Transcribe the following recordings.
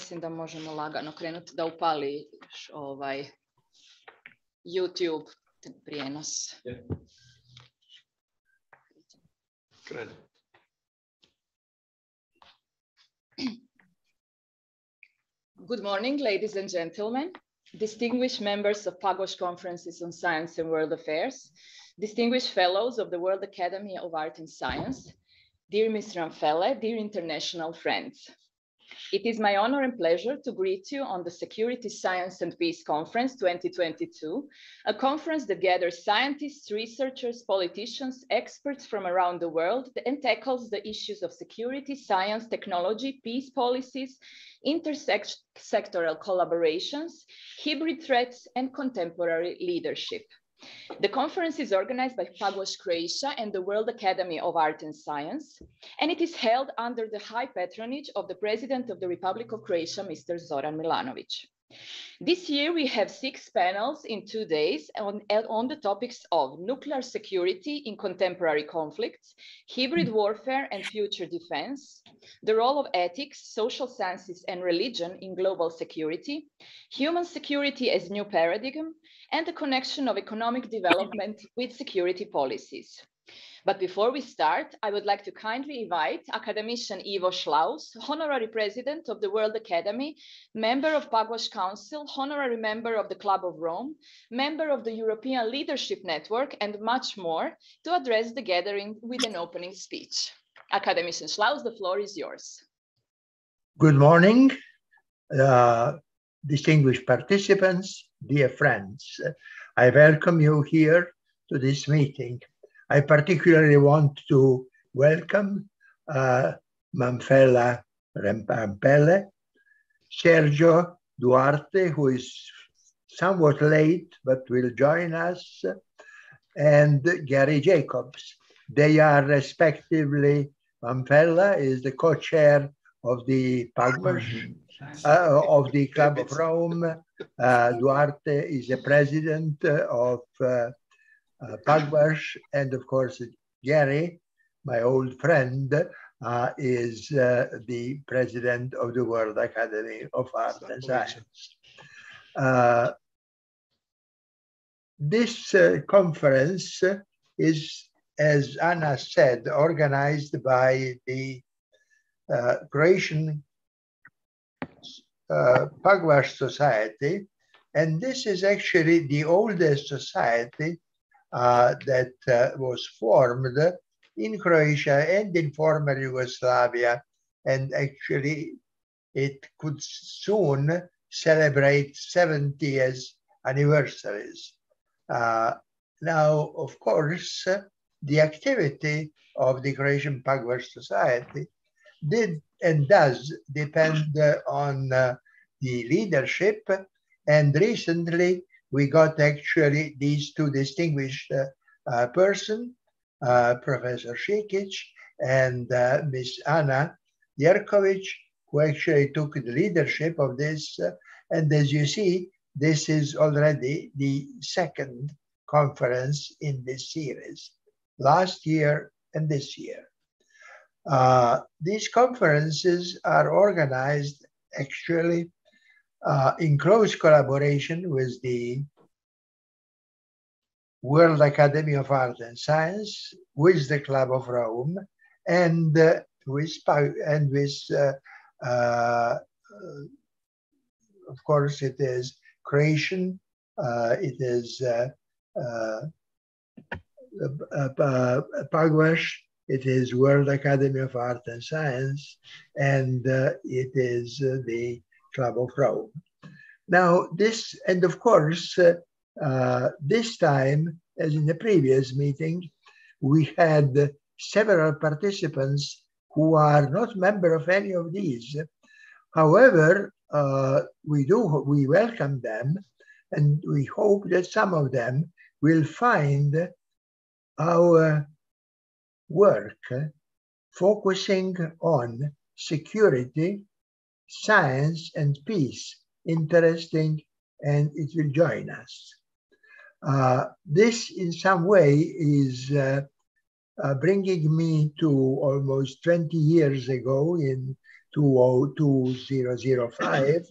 Mislim da možemo lagano krenuti da upali YouTube prijenos. Good morning, ladies and gentlemen, distinguished members of PAGOSH Conferences on Science and World Affairs, distinguished fellows of the World Academy of Art and Science, dear Ms. Ramphele, dear international friends. It is my honor and pleasure to greet you on the Security, Science and Peace Conference 2022, a conference that gathers scientists, researchers, politicians, experts from around the world and tackles the issues of security, science, technology, peace policies, intersectoral collaborations, hybrid threats, and contemporary leadership. The conference is organized by PAGOSH Croatia and the World Academy of Art and Science, and it is held under the high patronage of the President of the Republic of Croatia, Mr. Zoran Milanovic. This year, we have 6 panels in 2 days on the topics of nuclear security in contemporary conflicts, hybrid warfare and future defense, the role of ethics, social sciences and religion in global security, human security as new paradigm, and the connection of economic development with security policies. But before we start, I would like to kindly invite academician Ivo Schlaus, Honorary President of the World Academy, member of PAGOSH Council, Honorary member of the Club of Rome, member of the European Leadership Network, and much more, to address the gathering with an opening speech. Academician Schlaus, the floor is yours. Good morning, distinguished participants, dear friends. I welcome you here to this meeting. I particularly want to welcome Ramphele, Sergio Duarte, who is somewhat late but will join us, and Gary Jacobs. They are respectively, Ramphele is the co-chair of the PAGOSH, of the Club of Rome. Duarte is the president of PAGOSH, and of course, Gary, my old friend, is the president of the World Academy of Art and Science. This conference is, as Anna said, organized by the Croatian PAGOSH Society, and this is actually the oldest society that was formed in Croatia and in former Yugoslavia, and actually it could soon celebrate 70th anniversaries. Now, of course, the activity of the Croatian PAGOSH Society did and does depend on the leadership, and recently we got actually these 2 distinguished persons, Professor Šikić and Ms. Anna Jerković, who actually took the leadership of this. And as you see, this is already the 2nd conference in this series, last year and this year. These conferences are organized actually in close collaboration with the World Academy of Art and Science, with the Club of Rome, and of course, it is Croatian, it is PAGOSH, it is World Academy of Art and Science, and it is the Club of Rome. Now, this, and of course, this time, as in the previous meeting, we had several participants who are not members of any of these. However, we welcome them, and we hope that some of them will find our work focusing on security, science, and peace interesting, and it will join us. This in some way is bringing me to almost 20 years ago in 2005,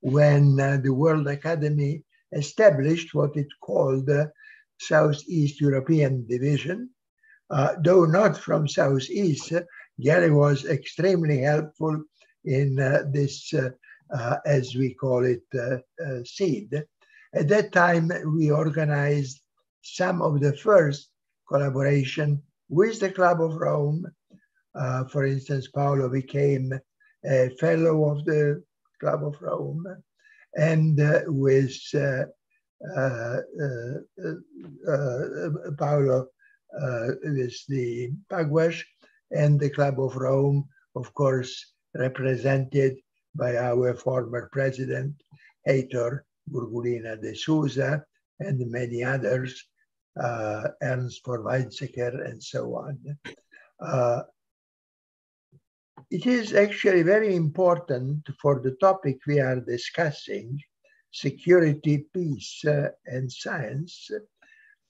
when the World Academy established what it called the Southeast European Division. Though not from Southeast, Gary was extremely helpful in this, as we call it, seed. At that time, we organized some of the first collaboration with the Club of Rome. For instance, Paolo became a fellow of the Club of Rome, and with Paolo with the Pugwash, and the Club of Rome, of course, represented by our former president, Heitor Burgulina de Souza, and many others, Ernst von Weizsäcker, and so on. It is actually very important for the topic we are discussing, security, peace, and science,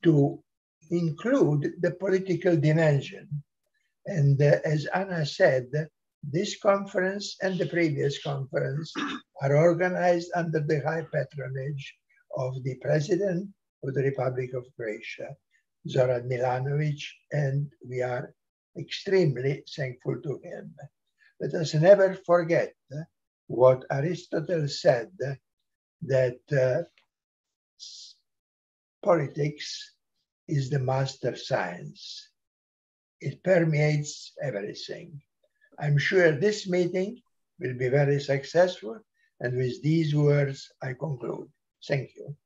to include the political dimension. And as Anna said, this conference and the previous conference are organized under the high patronage of the President of the Republic of Croatia, Zoran Milanovic, and we are extremely thankful to him. Let us never forget what Aristotle said, that politics is the master science. It permeates everything. I'm sure this meeting will be very successful, and with these words, I conclude. Thank you.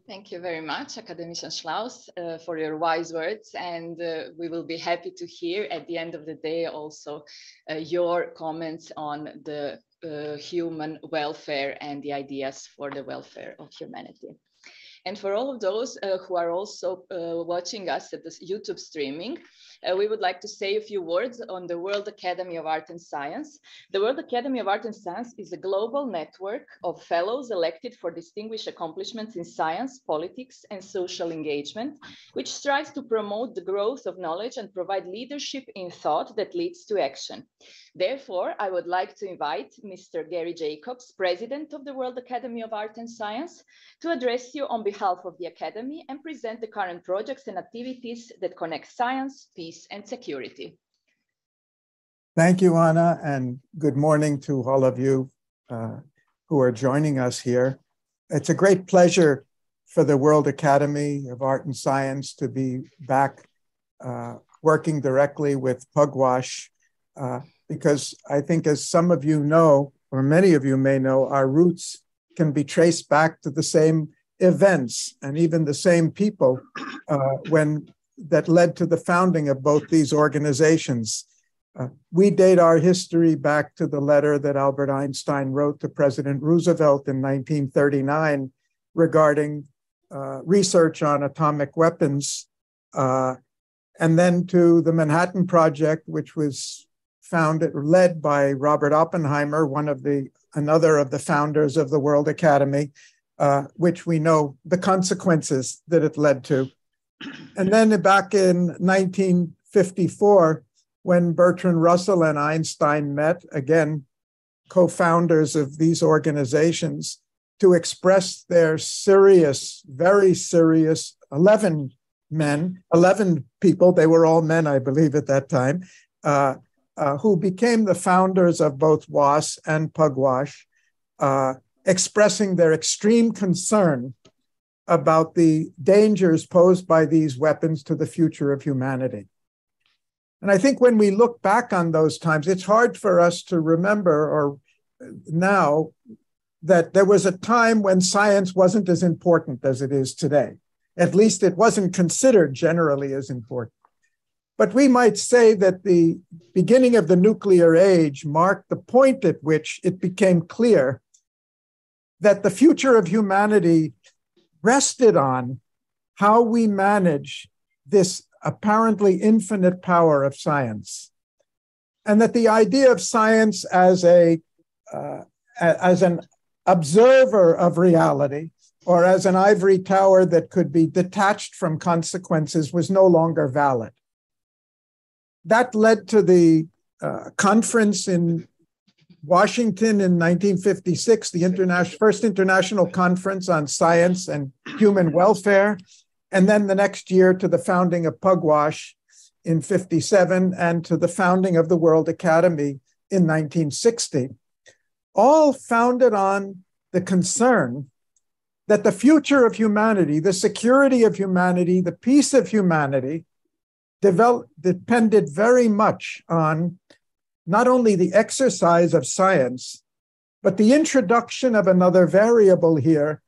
Thank you very much, Academician Schlaus, for your wise words. And we will be happy to hear at the end of the day also your comments on the human welfare and the ideas for the welfare of humanity. And for all of those who are also watching us at this YouTube streaming, we would like to say a few words on the World Academy of Art and Science. The World Academy of Art and Science is a global network of fellows elected for distinguished accomplishments in science, politics, and social engagement, which strives to promote the growth of knowledge and provide leadership in thought that leads to action. Therefore, I would like to invite Mr. Gary Jacobs, President of the World Academy of Art and Science, to address you on behalf of the Academy and present the current projects and activities that connect science, peace, and security. Thank you, Anna, and good morning to all of you who are joining us here. It's a great pleasure for the World Academy of Art and Science to be back working directly with Pugwash, because I think, as some of you know, or many of you may know, our roots can be traced back to the same events and even the same people that led to the founding of both these organizations. We date our history back to the letter that Albert Einstein wrote to President Roosevelt in 1939 regarding research on atomic weapons, and then to the Manhattan Project, which was led by Robert Oppenheimer, another of the founders of the World Academy, which we know the consequences that it led to. And then back in 1954, when Bertrand Russell and Einstein met, again, co-founders of these organizations, to express their serious, very serious 11 people, they were all men, I believe, at that time, who became the founders of both WAS and Pugwash, expressing their extreme concern about the dangers posed by these weapons to the future of humanity. And I think when we look back on those times, it's hard for us to remember, or now, that there was a time when science wasn't as important as it is today. At least it wasn't considered generally as important. But we might say that the beginning of the nuclear age marked the point at which it became clear that the future of humanity rested on how we manage this apparently infinite power of science. And that the idea of science as an observer of reality, or as an ivory tower that could be detached from consequences, was no longer valid. That led to the conference in Washington in 1956, the first international conference on science and human welfare, and then the next year to the founding of Pugwash in 57 and to the founding of the World Academy in 1960, all founded on the concern that the future of humanity, the security of humanity, the peace of humanity depended very much on not only the exercise of science, but the introduction of another variable here,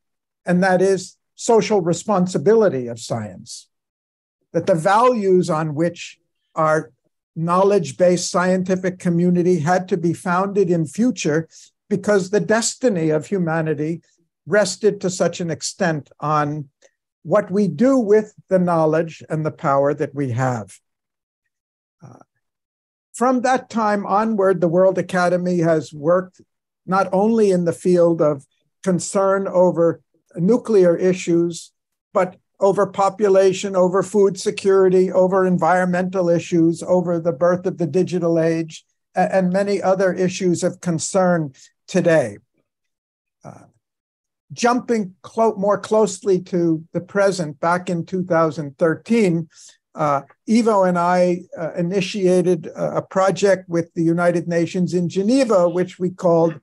and that is social responsibility of science. That the values on which our knowledge-based scientific community had to be founded in future, because the destiny of humanity rested to such an extent on what we do with the knowledge and the power that we have. From that time onward, the World Academy has worked not only in the field of concern over nuclear issues, but over population, over food security, over environmental issues, over the birth of the digital age, and many other issues of concern today. Jumping more closely to the present, back in 2013, Ivo and I initiated a project with the United Nations in Geneva, which we called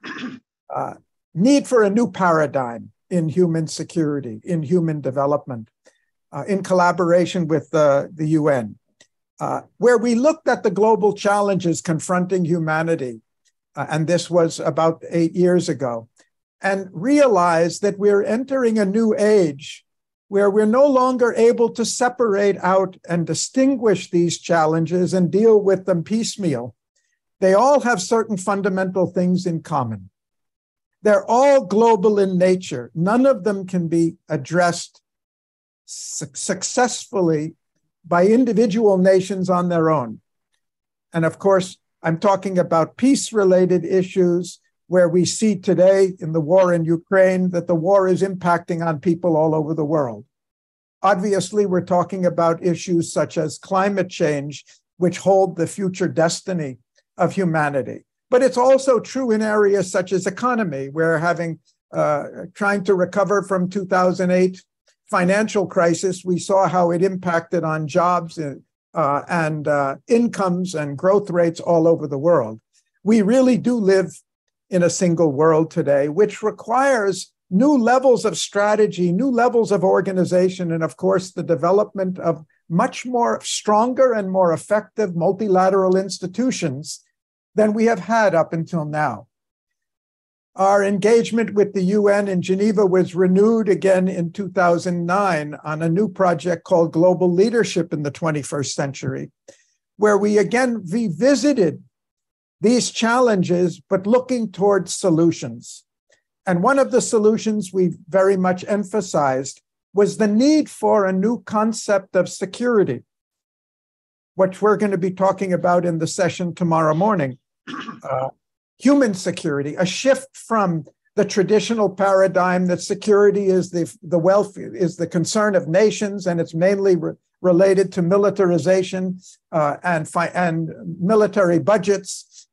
Need for a New Paradigm in Human Security, in Human Development, in collaboration with the UN, where we looked at the global challenges confronting humanity, and this was about 8 years ago, and realized that we're entering a new age where we're no longer able to separate out and distinguish these challenges and deal with them piecemeal. They all have certain fundamental things in common. They're all global in nature. None of them can be addressed successfully by individual nations on their own. And of course, I'm talking about peace-related issues where we see today in the war in Ukraine that the war is impacting on people all over the world. Obviously, we're talking about issues such as climate change, which hold the future destiny of humanity. But it's also true in areas such as economy, where trying to recover from 2008 financial crisis, we saw how it impacted on jobs and incomes and growth rates all over the world. We really do live in a single world today, which requires new levels of strategy, new levels of organization, and of course, the development of much more stronger and more effective multilateral institutions than we have had up until now. Our engagement with the UN in Geneva was renewed again in 2009 on a new project called Global Leadership in the 21st Century, where we again revisited these challenges, but looking towards solutions. And one of the solutions we very much emphasized was the need for a new concept of security, which we're going to be talking about in the session tomorrow morning. Human security, a shift from the traditional paradigm that security is the concern of nations, and it's mainly related to militarization and military budgets.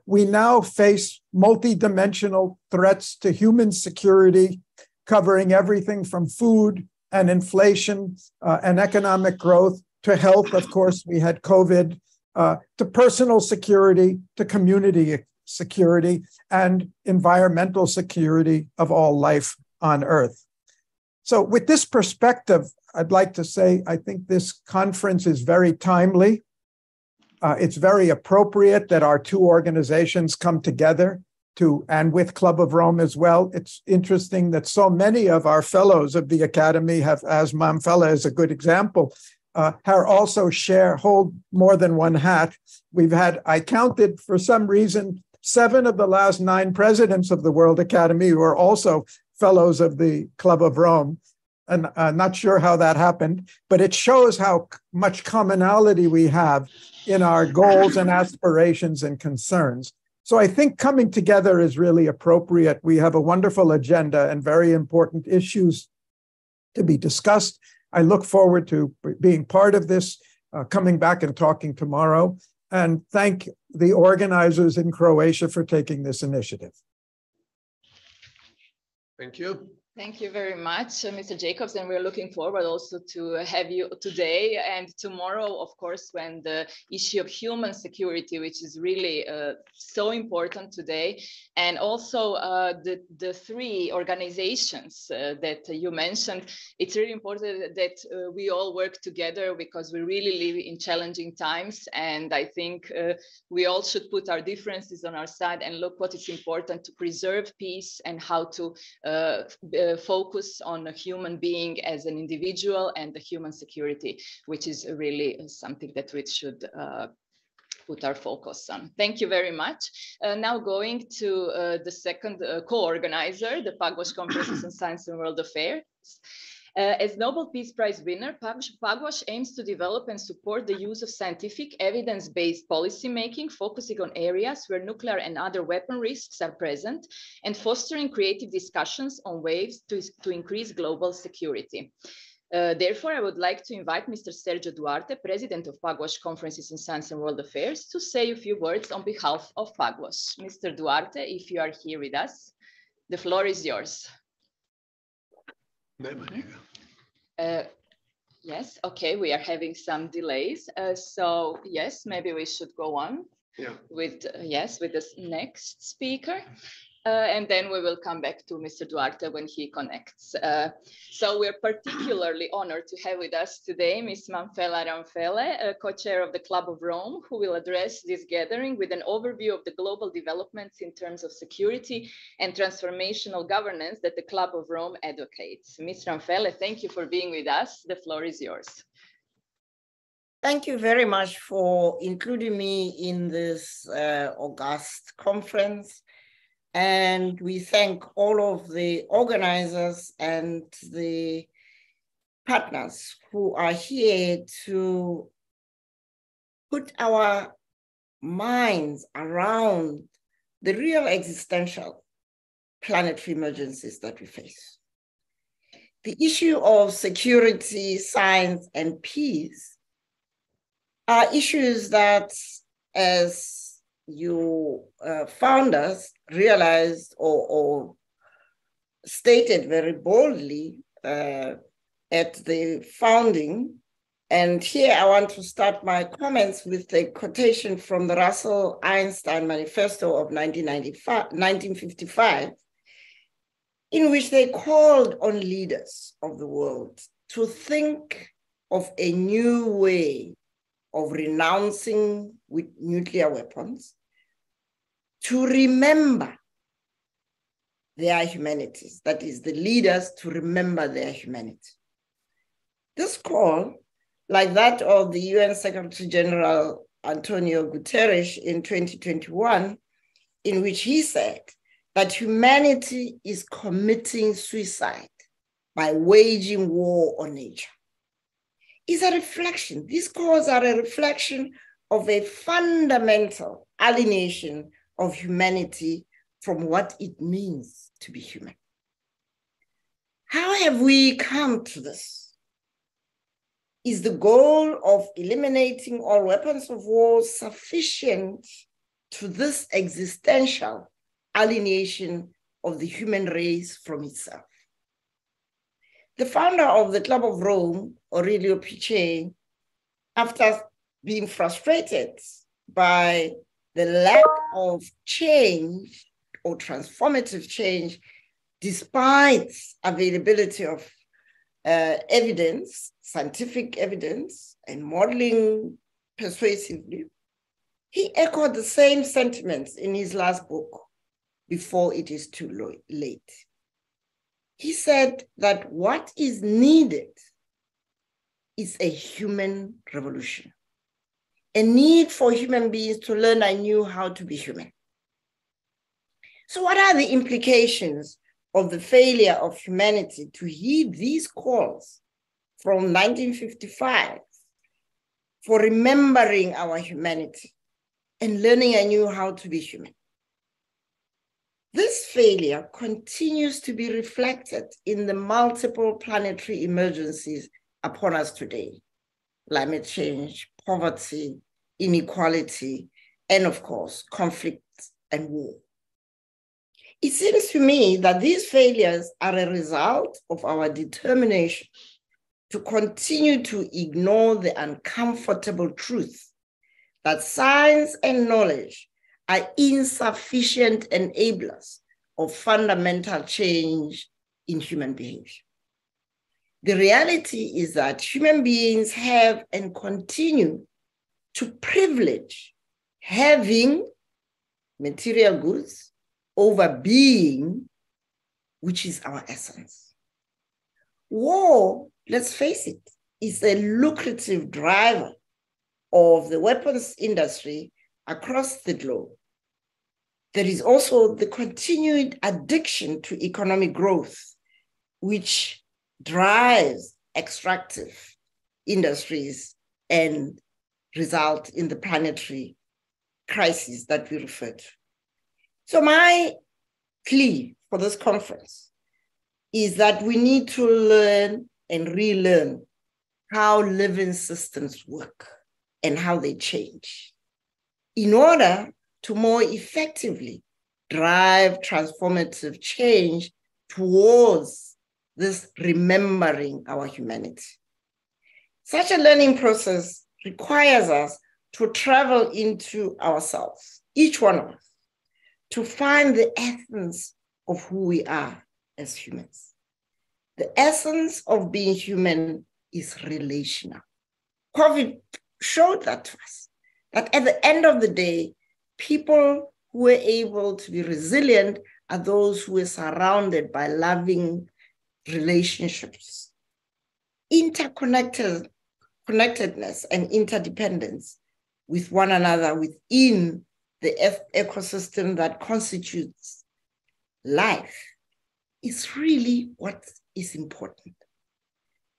We now face multidimensional threats to human security, covering everything from food and inflation and economic growth to health. Of course, we had COVID, to personal security, to community security, and environmental security of all life on Earth. So with this perspective, I'd like to say, I think this conference is very timely. It's very appropriate that our two organizations come together and with Club of Rome as well. It's interesting that so many of our fellows of the Academy have, as Mamfella is a good example, hold more than one hat. I counted for some reason, 7 of the last 9 presidents of the World Academy who are also fellows of the Club of Rome. And I'm not sure how that happened, but it shows how much commonality we have in our goals and aspirations and concerns. So I think coming together is really appropriate. We have a wonderful agenda and very important issues to be discussed. I look forward to being part of this, coming back and talking tomorrow. and thank the organizers in Croatia for taking this initiative. Thank you. Thank you very much, Mr. Jacobs, and we're looking forward also to have you today and tomorrow, of course, when the issue of human security, which is really so important today, and also the three organizations that you mentioned. It's really important that we all work together because we really live in challenging times, and I think we all should put our differences on our side and look what is important to preserve peace and how to focus on a human being as an individual and the human security, which is really something that we should put our focus on. Thank you very much. Now going to the second co-organizer, the Pagos Conferences on Science and World Affairs. As Nobel Peace Prize winner, Pagos aims to develop and support the use of scientific evidence-based policymaking, focusing on areas where nuclear and other weapon risks are present, and fostering creative discussions on ways to increase global security. Therefore, I would like to invite Mr. Sergio Duarte, President of Pagos Conferences on Science and World Affairs, to say a few words on behalf of Pagos. Mr. Duarte, if you are here with us, the floor is yours. Yes, okay, we are having some delays. So yes, maybe we should go on with the next speaker. And then we will come back to Mr. Duarte when he connects. So we're particularly honored to have with us today Ms. Manfela Ramfele, co-chair of the Club of Rome, who will address this gathering with an overview of the global developments in terms of security and transformational governance that the Club of Rome advocates. Ms. Ramfele, thank you for being with us. The floor is yours. Thank you very much for including me in this august conference. And we thank all of the organizers and the partners who are here to put our minds around the real existential planetary emergencies that we face. The issue of security, science, and peace are issues that, as you founders realized or stated very boldly at the founding. And here I want to start my comments with a quotation from the Russell Einstein Manifesto of 1955, in which they called on leaders of the world to think of a new way of renouncing with nuclear weapons, to remember their humanities, that is, the leaders to remember their humanity. This call, like that of the UN Secretary General Antonio Guterres in 2021, in which he said that humanity is committing suicide by waging war on nature, is a reflection. These calls are a reflection of a fundamental alienation of humanity from what it means to be human. How have we come to this? Is the goal of eliminating all weapons of war sufficient to this existential alienation of the human race from itself? The founder of the Club of Rome, Aurelio Pice, after being frustrated by the lack of change or transformative change, despite availability of evidence, scientific evidence, and modeling persuasively, he echoed the same sentiments in his last book, Before It Is Too Late. He said that what is needed is a human revolution, a need for human beings to learn anew how to be human. So what are the implications of the failure of humanity to heed these calls from 1955 for remembering our humanity and learning anew how to be human? This failure continues to be reflected in the multiple planetary emergencies upon us today: climate change, poverty, inequality, and of course, conflict and war. It seems to me that these failures are a result of our determination to continue to ignore the uncomfortable truth that science and knowledge are insufficient enablers of fundamental change in human behavior. The reality is that human beings have and continue to privilege having material goods over being, which is our essence. War, let's face it, is a lucrative driver of the weapons industry across the globe. There is also the continued addiction to economic growth, which drives extractive industries and result in the planetary crisis that we refer to. So my plea for this conference is that we need to learn and relearn how living systems work and how they change in order to more effectively drive transformative change towards this remembering our humanity. Such a learning process requires us to travel into ourselves, each one of us, to find the essence of who we are as humans. The essence of being human is relational. COVID showed that to us, that at the end of the day, people who were able to be resilient are those who were surrounded by loving relationships. Connectedness and interdependence with one another within the ecosystem that constitutes life is really what is important.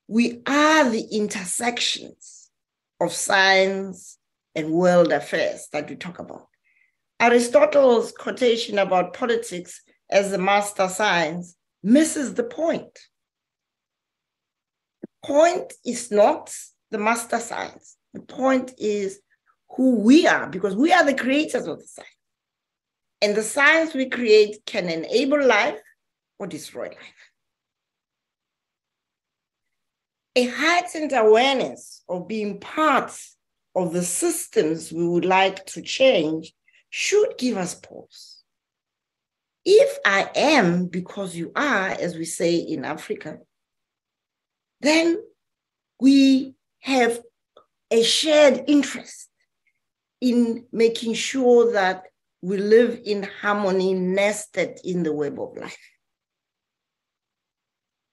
We are the intersections of science and world affairs that we talk about. Aristotle's quotation about politics as the master science misses the point. The point is not the master science. The point is who we are, because we are the creators of the science. And the science we create can enable life or destroy life. A heightened awareness of being part of the systems we would like to change should give us pause. If I am because you are, as we say in Africa, then we have a shared interest in making sure that we live in harmony, nested in the web of life.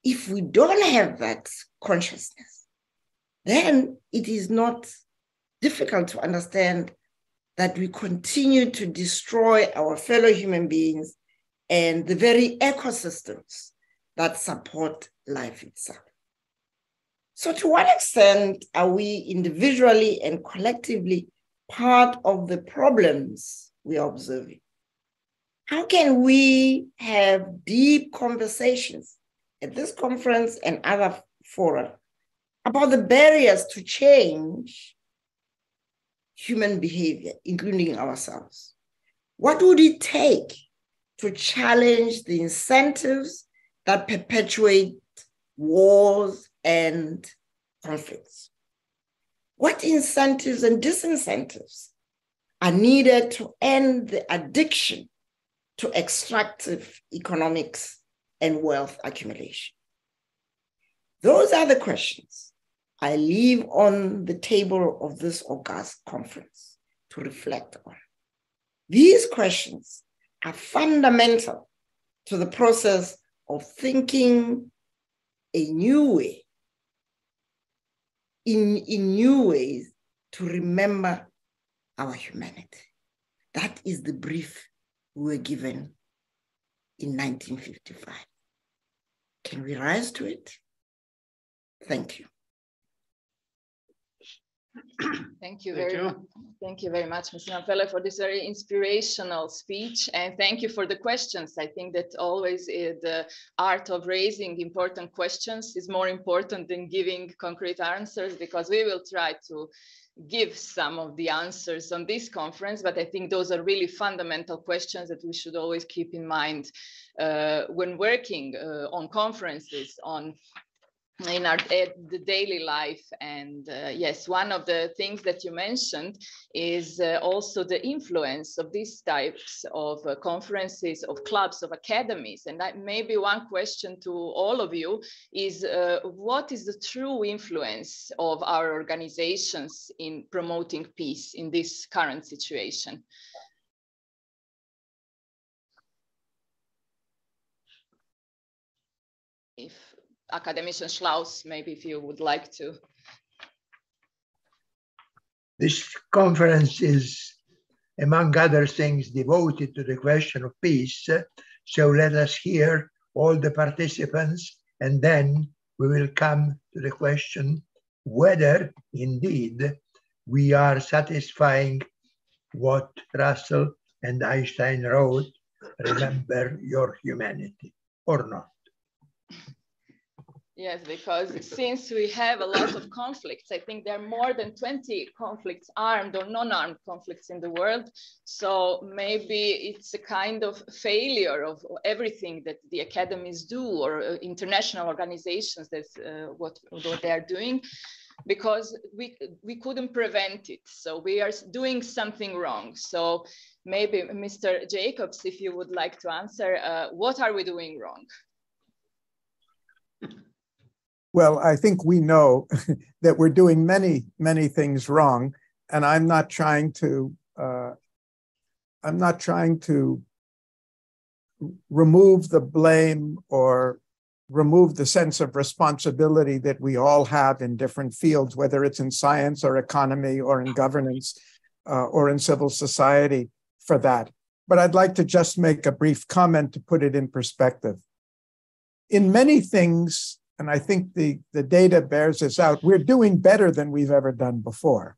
If we don't have that consciousness, then it is not difficult to understand that we continue to destroy our fellow human beings and the very ecosystems that support life itself. So to what extent are we individually and collectively part of the problems we are observing? How can we have deep conversations at this conference and other fora about the barriers to change human behavior, including ourselves? What would it take to challenge the incentives that perpetuate wars and conflicts? What incentives and disincentives are needed to end the addiction to extractive economics and wealth accumulation? Those are the questions I leave on the table of this august conference to reflect on. These questions are fundamental to the process of thinking a new way, in new ways to remember our humanity. That is the brief we were given in 1955. Can we rise to it? Thank you. Thank you very much, Ms. Nampele, for this very inspirational speech, and thank you for the questions. I think that always the art of raising important questions is more important than giving concrete answers, because we will try to give some of the answers on this conference, but I think those are really fundamental questions that we should always keep in mind when working on conferences, in the daily life. And yes, one of the things that you mentioned is also the influence of these types of conferences, of clubs, of academies. And maybe one question to all of you is what is the true influence of our organizations in promoting peace in this current situation? If Academician Schlaus, maybe if you would like to. This conference is, among other things, devoted to the question of peace. So let us hear all the participants, and then we will come to the question whether indeed we are satisfying what Russell and Einstein wrote, remember your humanity, or not. Yes, because since we have a lot of conflicts, I think there are more than 20 conflicts, armed or non-armed conflicts in the world. So maybe it's a kind of failure of everything that the academies do, or international organizations, that's what they're doing, because we couldn't prevent it. So we are doing something wrong. So maybe Mr. Jacobs, if you would like to answer, what are we doing wrong? Well, I think we know that we're doing many, many things wrong, and I'm not trying to remove the blame or remove the sense of responsibility that we all have in different fields, whether it's in science or economy or in governance or in civil society for that. But I'd like to just make a brief comment to put it in perspective. In many things, and I think the data bears this out, we're doing better than we've ever done before.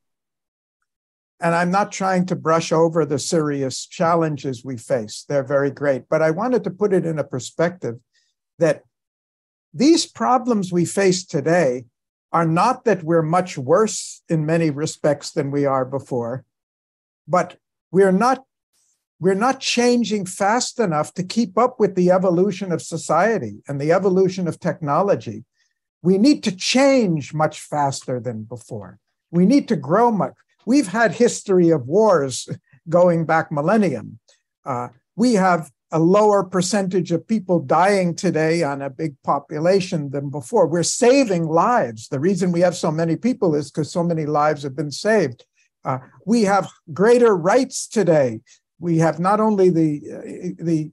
And I'm not trying to brush over the serious challenges we face. They're very great. But I wanted to put it in a perspective that these problems we face today are not that we're much worse in many respects than we are before, but we're not changing fast enough to keep up with the evolution of society and the evolution of technology. We need to change much faster than before. We need to grow much. We've had history of wars going back millennium. We have a lower percentage of people dying today on a big population than before. We're saving lives. The reason we have so many people is because so many lives have been saved. We have greater rights today. We have not only the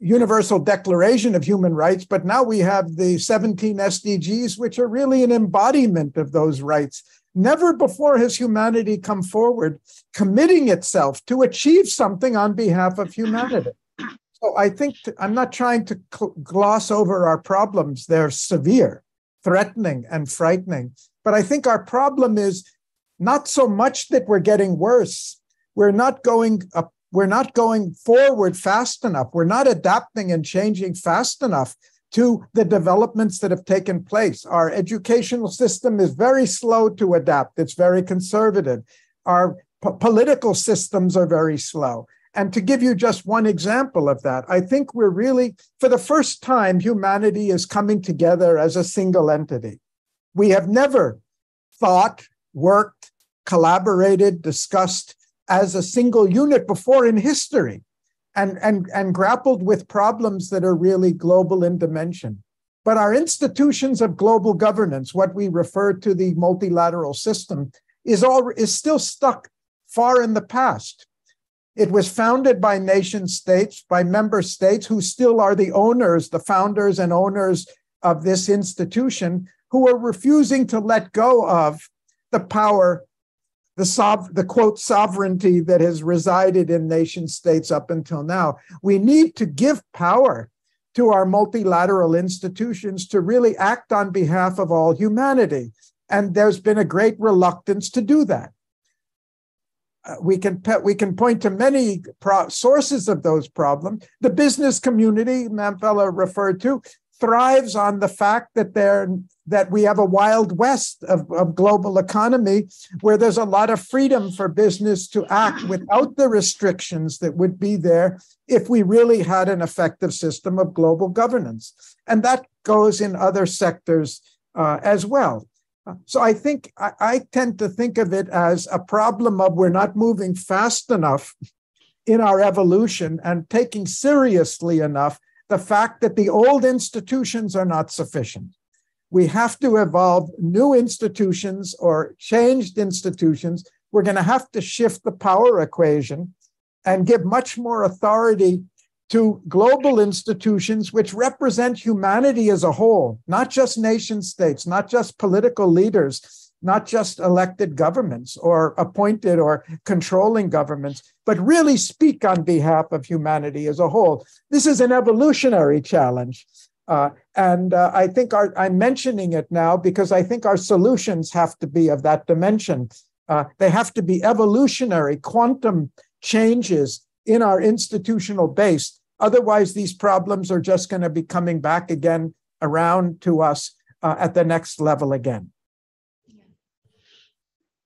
Universal Declaration of Human Rights, but now we have the 17 SDGs, which are really an embodiment of those rights. Never before has humanity come forward committing itself to achieve something on behalf of humanity. So I think I'm not trying to gloss over our problems. They're severe, threatening, and frightening. But I think our problem is not so much that we're getting worse. We're not going forward fast enough. We're not adapting and changing fast enough to the developments that have taken place. Our educational system is very slow to adapt. It's very conservative. Our political systems are very slow. And to give you just one example of that, I think we're really, for the first time, humanity is coming together as a single entity. We have never thought, worked, collaborated, discussed as a single unit before in history, and grappled with problems that are really global in dimension. But our institutions of global governance, what we refer to the multilateral system, is still stuck far in the past. It was founded by nation states, by member states who still are the owners, the founders and owners of this institution, who are refusing to let go of the power, the quote, sovereignty that has resided in nation states up until now. We need to give power to our multilateral institutions to really act on behalf of all humanity. And there's been a great reluctance to do that. We can point to many sources of those problems. The business community, Mampela referred to, thrives on the fact that we have a wild west of global economy where there's a lot of freedom for business to act without the restrictions that would be there if we really had an effective system of global governance. And that goes in other sectors as well. So I think I tend to think of it as a problem of we're not moving fast enough in our evolution and taking seriously enough the fact that the old institutions are not sufficient. We have to evolve new institutions or changed institutions. We're going to have to shift the power equation and give much more authority to global institutions which represent humanity as a whole, not just nation states, not just political leaders, not just elected governments or appointed or controlling governments, but really speak on behalf of humanity as a whole. This is an evolutionary challenge. And I think I'm mentioning it now because I think our solutions have to be of that dimension. They have to be evolutionary, quantum changes in our institutional base. Otherwise, these problems are just going to be coming back again around to us at the next level again.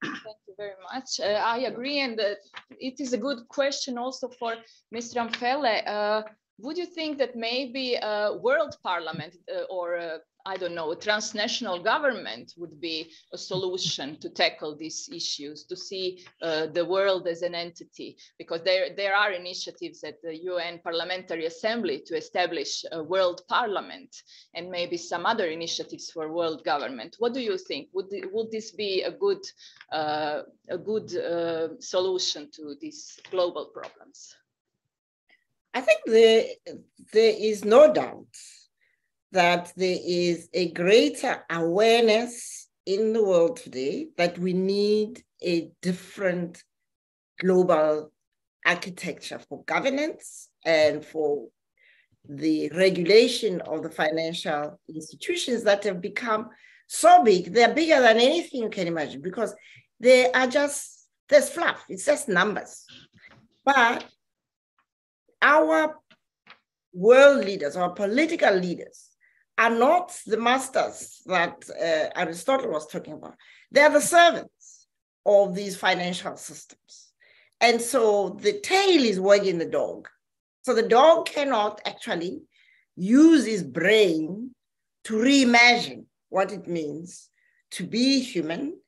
Thank you very much. I agree, and it is a good question also for Mr. Ramphele. Would you think that maybe a world parliament or I don't know, a transnational government would be a solution to tackle these issues, to see the world as an entity? Because there are initiatives at the UN Parliamentary Assembly to establish a world parliament and maybe some other initiatives for world government. What do you think? Would this be a good solution to these global problems? I think there is no doubt that there is a greater awareness in the world today that we need a different global architecture for governance and for the regulation of the financial institutions that have become so big. They're bigger than anything you can imagine because they are just, there's fluff, it's just numbers. But our world leaders, our political leaders, are not the masters that Aristotle was talking about. They are the servants of these financial systems. And so the tail is wagging the dog. So the dog cannot actually use his brain to reimagine what it means to be human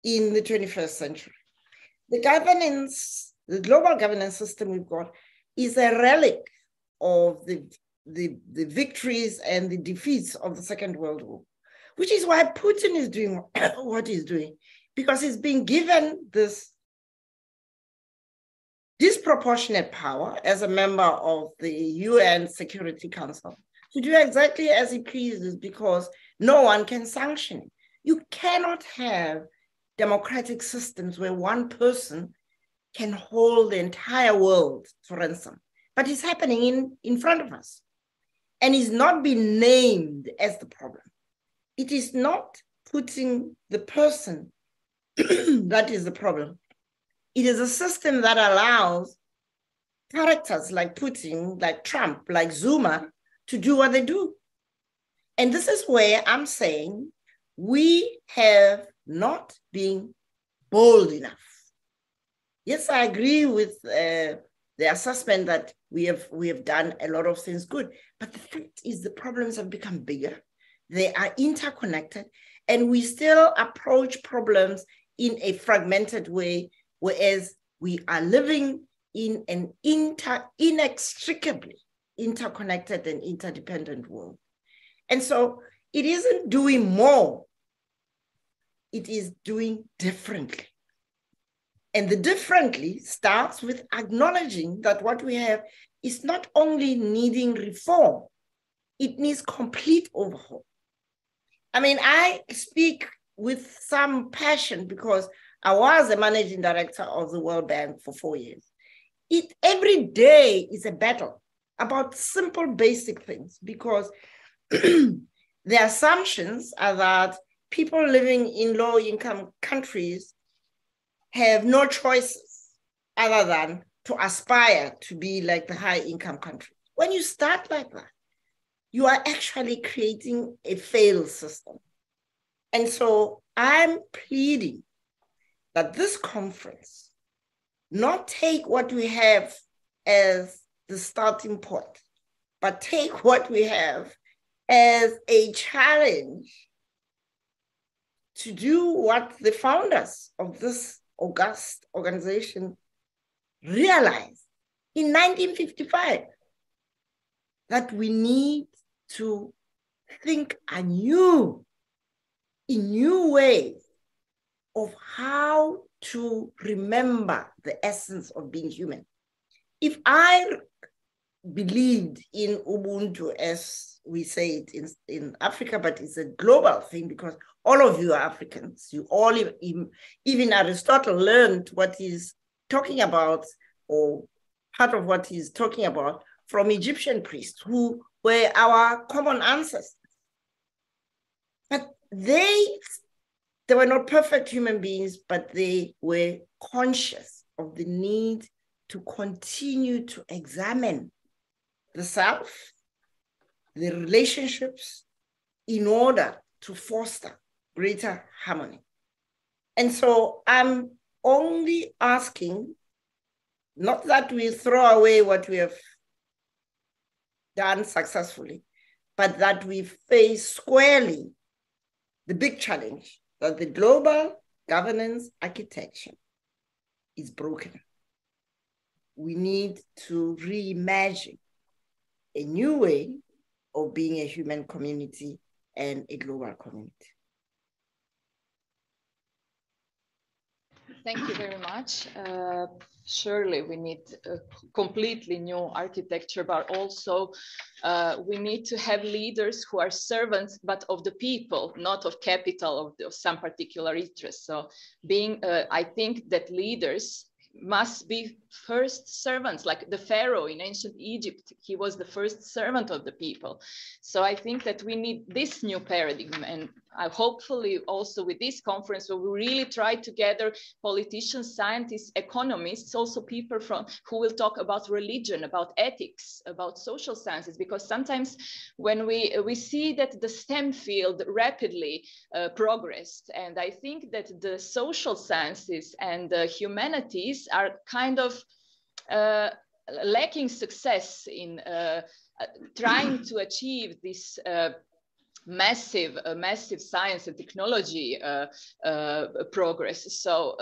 in the 21st century. The governance, the global governance system we've got is a relic of the victories and the defeats of the Second World War, which is why Putin is doing what he's doing, because he's been given this disproportionate power as a member of the UN Security Council to do exactly as he pleases because no one can sanction him. You cannot have democratic systems where one person can hold the entire world to ransom. But it's happening in front of us. And it's not been named as the problem. It is not putting the person that is the problem. It is a system that allows characters like Putin, like Trump, like Zuma to do what they do. And this is where I'm saying we have not been bold enough. Yes, I agree with the assessment that we have done a lot of things good, but the fact is the problems have become bigger. They are interconnected, and we still approach problems in a fragmented way, whereas we are living in an inextricably interconnected and interdependent world. And so it isn't doing more, it is doing differently. And the differently starts with acknowledging that what we have is not only needing reform, it needs complete overhaul. I mean, I speak with some passion because I was a managing director of the World Bank for 4 years. Every day is a battle about simple, basic things because the assumptions are that people living in low-income countries have no choices other than to aspire to be like the high-income country. When you start like that, you are actually creating a failed system. And so I'm pleading that this conference not take what we have as the starting point, but take what we have as a challenge to do what the founders of this august organization realized in 1955, that we need to think anew, in new ways of how to remember the essence of being human. If I believed in Ubuntu, as we say it in Africa, but it's a global thing because all of you are Africans. You all, even Aristotle learned what he's talking about, or part of what he's talking about, from Egyptian priests who were our common ancestors. But they were not perfect human beings, but they were conscious of the need to continue to examine the self, the relationships, in order to foster greater harmony. And so I'm only asking, not that we throw away what we have done successfully, but that we face squarely the big challenge that the global governance architecture is broken. We need to reimagine a new way of being a human community and a global community. Thank you very much. Surely we need a completely new architecture, but also we need to have leaders who are servants, but of the people, not of capital, of some particular interest. So I think that leaders must be first servants, like the Pharaoh in ancient Egypt. He was the first servant of the people. So I think that we need this new paradigm, and hopefully also with this conference, where we really try to gather politicians, scientists, economists, also people who will talk about religion, about ethics, about social sciences, because sometimes when we see that the STEM field rapidly progressed, and I think that the social sciences and the humanities are kind of lacking success in trying to achieve this massive science and technology progress. So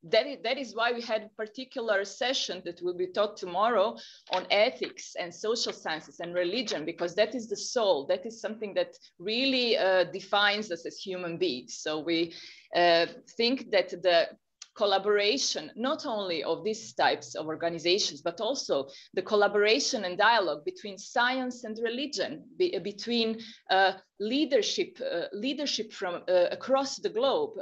that is why we had a particular session that will be taught tomorrow on ethics and social sciences and religion, because that is the soul. That is something that really defines us as human beings. So we think that the collaboration, not only of these types of organizations, but also the collaboration and dialogue between science and religion, between leadership from across the globe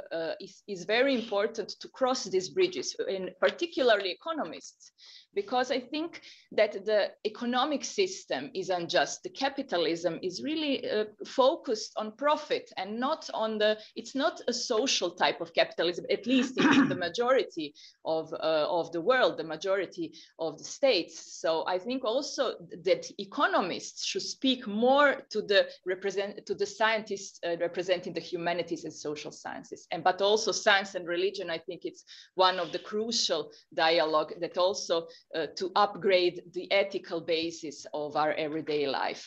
is very important to cross these bridges, and particularly economists, because I think that the economic system is unjust. The capitalism is really focused on profit and not on it's not a social type of capitalism, at least in the majority of the world, the majority of the states. So I think also that economists should speak more to the scientists representing the humanities and social sciences, but also science and religion. I think it's one of the crucial dialogue that also to upgrade the ethical basis of our everyday life.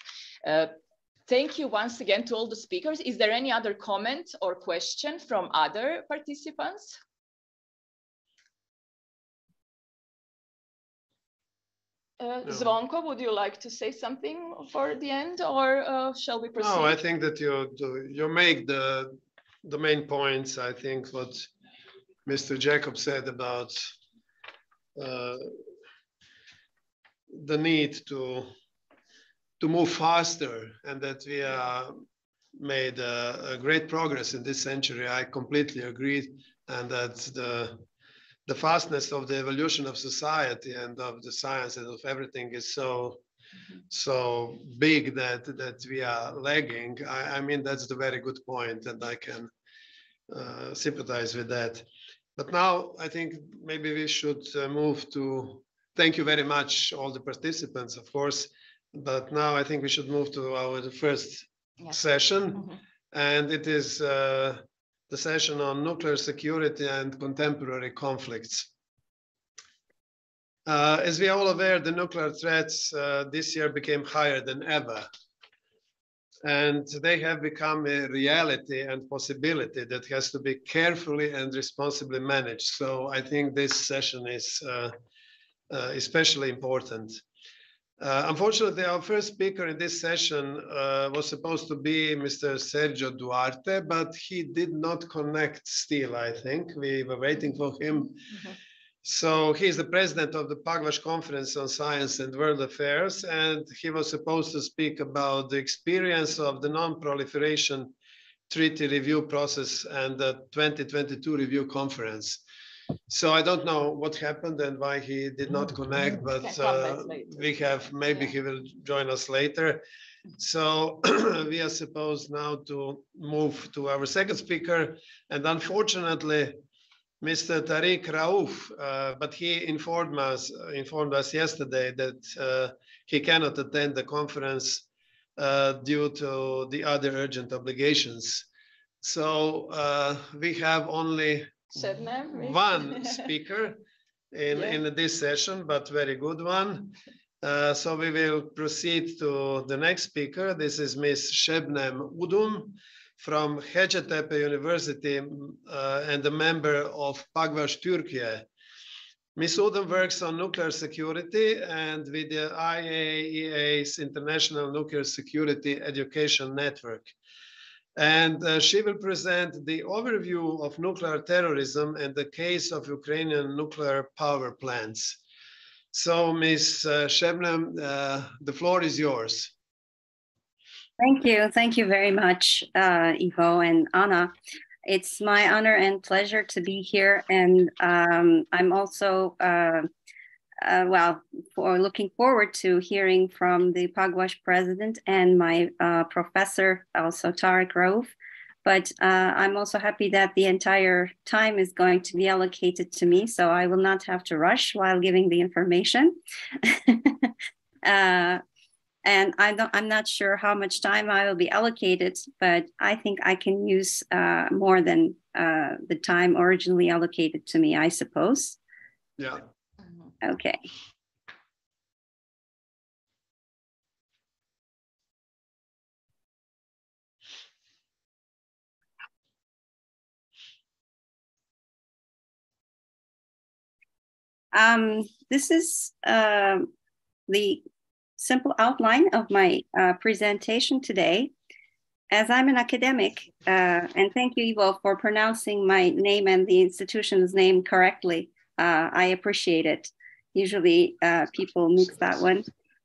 Thank you once again to all the speakers. Is there any other comment or question from other participants? No. Zvonko, would you like to say something for the end, or shall we proceed? No, I think that you make the main points. I think what Mr. Jacob said about the need to move faster, and that we made a great progress in this century. I completely agree, and that the fastness of the evolution of society and of the science and of everything is so big that we are lagging. I mean, that's the very good point, and I can sympathize with that. But now I think maybe we should move to thank you very much, all the participants. Of course, but now I think we should move to our first session, and it is the session on nuclear security and contemporary conflicts. As we are all aware, the nuclear threats this year became higher than ever. And they have become a reality and possibility that has to be carefully and responsibly managed. So I think this session is especially important. Unfortunately, our first speaker in this session was supposed to be Mr. Sergio Duarte, but he did not connect still, I think. We were waiting for him. So he is the president of the Pagvash Conference on Science and World Affairs, and he was supposed to speak about the experience of the Non-Proliferation Treaty Review process and the 2022 Review Conference. So I don't know what happened and why he did not connect, but we have, maybe he will join us later. So we are supposed now to move to our second speaker, and unfortunately, Mr. Tariq Rauf, but he informed us yesterday that he cannot attend the conference due to the other urgent obligations. So we have only one speaker in this session, but very good one. So we will proceed to the next speaker. This is Ms. Şebnem Udum from Hacettepe University and a member of Pagvash Turkey. Ms. Udum works on nuclear security and with the IAEA's International Nuclear Security Education Network. And she will present the overview of nuclear terrorism and the case of Ukrainian nuclear power plants. So, Ms. Şebnem, the floor is yours. Thank you. Thank you very much, Ivo and Anna. It's my honor and pleasure to be here. And I'm also, looking forward to hearing from the Pagvash president and my professor, also Tariq Rauf. But I'm also happy that the entire time is going to be allocated to me, so I will not have to rush while giving the information. And I'm not sure how much time I will be allocated, but I think I can use more than the time originally allocated to me, I suppose. Yeah. Okay. This is the simple outline of my presentation today. As I'm an academic, and thank you, Ivo, for pronouncing my name and the institution's name correctly. I appreciate it. Usually people mix that one.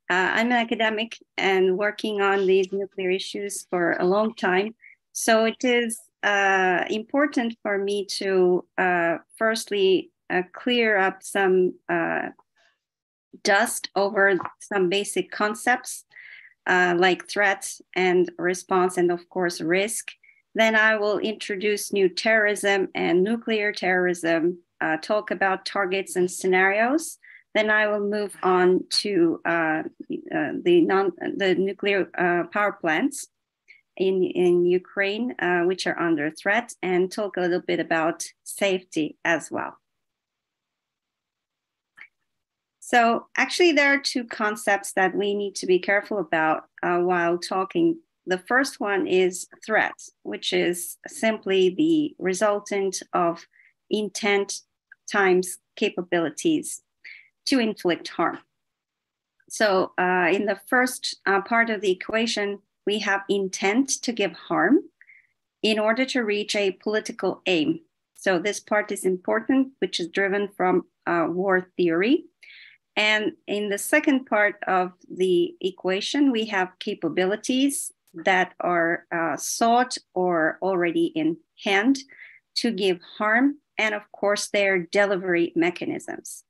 I'm an academic and working on these nuclear issues for a long time. So it is important for me to firstly clear up some dust over some basic concepts like threats and response and of course risk. Then I will introduce new terrorism and nuclear terrorism, talk about targets and scenarios. Then I will move on to the nuclear power plants in Ukraine, which are under threat, and talk a little bit about safety as well. So actually there are two concepts that we need to be careful about while talking. The first one is threat, which is simply the resultant of intent times capabilities to inflict harm. So in the first part of the equation, we have intent to give harm in order to reach a political aim. So this part is important, which is driven from war theory. And in the second part of the equation, we have capabilities that are sought or already in hand to give harm, and of course, their delivery mechanisms.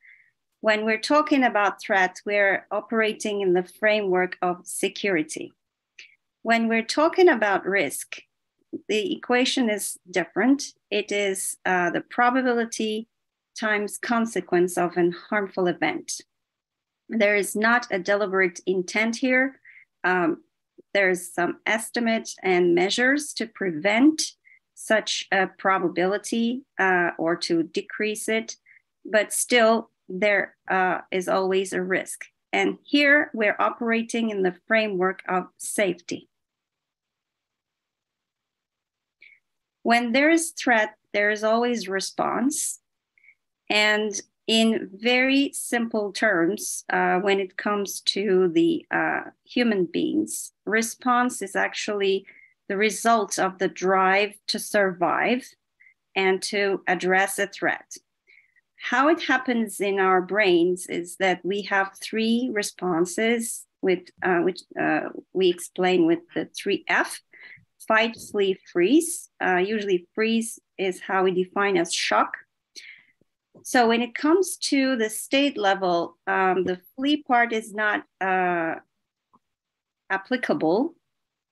When we're talking about threat, we're operating in the framework of security. When we're talking about risk, the equation is different. It is the probability times consequence of a harmful event. There is not a deliberate intent here. There's some estimates and measures to prevent such a probability or to decrease it, but still there is always a risk. And here we're operating in the framework of safety. When there is threat, there is always response. And in very simple terms, when it comes to the human beings, response is actually the result of the drive to survive and to address a threat. How it happens in our brains is that we have three responses, which we explain with the 3F: fight, flee, freeze. Usually freeze is how we define as shock. So when it comes to the state level, the flee part is not applicable.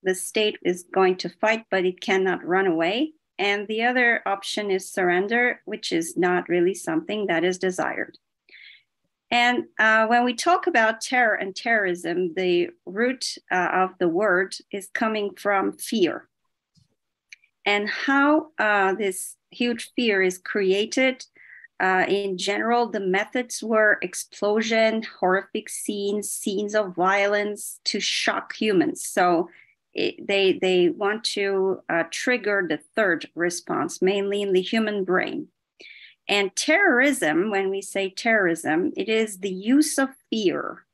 The state is going to fight, but it cannot run away. And the other option is surrender, which is not really something that is desired. And when we talk about terror and terrorism, the root of the word is coming from fear. And how this huge fear is created, in general, the methods were explosion, horrific scenes of violence to shock humans. So they want to trigger the third response, mainly in the human brain. And terrorism, when we say terrorism, it is the use of fear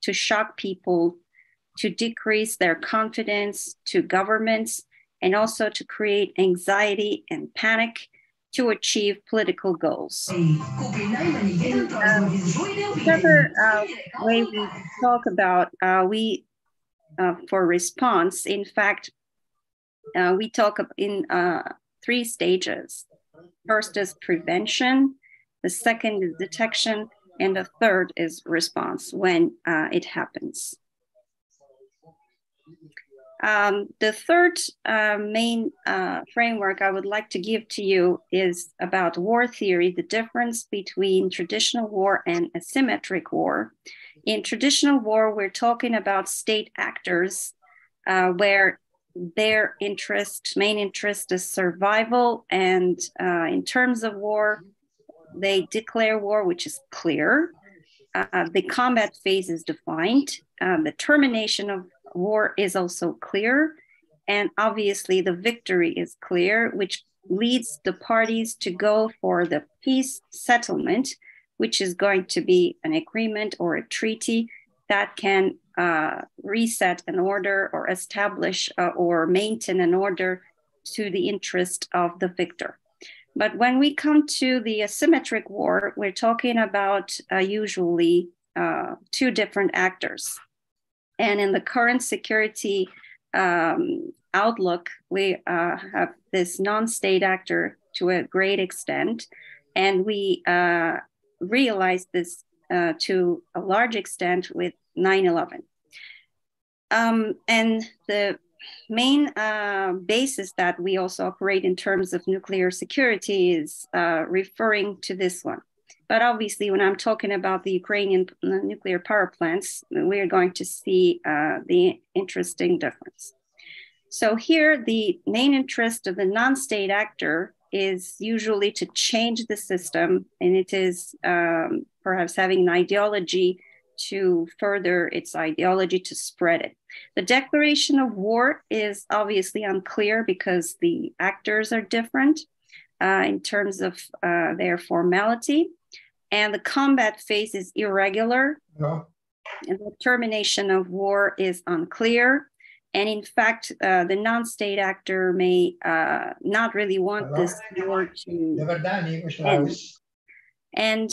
to shock people, to decrease their confidence to governments, and also to create anxiety and panic to achieve political goals. Another way we talk about for response, in fact, we talk in 3 stages. First is prevention, the second is detection, and the third is response when it happens. The third main framework I would like to give to you is about war theory, the difference between traditional war and asymmetric war. In traditional war, we're talking about state actors where their main interest is survival. And in terms of war, they declare war, which is clear. The combat phase is defined. The termination of war is also clear. And obviously the victory is clear, which leads the parties to go for the peace settlement, which is going to be an agreement or a treaty that can reset an order or establish or maintain an order to the interest of the victor. But when we come to the asymmetric war, we're talking about usually 2 different actors. And in the current security outlook, we have this non-state actor to a great extent. And we realized this to a large extent with 9/11. And the main basis that we also operate in terms of nuclear security is referring to this one. But obviously, when I'm talking about the Ukrainian nuclear power plants, we're going to see the interesting difference. So here, the main interest of the non-state actor is usually to change the system, and it is perhaps having an ideology to further its ideology, to spread it. The declaration of war is obviously unclear because the actors are different in terms of their formality. And the combat phase is irregular. No. And the termination of war is unclear. And in fact, the non-state actor may not really want this war to end. And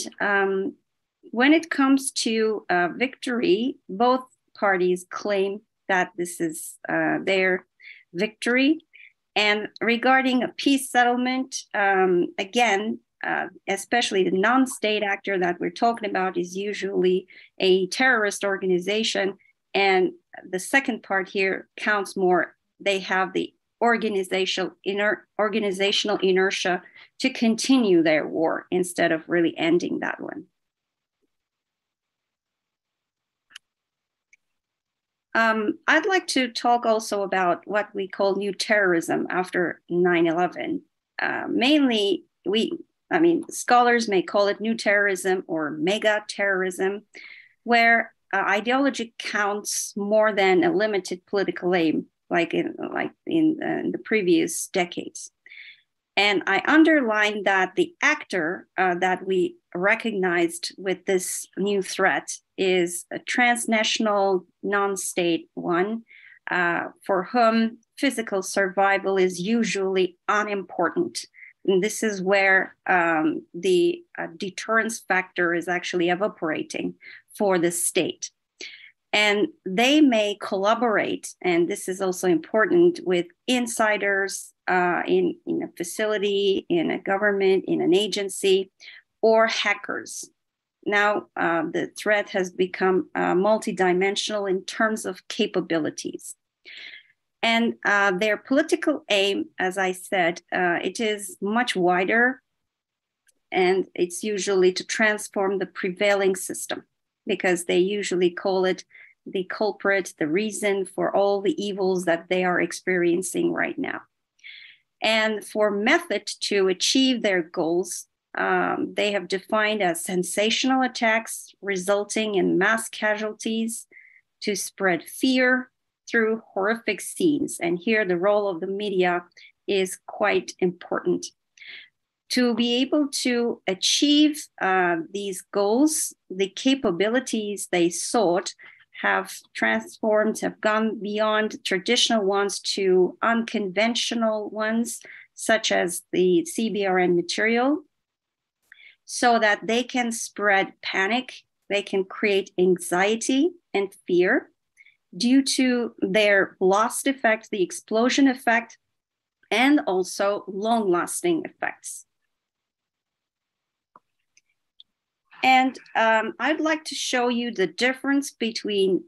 when it comes to victory, both parties claim that this is their victory. And regarding a peace settlement, again, especially the non-state actor that we're talking about is usually a terrorist organization. And the second part here counts more. They have the organizational inertia to continue their war instead of really ending that one. I'd like to talk also about what we call new terrorism after 9/11. Mainly, scholars may call it new terrorism or mega terrorism, where ideology counts more than a limited political aim, like in the previous decades. And I underline that the actor that we recognized with this new threat is a transnational non-state one for whom physical survival is usually unimportant. And this is where the deterrence factor is actually evaporating for the state. And they may collaborate, and this is also important, with insiders in a facility, in a government, in an agency, or hackers. Now, the threat has become multidimensional in terms of capabilities. And their political aim, as I said, it is much wider, and it's usually to transform the prevailing system, because they usually call it the culprit, the reason for all the evils that they are experiencing right now. And for method to achieve their goals, they have defined as sensational attacks resulting in mass casualties, to spread fear through horrific scenes. And here the role of the media is quite important. To be able to achieve these goals, the capabilities they sought have transformed, have gone beyond traditional ones to unconventional ones, such as the CBRN material, so that they can spread panic, they can create anxiety and fear due to their blast effect, the explosion effect, and also long-lasting effects. And I'd like to show you the difference between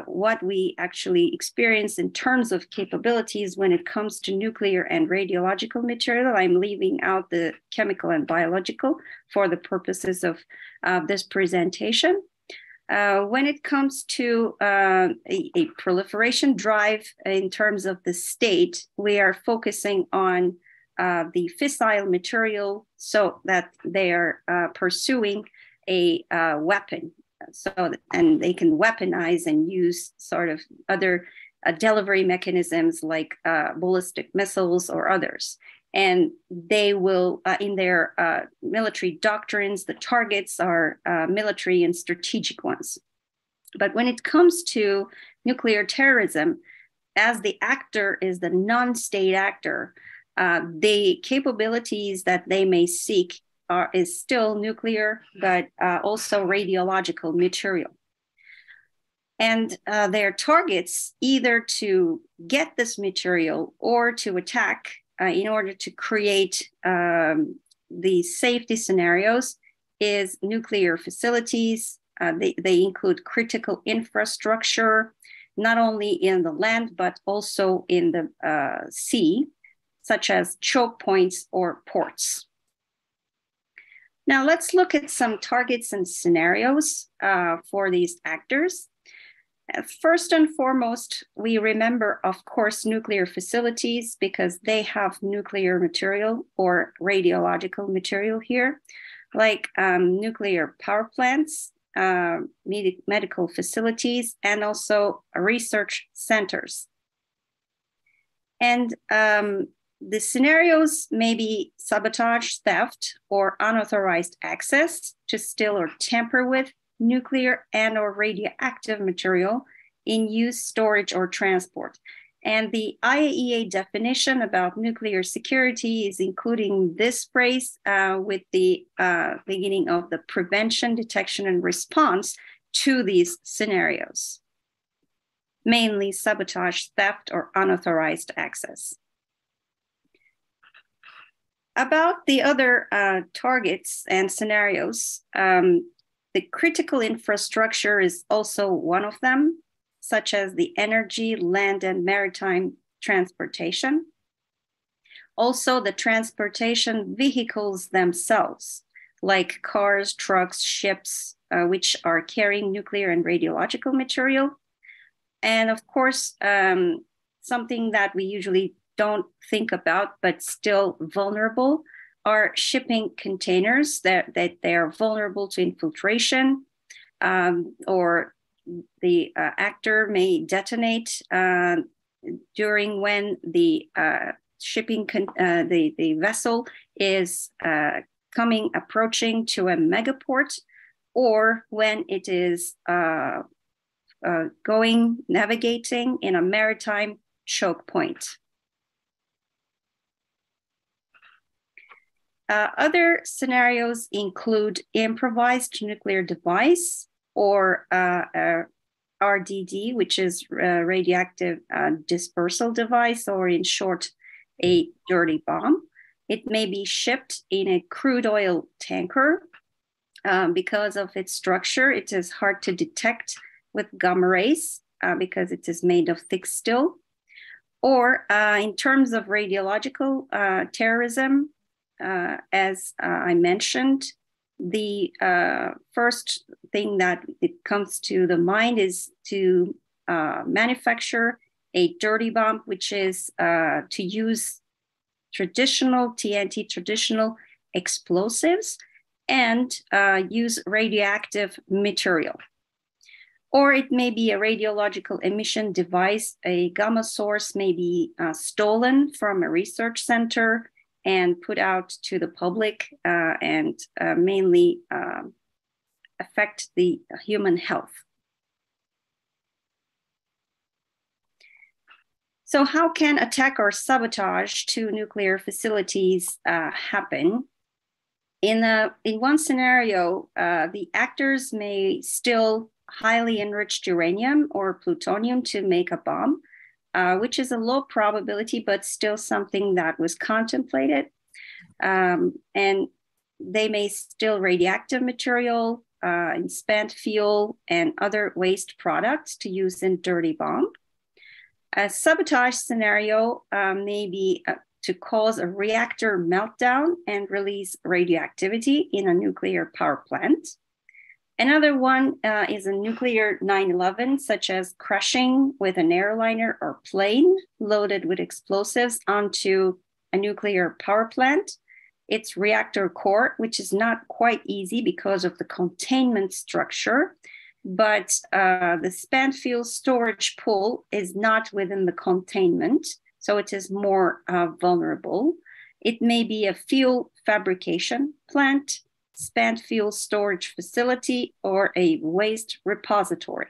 what we actually experience in terms of capabilities when it comes to nuclear and radiological material. I'm leaving out the chemical and biological for the purposes of this presentation. When it comes to a proliferation drive in terms of the state, we are focusing on the fissile material, so that they are pursuing a weapon, and they can weaponize and use sort of other delivery mechanisms like ballistic missiles or others. And they will, in their military doctrines, the targets are military and strategic ones. But when it comes to nuclear terrorism, as the actor is the non-state actor, the capabilities that they may seek is still nuclear, but also radiological material. And their targets either to get this material or to attack in order to create the safety scenarios is nuclear facilities. They include critical infrastructure, not only in the land, but also in the sea, such as choke points or ports. Now let's look at some targets and scenarios for these actors. First and foremost, we remember, of course, nuclear facilities, because they have nuclear material or radiological material here, like nuclear power plants, medical facilities, and also research centers. And the scenarios may be sabotage, theft, or unauthorized access to steal or tamper with nuclear and or radioactive material in use, storage, or transport. And the IAEA definition about nuclear security is including this phrase with the beginning of the prevention, detection, and response to these scenarios, mainly sabotage, theft, or unauthorized access. About the other targets and scenarios, the critical infrastructure is also one of them, such as the energy, land, and maritime transportation. Also, the transportation vehicles themselves, like cars, trucks, ships, which are carrying nuclear and radiological material. And of course, something that we usually don't think about, but still vulnerable, are shipping containers that they're vulnerable to infiltration, or the actor may detonate during when the the vessel is approaching to a megaport, or when it is navigating in a maritime choke point. Other scenarios include improvised nuclear device, or RDD, which is radioactive dispersal device, or in short, a dirty bomb. It may be shipped in a crude oil tanker. Because of its structure, it is hard to detect with gamma rays because it is made of thick steel. Or in terms of radiological terrorism, as I mentioned, the first thing that it comes to the mind is to manufacture a dirty bomb, which is to use traditional TNT, traditional explosives, and use radioactive material. Or it may be a radiological emission device. A gamma source may be stolen from a research center and put out to the public and mainly affect the human health. So how can attack or sabotage to nuclear facilities happen? In one scenario, the actors may still highly enriched uranium or plutonium to make a bomb, which is a low probability, but still something that was contemplated. And they may still radioactive material and spent fuel and other waste products to use in dirty bomb. A sabotage scenario may be to cause a reactor meltdown and release radioactivity in a nuclear power plant. Another one is a nuclear 9/11, such as crashing with an airliner or plane loaded with explosives onto a nuclear power plant. Its reactor core, which is not quite easy because of the containment structure, but the spent fuel storage pool is not within the containment, so it is more vulnerable. It may be a fuel fabrication plant, spent fuel storage facility, or a waste repository.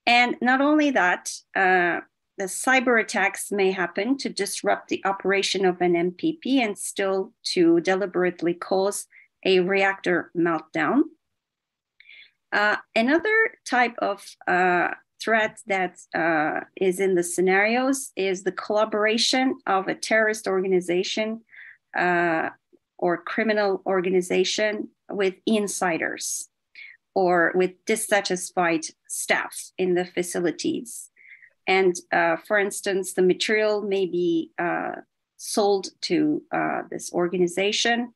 And not only that, the cyber attacks may happen to disrupt the operation of an MPP and still to deliberately cause a reactor meltdown. Another type of threat that is in the scenarios is the collaboration of a terrorist organization or criminal organization with insiders or with dissatisfied staff in the facilities. And for instance, the material may be sold to this organization,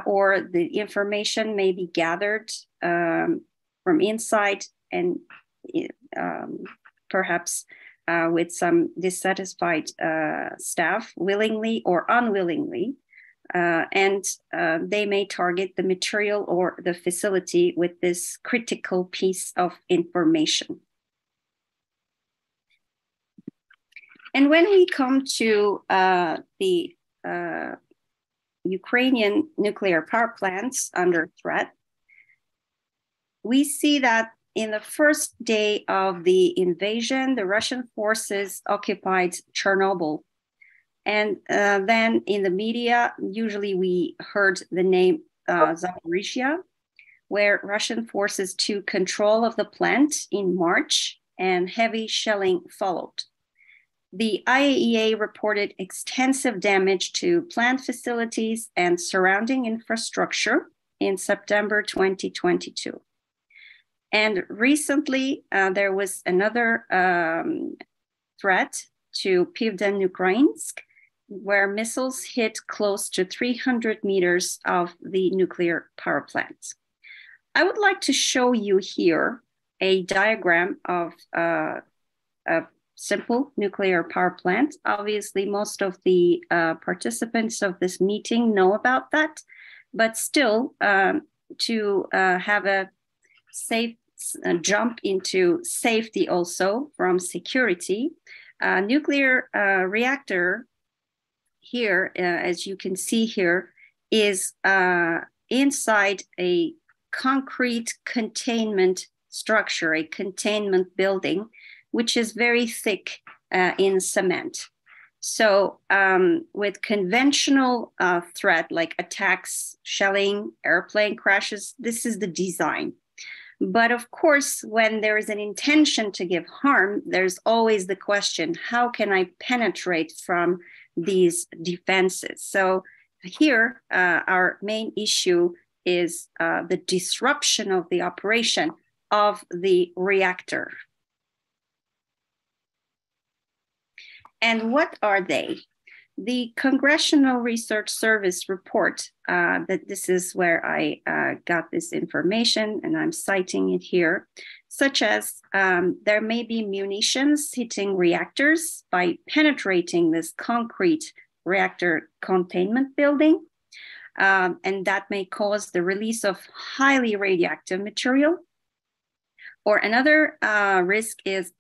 or the information may be gathered from inside and perhaps with some dissatisfied staff, willingly or unwillingly. And they may target the material or the facility with this critical piece of information. And when we come to the Ukrainian nuclear power plants under threat, we see that in the first day of the invasion, the Russian forces occupied Chernobyl. And then in the media, usually we heard the name Zaporizhia, where Russian forces took control of the plant in March and heavy shelling followed. The IAEA reported extensive damage to plant facilities and surrounding infrastructure in September 2022. And recently, there was another threat to Pivden-Ukrainsk, where missiles hit close to 300 meters of the nuclear power plant. I would like to show you here a diagram of a simple nuclear power plant. Obviously, most of the participants of this meeting know about that, but still, to have a safe jump into safety also from security, nuclear reactor here, as you can see here, is inside a concrete containment structure, a containment building, which is very thick in cement. So with conventional threat like attacks, shelling, airplane crashes, this is the design. But of course, when there is an intention to give harm, there's always the question, how can I penetrate from these defenses? So here, our main issue is the disruption of the operation of the reactor. And what are they? The Congressional Research Service report, that this is where I got this information, and I'm citing it here, such as there may be munitions hitting reactors by penetrating this concrete reactor containment building, and that may cause the release of highly radioactive material. Or another risk is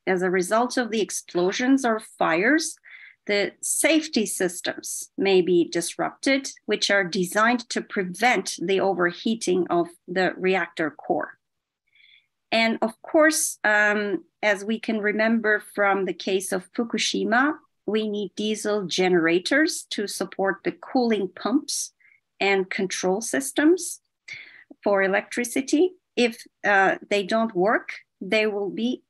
as a result of the explosions or fires, the safety systems may be disrupted, which are designed to prevent the overheating of the reactor core. And of course, as we can remember from the case of Fukushima, we need diesel generators to support the cooling pumps and control systems for electricity. If they don't work, that will be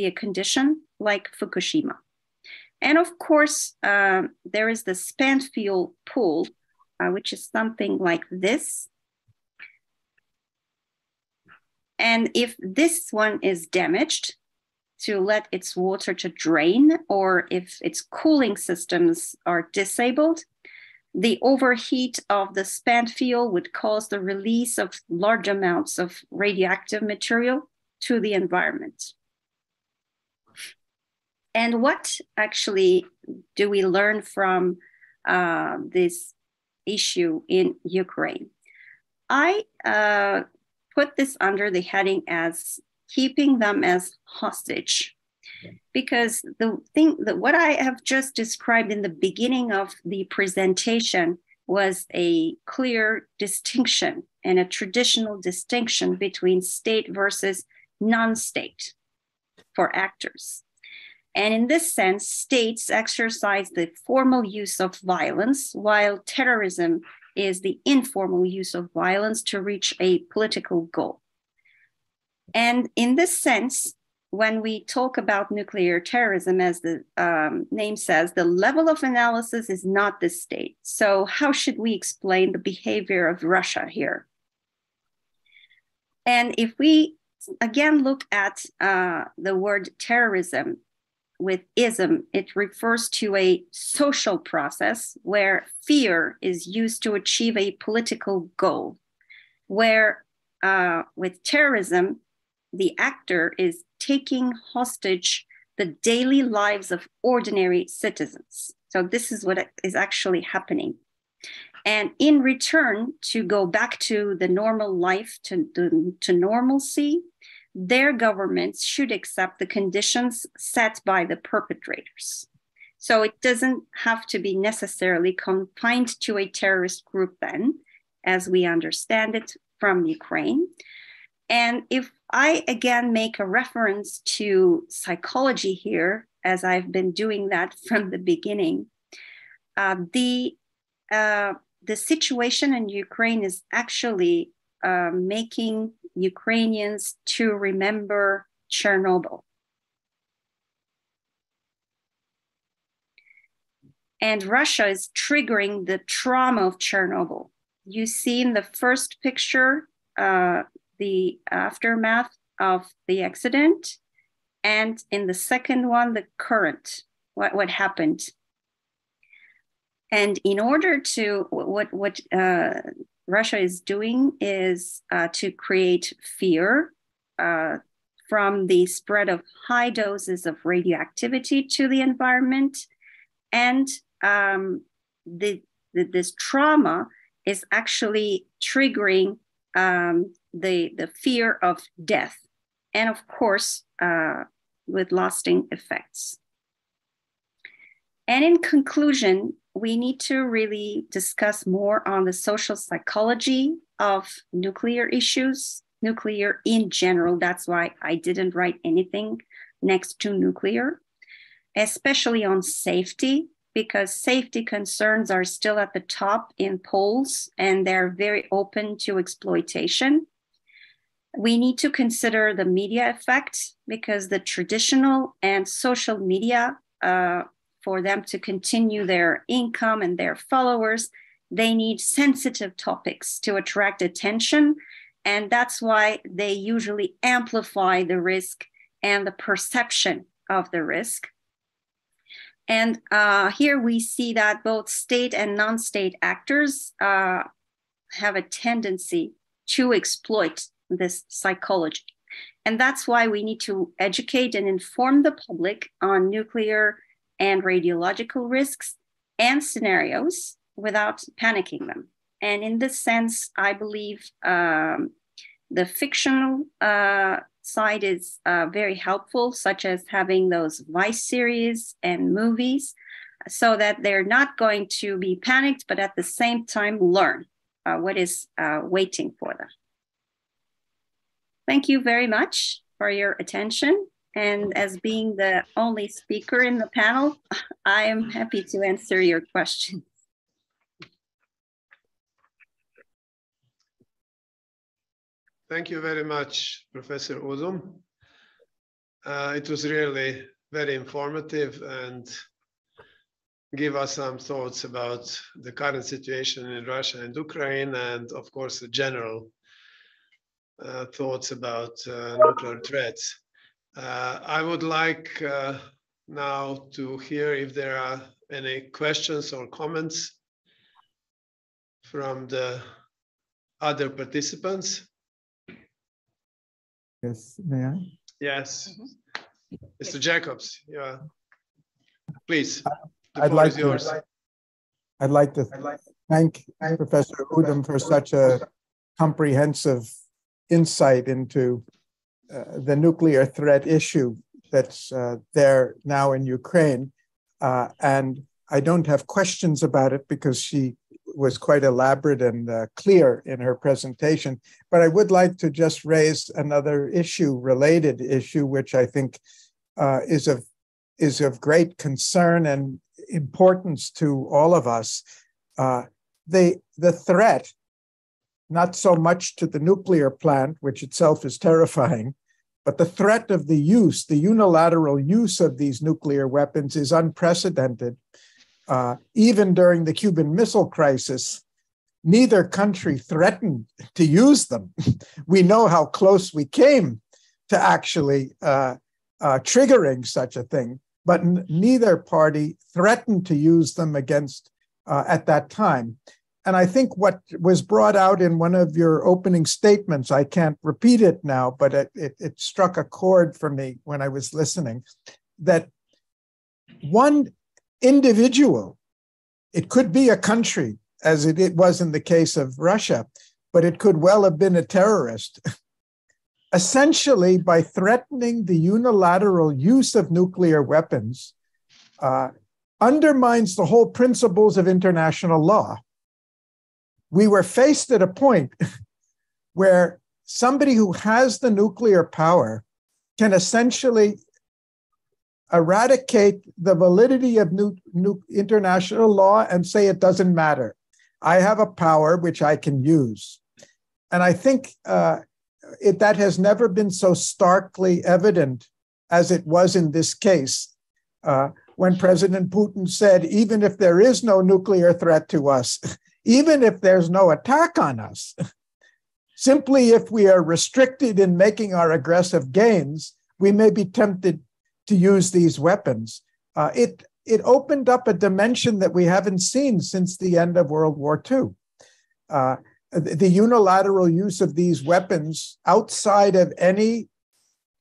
a condition like Fukushima. And of course, there is the spent fuel pool, which is something like this. And if this one is damaged to let its water to drain, or if its cooling systems are disabled, the overheat of the spent fuel would cause the release of large amounts of radioactive material to the environment. And what actually do we learn from this issue in Ukraine? I put this under the heading as keeping them as hostage, because the thing that what I have just described in the beginning of the presentation was a clear distinction and a traditional distinction between state versus non-state for actors. And in this sense, states exercise the formal use of violence, while terrorism is the informal use of violence to reach a political goal. And in this sense, when we talk about nuclear terrorism, as the name says, the level of analysis is not the state. So how should we explain the behavior of Russia here? And if we again look at the word terrorism, with ism, it refers to a social process where fear is used to achieve a political goal, where with terrorism, the actor is taking hostage the daily lives of ordinary citizens. So this is what is actually happening. And in return, to go back to the normal life, to normalcy, their governments should accept the conditions set by the perpetrators. So it doesn't have to be necessarily confined to a terrorist group then, as we understand it from Ukraine. And if I again make a reference to psychology here, as I've been doing that from the beginning, the situation in Ukraine is actually making Ukrainians to remember Chernobyl. And Russia is triggering the trauma of Chernobyl. You see in the first picture, the aftermath of the accident, and in the second one, the current, what happened. And in order to, what Russia is doing is to create fear from the spread of high doses of radioactivity to the environment. And this trauma is actually triggering the fear of death, and of course, with lasting effects. And in conclusion, we need to really discuss more on the social psychology of nuclear issues, nuclear in general. That's why I didn't write anything next to nuclear, especially on safety, because safety concerns are still at the top in polls and they're very open to exploitation. We need to consider the media effect, because the traditional and social media, for them to continue their income and their followers, they need sensitive topics to attract attention. And that's why they usually amplify the risk and the perception of the risk. And here we see that both state and non-state actors have a tendency to exploit this psychology. And that's why we need to educate and inform the public on nuclear and radiological risks and scenarios without panicking them. And in this sense, I believe the fictional side is very helpful, such as having those Vice series and movies, so that they're not going to be panicked, but at the same time learn what is waiting for them. Thank you very much for your attention. And as being the only speaker in the panel, I am happy to answer your questions. Thank you very much, Professor Uzum. It was really very informative and give us some thoughts about the current situation in Russia and Ukraine, and of course, the general thoughts about nuclear threats. I would like now to hear if there are any questions or comments from the other participants. Yes, may I? Yes. Mr. Jacobs, yeah. Please, the I'd floor like is yours. I'd like to thank Professor Udom for such a comprehensive insight into the nuclear threat issue that's there now in Ukraine. And I don't have questions about it because she was quite elaborate and clear in her presentation. But I would like to just raise another issue, related issue, which I think is of great concern and importance to all of us. The threat, not so much to the nuclear plant, which itself is terrifying, but the threat of the use, the unilateral use of these nuclear weapons is unprecedented. Even during the Cuban Missile Crisis, neither country threatened to use them. We know how close we came to actually triggering such a thing, but neither party threatened to use them against at that time. And I think what was brought out in one of your opening statements, I can't repeat it now, but it struck a chord for me when I was listening, that one individual, it could be a country, as it was in the case of Russia, but it could well have been a terrorist, essentially by threatening the unilateral use of nuclear weapons, undermines the whole principles of international law. We were faced at a point where somebody who has the nuclear power can essentially eradicate the validity of international law and say it doesn't matter. I have a power which I can use. And I think that has never been so starkly evident as it was in this case, when President Putin said, even if there is no nuclear threat to us, even if there's no attack on us, simply if we are restricted in making our aggressive gains, we may be tempted to use these weapons. It opened up a dimension that we haven't seen since the end of World War II. The unilateral use of these weapons outside of any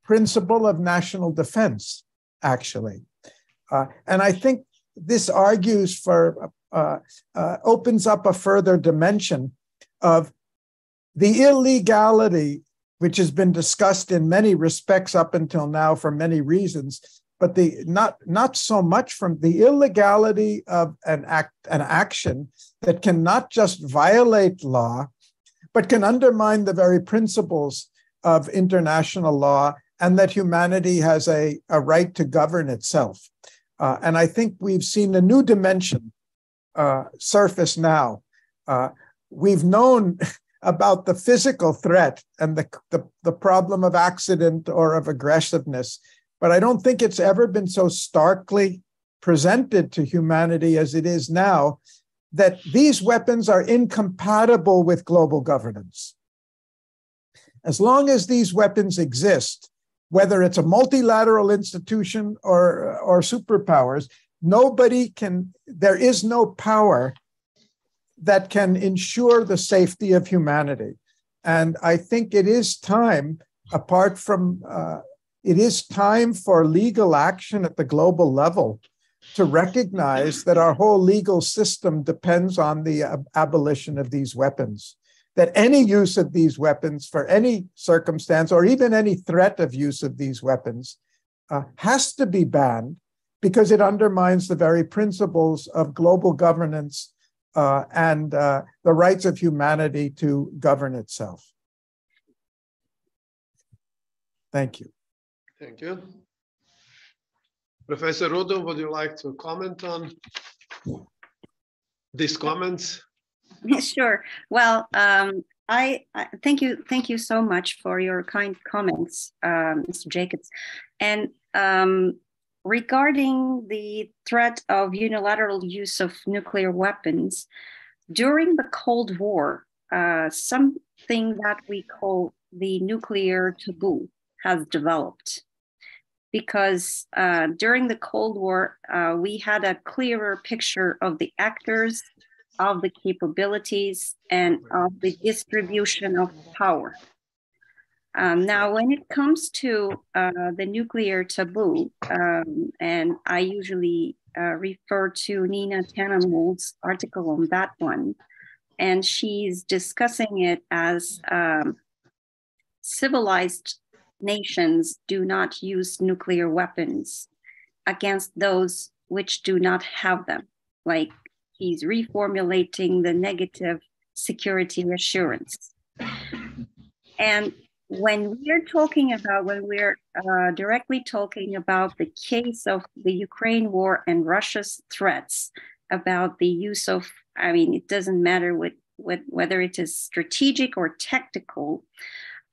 principle of national defense, actually. And I think this argues for, opens up a further dimension of the illegality, which has been discussed in many respects up until now for many reasons, but not so much from the illegality of an action that can not just violate law, but can undermine the very principles of international law, and that humanity has a right to govern itself. And I think we've seen a new dimension surface now. We've known about the physical threat and the problem of accident or of aggressiveness, but I don't think it's ever been so starkly presented to humanity as it is now, that these weapons are incompatible with global governance. As long as these weapons exist, whether it's a multilateral institution or superpowers, there is no power that can ensure the safety of humanity. And I think it is time, it is time for legal action at the global level to recognize that our whole legal system depends on the abolition of these weapons, that any use of these weapons for any circumstance or even any threat of use of these weapons has to be banned, because it undermines the very principles of global governance and the rights of humanity to govern itself. Thank you. Thank you. Professor Rudo, would you like to comment on these comments? Sure. Well, I thank you so much for your kind comments, Mr. Jacobs. And regarding the threat of unilateral use of nuclear weapons, during the Cold War, something that we call the nuclear taboo has developed. Because during the Cold War, we had a clearer picture of the actors, of the capabilities, and of the distribution of power. Now, when it comes to the nuclear taboo, and I usually refer to Nina Tannenwald's article on that one, and she's discussing it as civilized nations do not use nuclear weapons against those which do not have them. Like, he's reformulating the negative security assurance. And when we're directly talking about the case of the Ukraine war and Russia's threats about the use of, it doesn't matter whether it is strategic or tactical,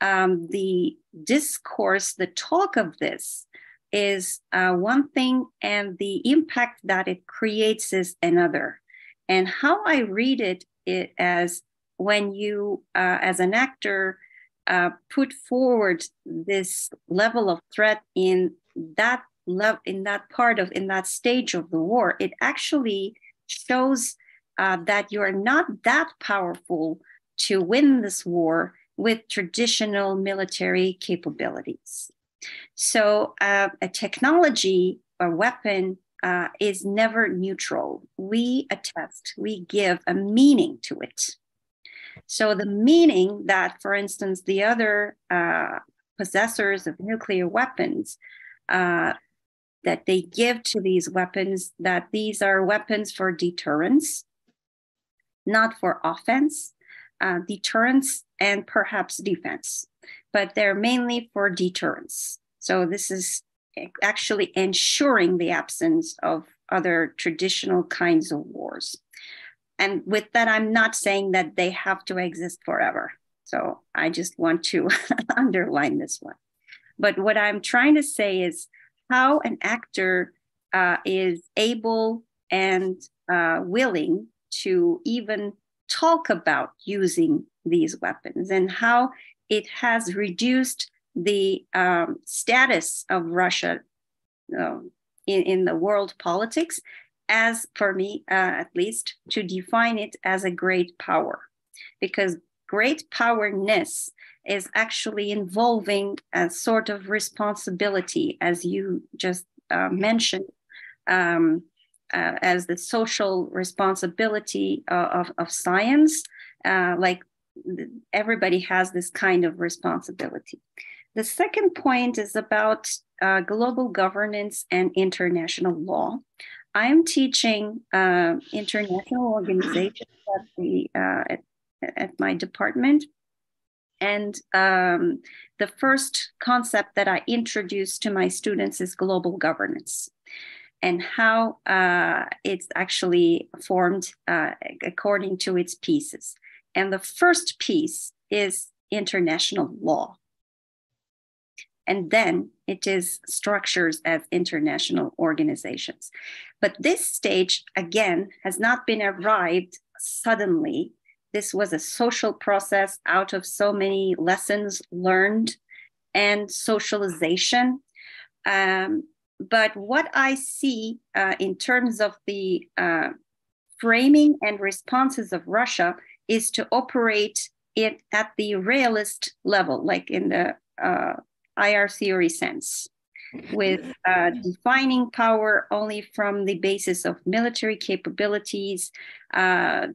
the discourse, the talk of this is one thing, and the impact that it creates is another. And how I read it as when you, as an actor, put forward this level of threat in that stage of the war, it actually shows that you're not that powerful to win this war with traditional military capabilities. So a technology or weapon is never neutral. We attest, we give a meaning to it. So the meaning that, for instance, the other possessors of nuclear weapons, that they give to these weapons, that these are weapons for deterrence, not for offense, deterrence and perhaps defense, but they're mainly for deterrence. So this is actually ensuring the absence of other traditional kinds of wars. And with that, I'm not saying that they have to exist forever. So I just want to underline this one. But what I'm trying to say is how an actor is able and willing to even talk about using these weapons, and how it has reduced the status of Russia in the world politics, as for me, at least, to define it as a great power. Because great powerness is actually involving a sort of responsibility, as you just mentioned, as the social responsibility of science. Like everybody has this kind of responsibility. The second point is about global governance and international law. I'm teaching international organizations at my department. And the first concept that I introduce to my students is global governance, and how it's actually formed according to its pieces. And the first piece is international law. And then it is structures as international organizations. But this stage, again, has not been arrived suddenly. This was a social process out of so many lessons learned and socialization. But what I see in terms of the framing and responses of Russia is to operate it at the realist level, like in the IR theory sense, with defining power only from the basis of military capabilities,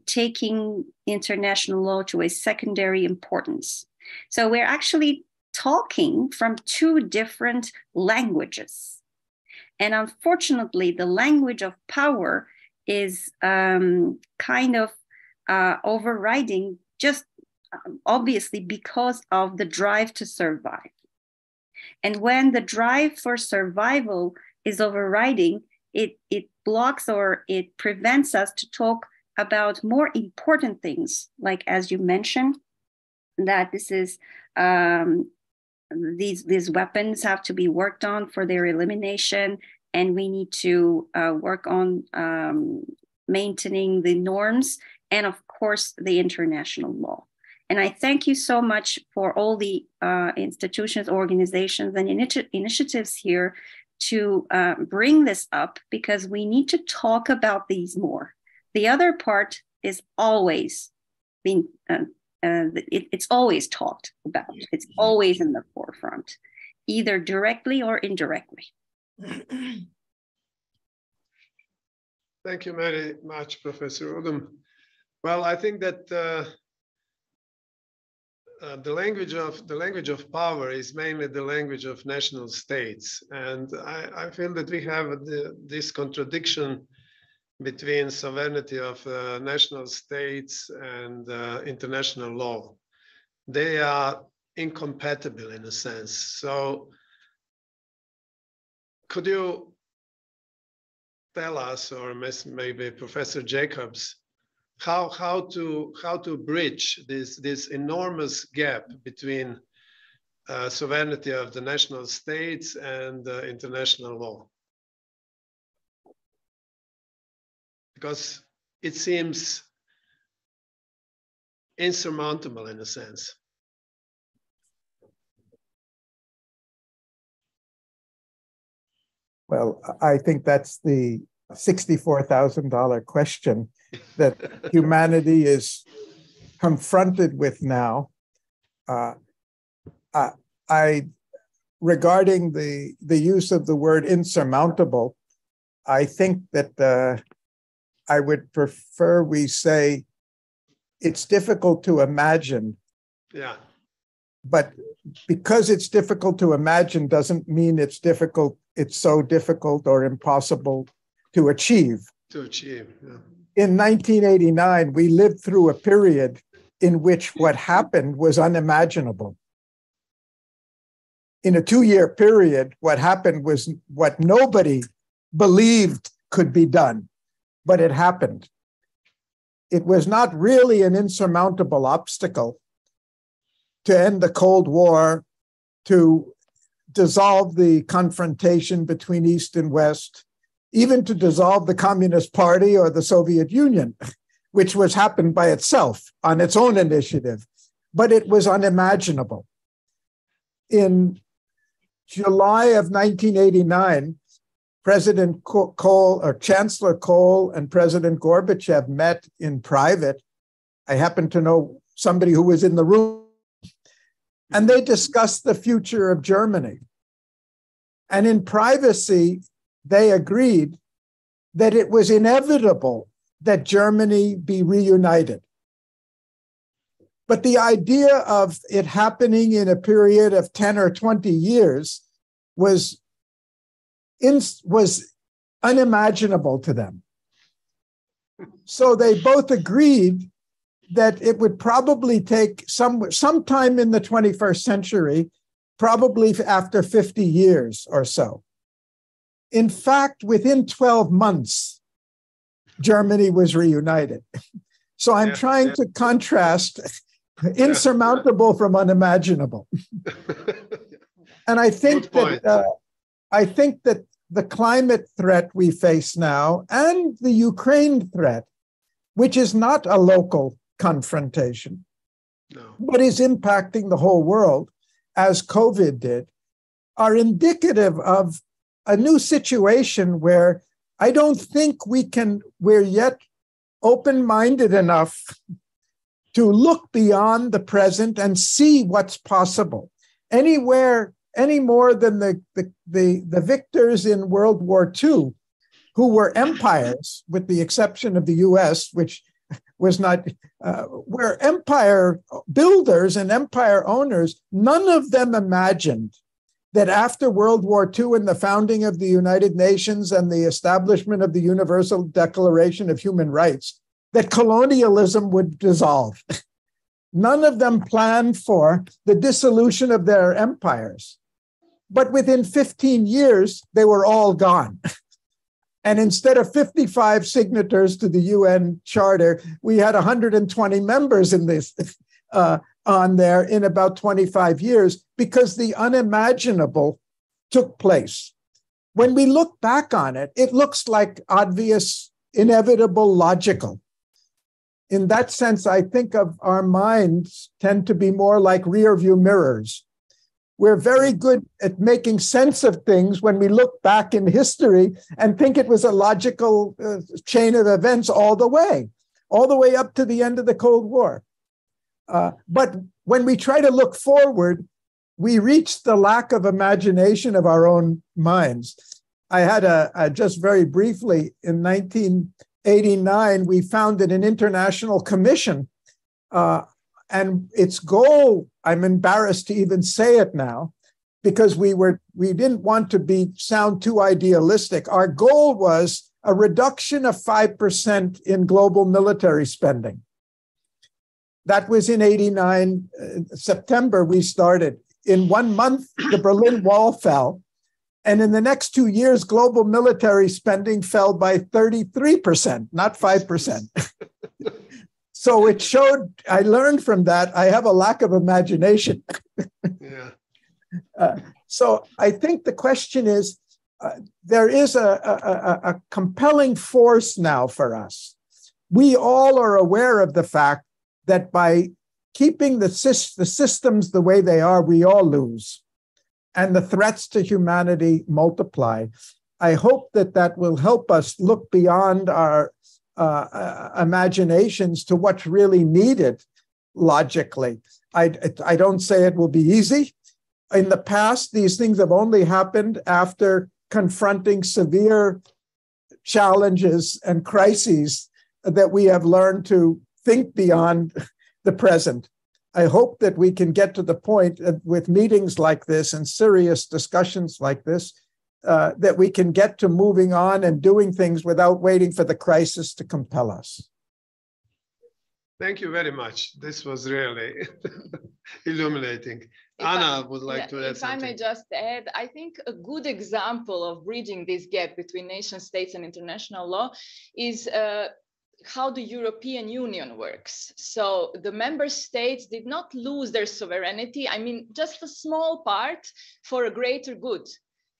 taking international law to a secondary importance. So we're actually talking from two different languages. And unfortunately, the language of power is kind of overriding, just obviously because of the drive to survive. And when the drive for survival is overriding, it blocks or it prevents us to talk about more important things, like, as you mentioned, that this is these weapons have to be worked on for their elimination, and we need to work on maintaining the norms and, of course, the international law. And I thank you so much for all the institutions, organizations, and initiatives here to bring this up, because we need to talk about these more. The other part is always being, it's always talked about. It's always in the forefront, either directly or indirectly. Thank you very much, Professor Odom. Well, I think that the language of power is mainly the language of national states, and I feel that we have this contradiction between sovereignty of national states and international law. They are incompatible in a sense. So, could you tell us, or maybe Professor Jacobs, how to bridge this enormous gap between sovereignty of the national states and international law? Because it seems insurmountable in a sense. Well, I think that's the $64,000 question that humanity is confronted with now. Regarding the use of the word insurmountable, I think that I would prefer we say it's difficult to imagine. Yeah. But because it's difficult to imagine doesn't mean it's so difficult or impossible to achieve. Yeah. In 1989, we lived through a period in which what happened was unimaginable. In a 2-year period, what happened was what nobody believed could be done, but it happened. It was not really an insurmountable obstacle to end the Cold War, to dissolve the confrontation between East and West, even to dissolve the Communist Party or the Soviet Union, which was happened by itself on its own initiative. But it was unimaginable. In July of 1989, President Kohl, or Chancellor Kohl, and President Gorbachev met in private. I happen to know somebody who was in the room. and they discussed the future of Germany. And in privacy, they agreed that it was inevitable that Germany be reunited. But the idea of it happening in a period of 10 or 20 years was unimaginable to them. So they both agreed that it would probably take sometime in the 21st century, probably after 50 years or so. In fact, within 12 months, Germany was reunited. So I'm trying to contrast insurmountable from unimaginable. And I think that the climate threat we face now and the Ukraine threat, which is not a local confrontation, but is impacting the whole world, as COVID did, are indicative of a new situation where I don't think we're yet open-minded enough to look beyond the present and see what's possible any more than the victors in World War II, who were empires, with the exception of the US, which was not, were empire builders and empire owners. None of them imagined that after World War II and the founding of the United Nations and the establishment of the Universal Declaration of Human Rights, that colonialism would dissolve. None of them planned for the dissolution of their empires. But within 15 years, they were all gone. And instead of 55 signatories to the UN Charter, we had 120 members in this on there in about 25 years, because the unimaginable took place. When we look back on it, it looks like obvious, inevitable, logical. In that sense, I think of our minds tend to be more like rear view mirrors. We're very good at making sense of things when we look back in history and think it was a logical chain of events all the way up to the end of the Cold War. But when we try to look forward, we reach the lack of imagination of our own minds. I had just very briefly, in 1989, we founded an international commission, and its goal, I'm embarrassed to even say it now, because we didn't want to sound too idealistic. Our goal was a reduction of 5% in global military spending. That was in 89, September we started. In 1 month, the Berlin Wall fell. And in the next 2 years, global military spending fell by 33%, not 5%. So it showed, I learned from that, I have a lack of imagination. So I think the question is, there is a compelling force now for us. We all are aware of the fact that by keeping the systems the way they are, we all lose. And the threats to humanity multiply. I hope that will help us look beyond our imaginations to what's really needed logically. I don't say it will be easy. In the past, these things have only happened after confronting severe challenges and crises that we have learned to think beyond the present. I hope that we can get to the point with meetings like this and serious discussions like this, that we can get to moving on and doing things without waiting for the crisis to compel us. Thank you very much. This was really illuminating. Anna would like to add something. If I may just add, I think a good example of bridging this gap between nation states and international law is how the European Union works. So the member states did not lose their sovereignty. I mean, just a small part for a greater good,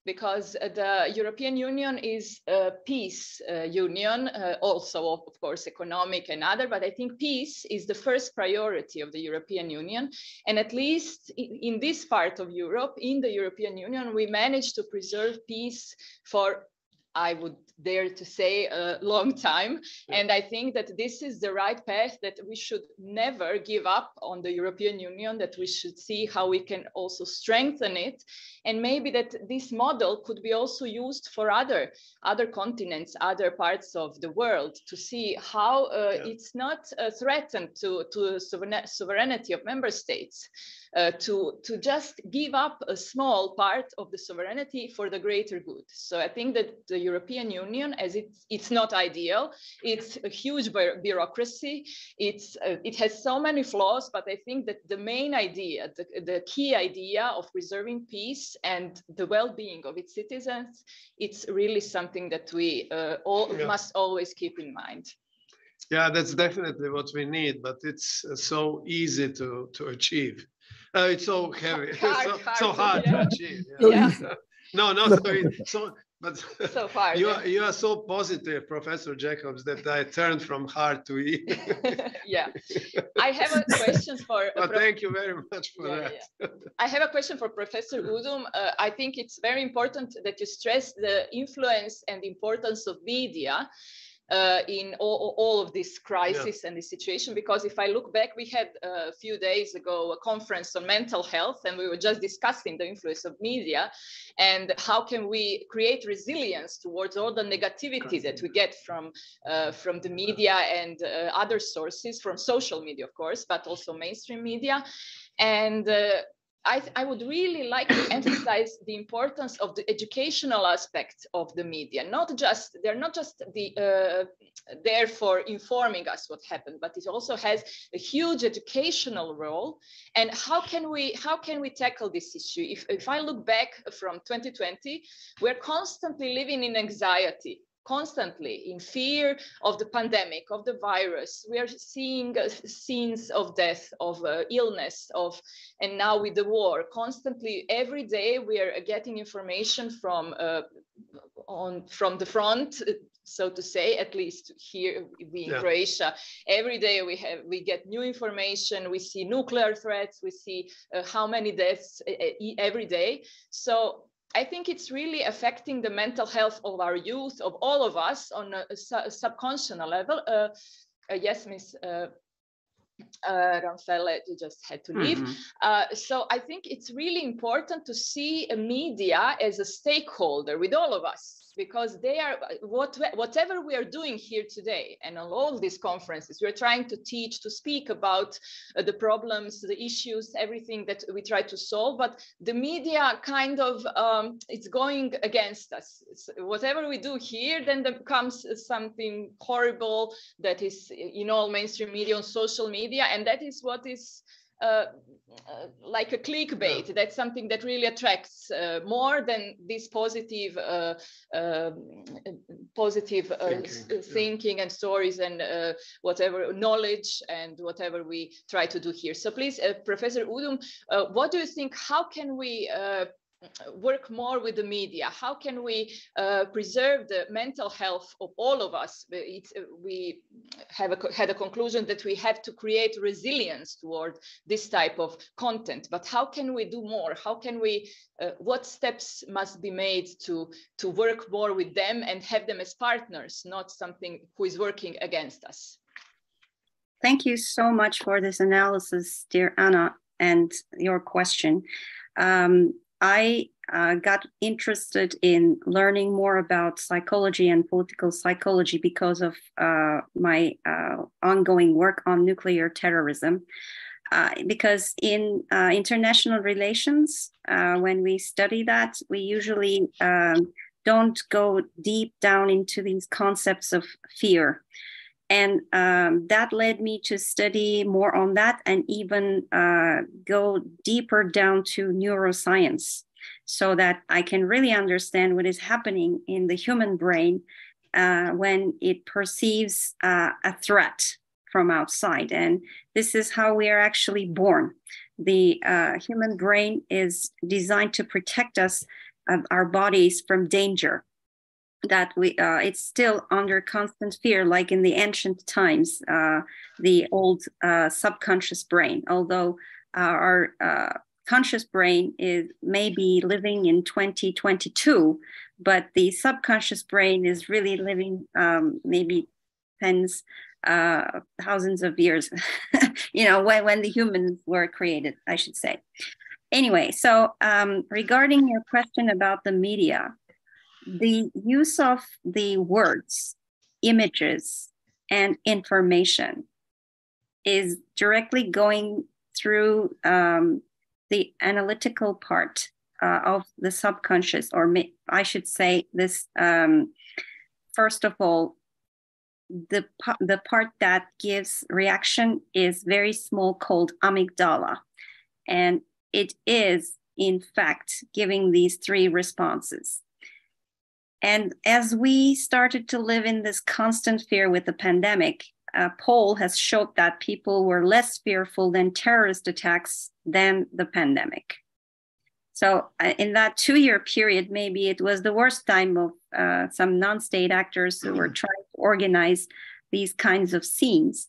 because the European Union is a peace union, also of course economic and other, but I think peace is the first priority of the European Union. And at least in this part of Europe, in the European Union, we managed to preserve peace for I would dare to say, a long time. Yeah. And I think that this is the right path, that we should never give up on the European Union, that we should see how we can also strengthen it. And maybe that this model could be also used for other continents, other parts of the world, to see how it's not threatened to sovereignty of member states. To just give up a small part of the sovereignty for the greater good. So I think that the European Union, as it's not ideal, it's a huge bureaucracy, it has so many flaws, but I think that the main idea, the key idea of preserving peace and the well-being of its citizens, it's really something that we must always keep in mind. Yeah, that's definitely what we need, but it's so easy to achieve. It's so heavy, so hard to achieve. Yeah. No, not so easy. But so hard, you are so positive, Professor Jacobs, that I turned from hard to easy. Yeah, I have a question for. But thank you very much for that. Yeah. I have a question for Professor Udum. I think it's very important that you stress the influence and importance of media in all of this crisis and this situation, because if I look back, we had a few days ago a conference on mental health, and we were just discussing the influence of media and how can we create resilience towards all the negativity that we get from the media and other sources, from social media, of course, but also mainstream media. And I would really like to emphasize the importance of the educational aspect of the media. They're not just there for informing us what happened, but it also has a huge educational role. And how can we tackle this issue? If I look back from 2020, we're constantly living in anxiety, constantly in fear of the pandemic, of the virus. We are seeing scenes of death, of illness, and now with the war. Constantly, every day, we are getting information from the front, so to say, at least here in Croatia. Every day we get new information. We see nuclear threats. We see how many deaths every day. So I think it's really affecting the mental health of our youth, of all of us, on a subconscious level. Yes, Ms. Ramfele just had to leave. So I think it's really important to see media as a stakeholder with all of us, because they are whatever we are doing here today and on all these conferences, we're trying to teach, to speak about the problems, the issues, everything that we try to solve. But the media kind of it's going against us. Whatever we do here, then there comes something horrible that is in all mainstream media, on social media, and that is what is like a clickbait. That's something that really attracts more than this positive thinking and stories and whatever knowledge and whatever we try to do here. So please, Professor Udum, what do you think? How can we work more with the media? How can we preserve the mental health of all of us? We have had a conclusion that we have to create resilience toward this type of content, but how can we do more? How can we, what steps must be made to work more with them and have them as partners, not something who is working against us? Thank you so much for this analysis, dear Anna, and your question. I got interested in learning more about psychology and political psychology because of my ongoing work on nuclear terrorism. Because in international relations, when we study that, we usually don't go deep down into these concepts of fear. And that led me to study more on that and even go deeper down to neuroscience, so that I can really understand what is happening in the human brain when it perceives a threat from outside. And this is how we are actually born. The human brain is designed to protect us, our bodies, from danger. That it's still under constant fear, like in the ancient times, the old subconscious brain. Although our conscious brain is maybe living in 2022, but the subconscious brain is really living maybe tens, thousands of years, when the humans were created, I should say. Anyway, so regarding your question about the media, the use of the words, images, and information is directly going through the analytical part of the subconscious, or I should say this, first of all, the part that gives reaction is very small, called amygdala. And it is, in fact, giving these three responses. And as we started to live in this constant fear with the pandemic, a poll has showed that people were less fearful than terrorist attacks than the pandemic. So in that 2-year period, maybe it was the worst time of some non-state actors who were trying to organize these kinds of scenes,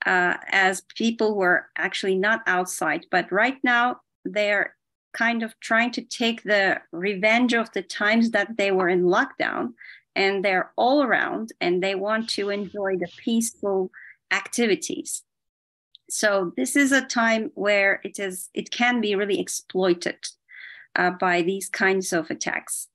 as people were actually not outside. But right now, they're kind of trying to take the revenge of the times that they were in lockdown, and they're all around, and they want to enjoy the peaceful activities. So this is a time where it can be really exploited by these kinds of attacks,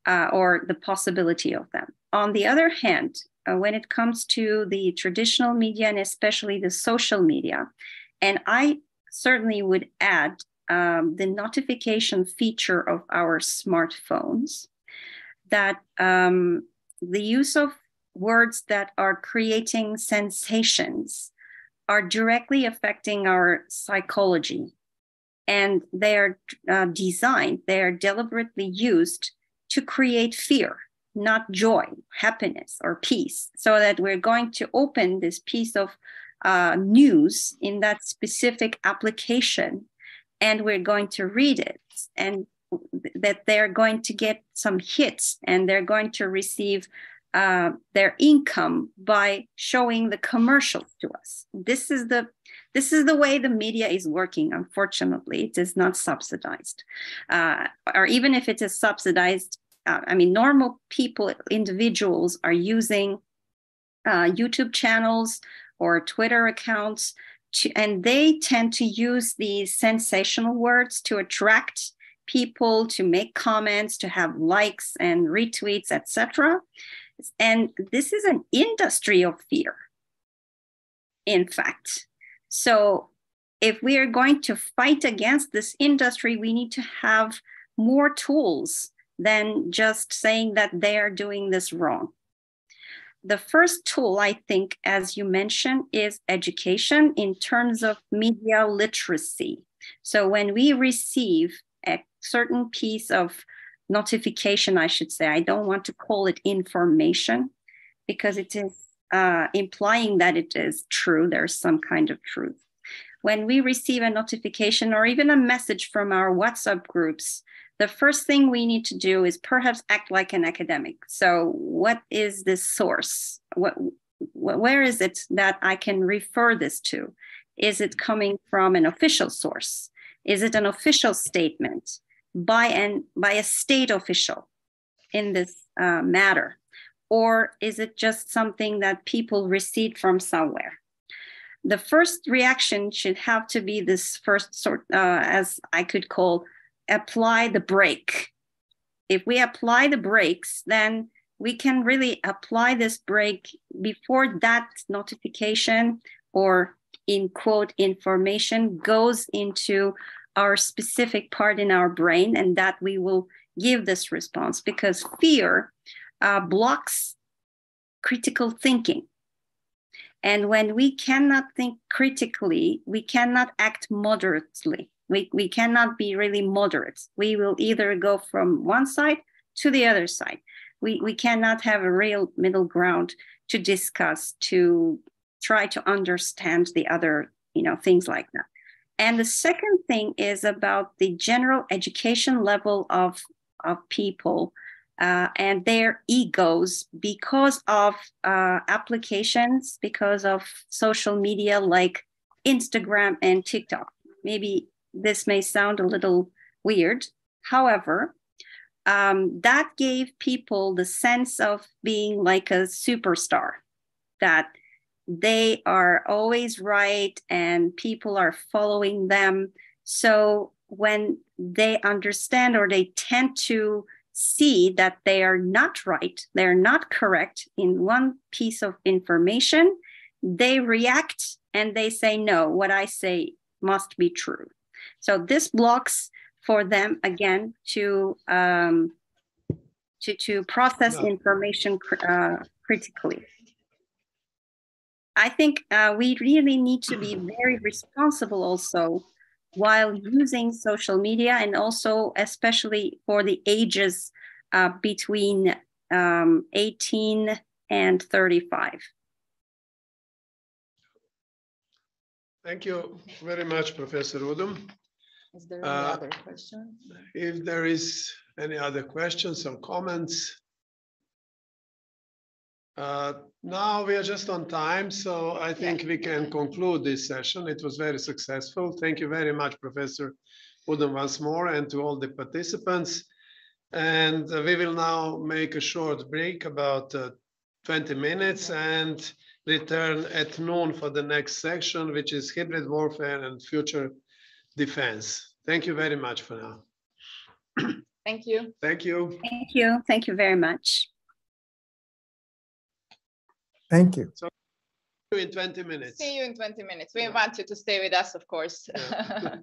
or the possibility of them. On the other hand, when it comes to the traditional media, and especially the social media, and I certainly would add the notification feature of our smartphones, that the use of words that are creating sensations are directly affecting our psychology. And they're designed, they're deliberately used to create fear, not joy, happiness, or peace. So that we're going to open this piece of news in that specific application, and we're going to read it, and that they're going to get some hits, and they're going to receive their income by showing the commercials to us. This is the way the media is working. Unfortunately, it is not subsidized, or even if it is subsidized, normal people, individuals are using YouTube channels or Twitter accounts, and they tend to use these sensational words to attract people, to make comments, to have likes and retweets, etc. And this is an industry of fear, in fact. So if we are going to fight against this industry, we need to have more tools than just saying that they are doing this wrong. The first tool, I think, as you mentioned, is education in terms of media literacy. So when we receive a certain piece of notification, I should say, I don't want to call it information, because it is implying that it is true. There's some kind of truth. When we receive a notification or even a message from our WhatsApp groups, the first thing we need to do is perhaps act like an academic. So what is this source? Where is it that I can refer this to? Is it coming from an official source? Is it an official statement by a state official in this matter? Or is it just something that people received from somewhere? The first reaction should have to be this first sort, as I could call, apply the brake. If we apply the brakes, then we can really apply this brake before that notification, or in quote, information, goes into our specific part in our brain, and that we will give this response, because fear blocks critical thinking. And when we cannot think critically, we cannot act moderately. We cannot be really moderate. We will either go from one side to the other side. We cannot have a real middle ground to discuss, to try to understand the other, things like that. And the second thing is about the general education level of people and their egos, because of applications, because of social media like Instagram and TikTok. Maybe this may sound a little weird. However, that gave people the sense of being like a superstar, that they are always right and people are following them. So when they understand, or they tend to see that they are not right, they're not correct in one piece of information, they react and they say, no, what I say must be true. So this blocks for them again to process information critically. I think we really need to be very responsible also while using social media, and also especially for the ages between 18 and 35. Thank you very much, Professor Udum. Is there any other question? If there is any other questions or comments. Now we are just on time, so I think we can conclude this session. It was very successful. Thank you very much, Professor Udum, once more, and to all the participants. And we will now make a short break, about 20 minutes, and return at noon for the next section, which is hybrid warfare and future defense. Thank you very much for now. Thank you. Thank you. Thank you. Thank you very much. Thank you. So see you in 20 minutes. See you in 20 minutes. We want you to stay with us, of course. Yeah.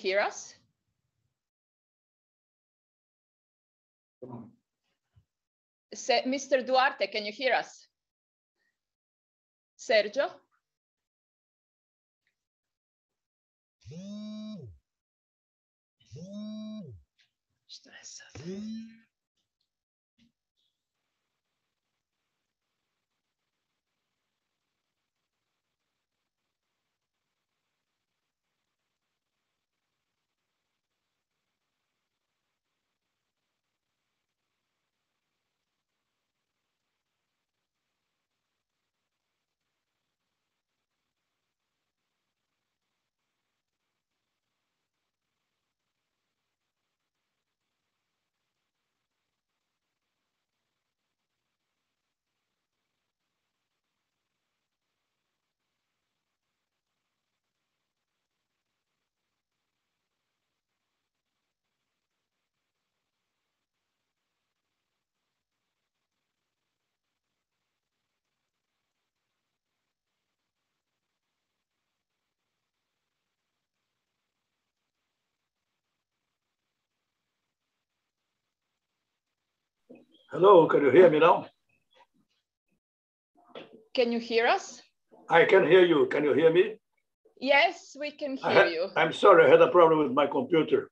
hear us? Mr. Duarte, can you hear us? Sergio? Hello, can you hear me now? Can you hear us? I can hear you. Can you hear me? Yes, we can hear you. I'm sorry, I had a problem with my computer.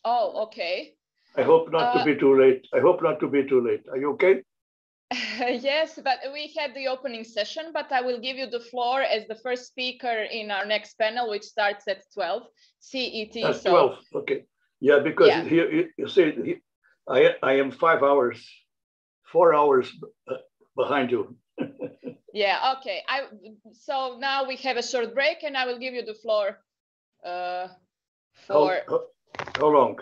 Oh, okay. I hope not to be too late. I hope not to be too late. Are you okay? Yes, but we had the opening session, but I will give you the floor as the first speaker in our next panel, which starts at 12 CET. That's 12, okay. Yeah, because Yeah. here, you see, I am 4 hours behind you. Yeah, okay. So now we have a short break and I will give you the floor for... How long?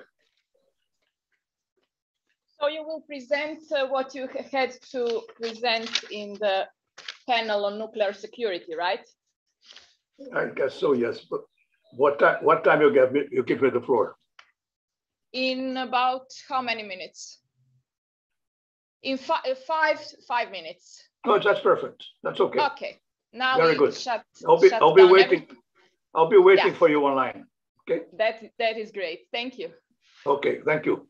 So you will present what you had to present in the panel on nuclear security, right? I guess so, yes. But what time you give me the floor? In about how many minutes? In 5 minutes. No, that's perfect. That's okay. Okay. Now very we good. Shut I'll be down waiting. I'll be waiting for you online. Okay. That is great. Thank you. Okay. Thank you.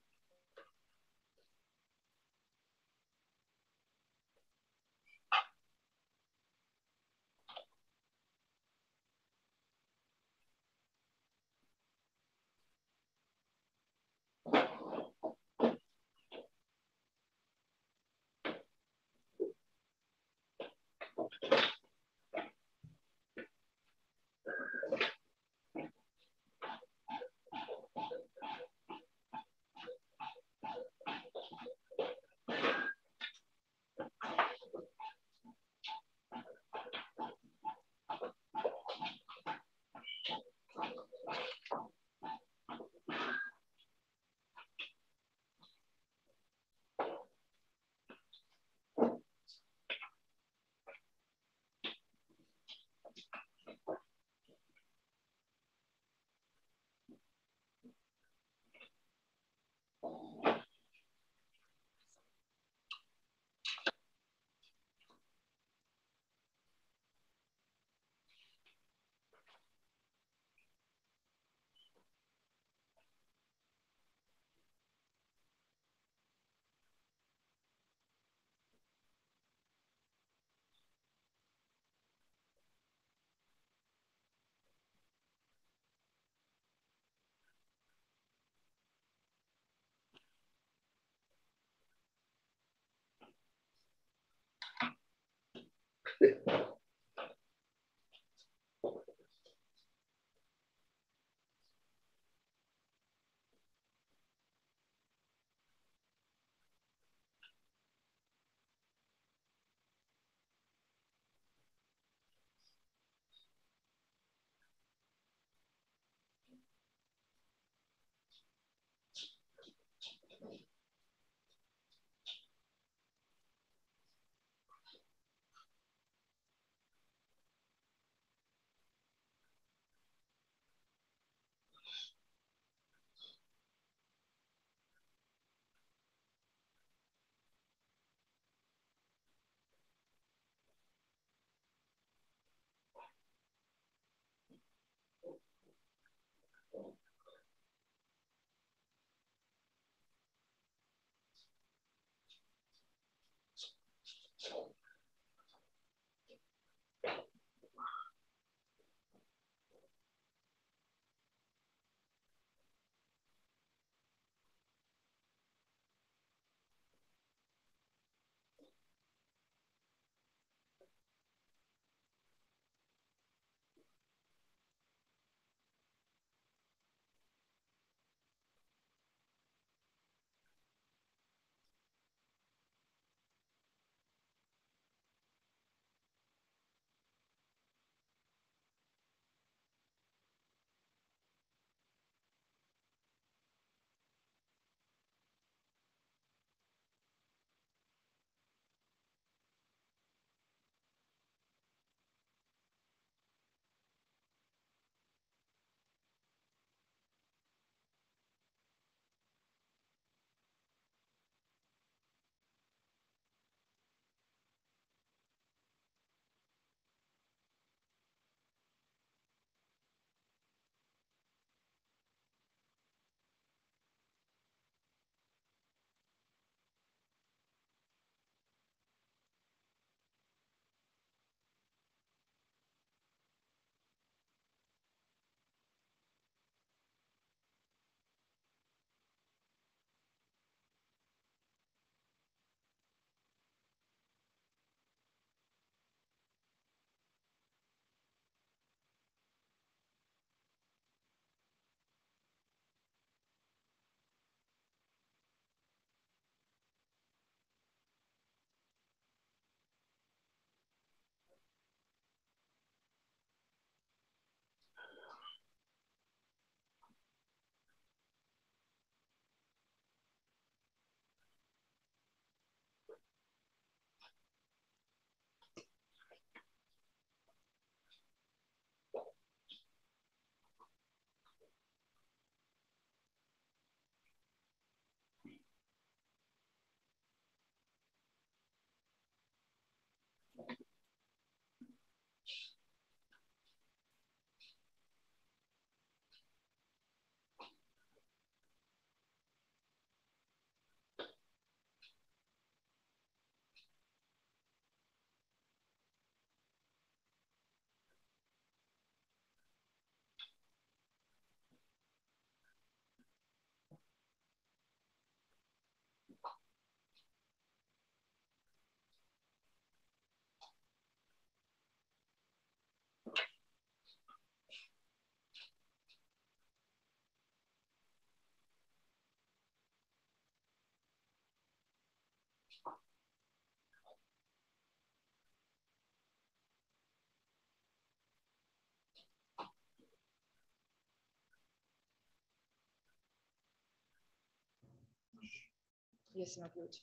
Yes, no good.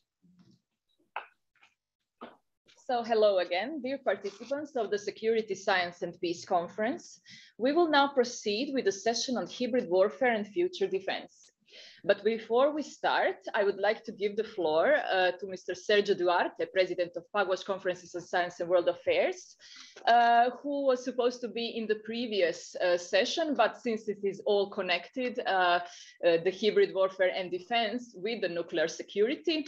So hello again, dear participants of the Security, Science and Peace Conference. We will now proceed with a session on hybrid warfare and future defense. But before we start, I would like to give the floor to Mr. Sergio Duarte, President of Paguas Conferences on Science and World Affairs, who was supposed to be in the previous session, but since it is all connected, the hybrid warfare and defense with the nuclear security,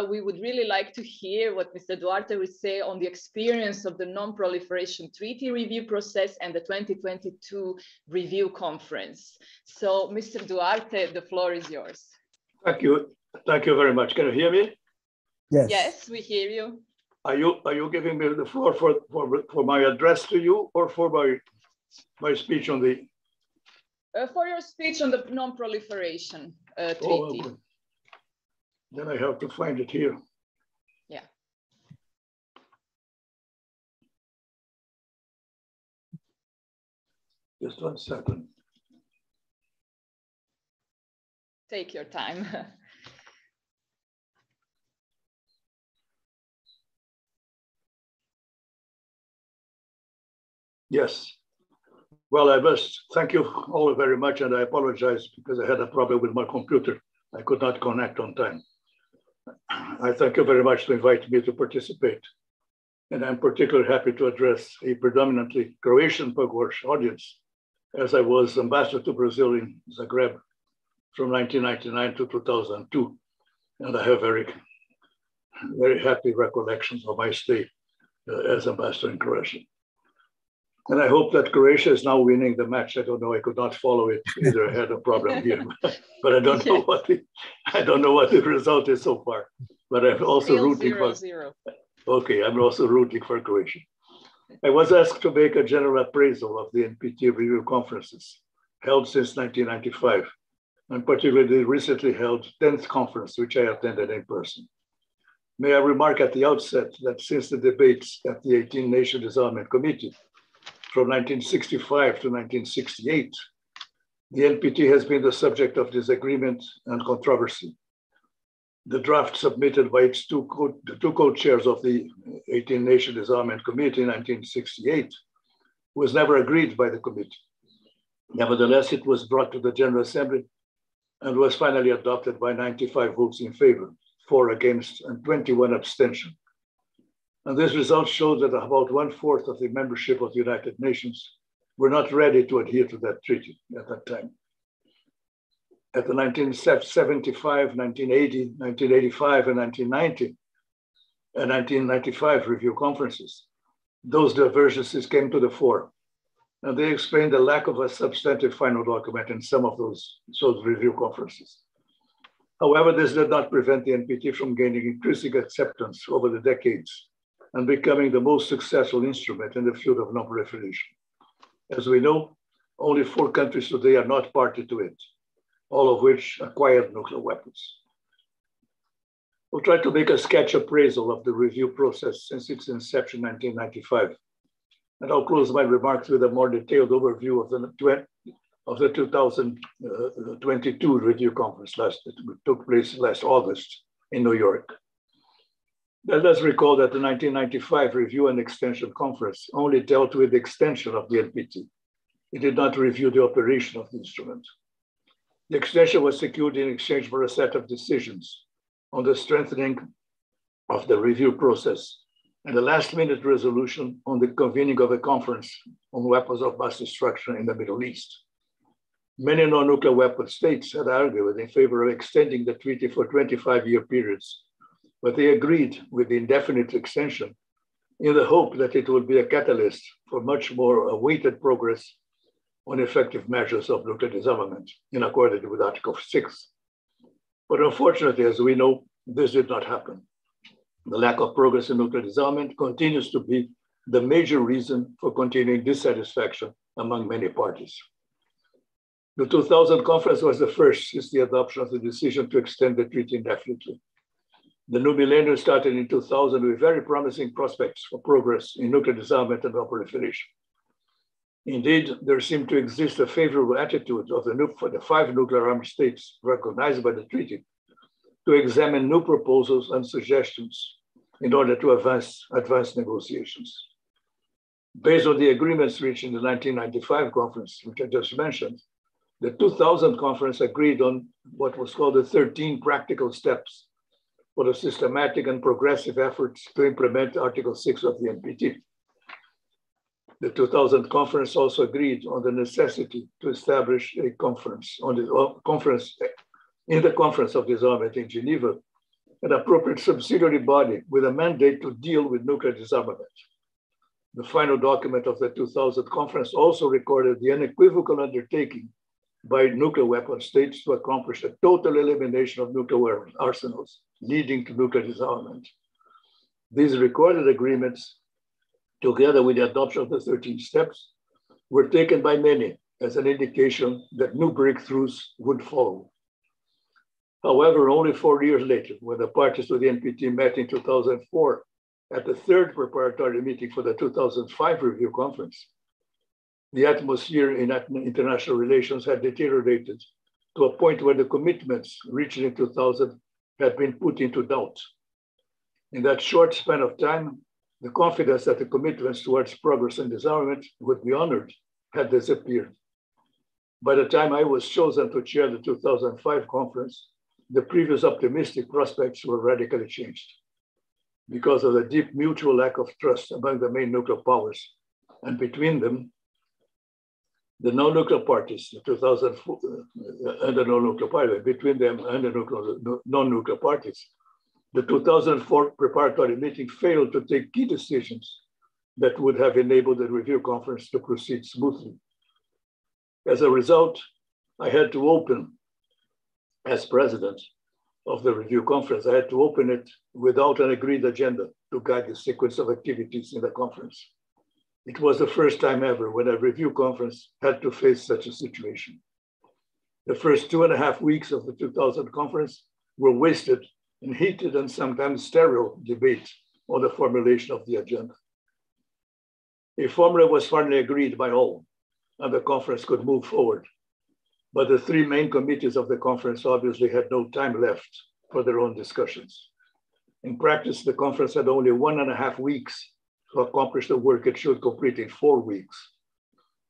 we would really like to hear what Mr. Duarte will say on the experience of the Non-Proliferation Treaty review process and the 2022 review conference. So, Mr. Duarte, the floor is yours. Thank you. Thank you very much. Can you hear me? Yes. Yes, we hear you. Are you giving me the floor for my address to you or for my speech on the... For your speech on the Non-Proliferation Treaty. Oh, okay. Then I have to find it here. Yeah. Just 1 second. Take your time. Yes. Well, I must thank you all very much, and I apologize because I had a problem with my computer. I could not connect on time. I thank you very much to invite me to participate. And I'm particularly happy to address a predominantly Croatian Paguas audience, as I was ambassador to Brazil in Zagreb from 1999 to 2002. And I have very, very happy recollections of my stay as ambassador in Croatia. And I hope that Croatia is now winning the match. I don't know. I could not follow it either. I had a problem here, but I don't know what the result is so far. But I'm also rooting for 0-0. Okay, I'm also rooting for Croatia. I was asked to make a general appraisal of the NPT review conferences held since 1995, and particularly the recently held 10th conference, which I attended in person. May I remark at the outset that since the debates at the 18 Nation Disarmament Committee from 1965 to 1968, the NPT has been the subject of disagreement and controversy. The draft submitted by its two co-chairs of the 18 Nation Disarmament Committee in 1968 was never agreed by the committee. Nevertheless, it was brought to the General Assembly and was finally adopted by 95 votes in favor, 4 against, and 21 abstention. And this result showed that about 1/4 of the membership of the United Nations were not ready to adhere to that treaty at that time. At the 1975, 1980, 1985, and 1990, and 1995 review conferences, those divergences came to the fore. And they explained the lack of a substantive final document in some of those review conferences. However, this did not prevent the NPT from gaining intrinsic acceptance over the decades and becoming the most successful instrument in the field of non-proliferation. As we know, only 4 countries today are not party to it, all of which acquired nuclear weapons. We'll try to make a sketch appraisal of the review process since its inception in 1995. And I'll close my remarks with a more detailed overview of the 2022 review conference that took place last August in New York. Let us recall that the 1995 Review and Extension Conference only dealt with the extension of the NPT. It did not review the operation of the instrument. The extension was secured in exchange for a set of decisions on the strengthening of the review process and a last-minute resolution on the convening of a conference on weapons of mass destruction in the Middle East. Many non-nuclear weapon states had argued in favor of extending the treaty for 25-year periods, but they agreed with the indefinite extension in the hope that it would be a catalyst for much more awaited progress on effective measures of nuclear disarmament in accordance with Article 6. But unfortunately, as we know, this did not happen. The lack of progress in nuclear disarmament continues to be the major reason for continuing dissatisfaction among many parties. The 2000 conference was the first since the adoption of the decision to extend the treaty indefinitely. The new millennium started in 2000 with very promising prospects for progress in nuclear disarmament and non-proliferation. Indeed, there seemed to exist a favorable attitude of the 5 nuclear armed states recognized by the treaty to examine new proposals and suggestions in order to advance negotiations. Based on the agreements reached in the 1995 conference, which I just mentioned, the 2000 conference agreed on what was called the 13 practical steps for the systematic and progressive efforts to implement Article 6 of the NPT. The 2000 conference also agreed on the necessity to establish a conference in the Conference of Disarmament in Geneva, an appropriate subsidiary body with a mandate to deal with nuclear disarmament. The final document of the 2000 conference also recorded the unequivocal undertaking by nuclear weapon states to accomplish a total elimination of nuclear arsenals, leading to nuclear disarmament. These recorded agreements, together with the adoption of the 13 steps, were taken by many as an indication that new breakthroughs would follow. However, only 4 years later, when the parties to the NPT met in 2004 at the third preparatory meeting for the 2005 review conference, the atmosphere in international relations had deteriorated to a point where the commitments reached in 2000 had been put into doubt. In that short span of time, the confidence that the commitments towards progress and disarmament would be honored had disappeared. By the time I was chosen to chair the 2005 conference, the previous optimistic prospects were radically changed because of the deep mutual lack of trust among the main nuclear powers, and between them, the non-nuclear parties, the 2004 and the non-nuclear parties, between them and the non-nuclear parties, the 2004 preparatory meeting failed to take key decisions that would have enabled the review conference to proceed smoothly. As a result, I had to open, as president of the review conference, I had to open it without an agreed agenda to guide the sequence of activities in the conference. It was the first time ever when a review conference had to face such a situation. The first 2.5 weeks of the 2000 conference were wasted in heated and sometimes sterile debate on the formulation of the agenda. A formula was finally agreed by all, and the conference could move forward. But the 3 main committees of the conference obviously had no time left for their own discussions. In practice, the conference had only 1.5 weeks to accomplish the work it should complete in 4 weeks.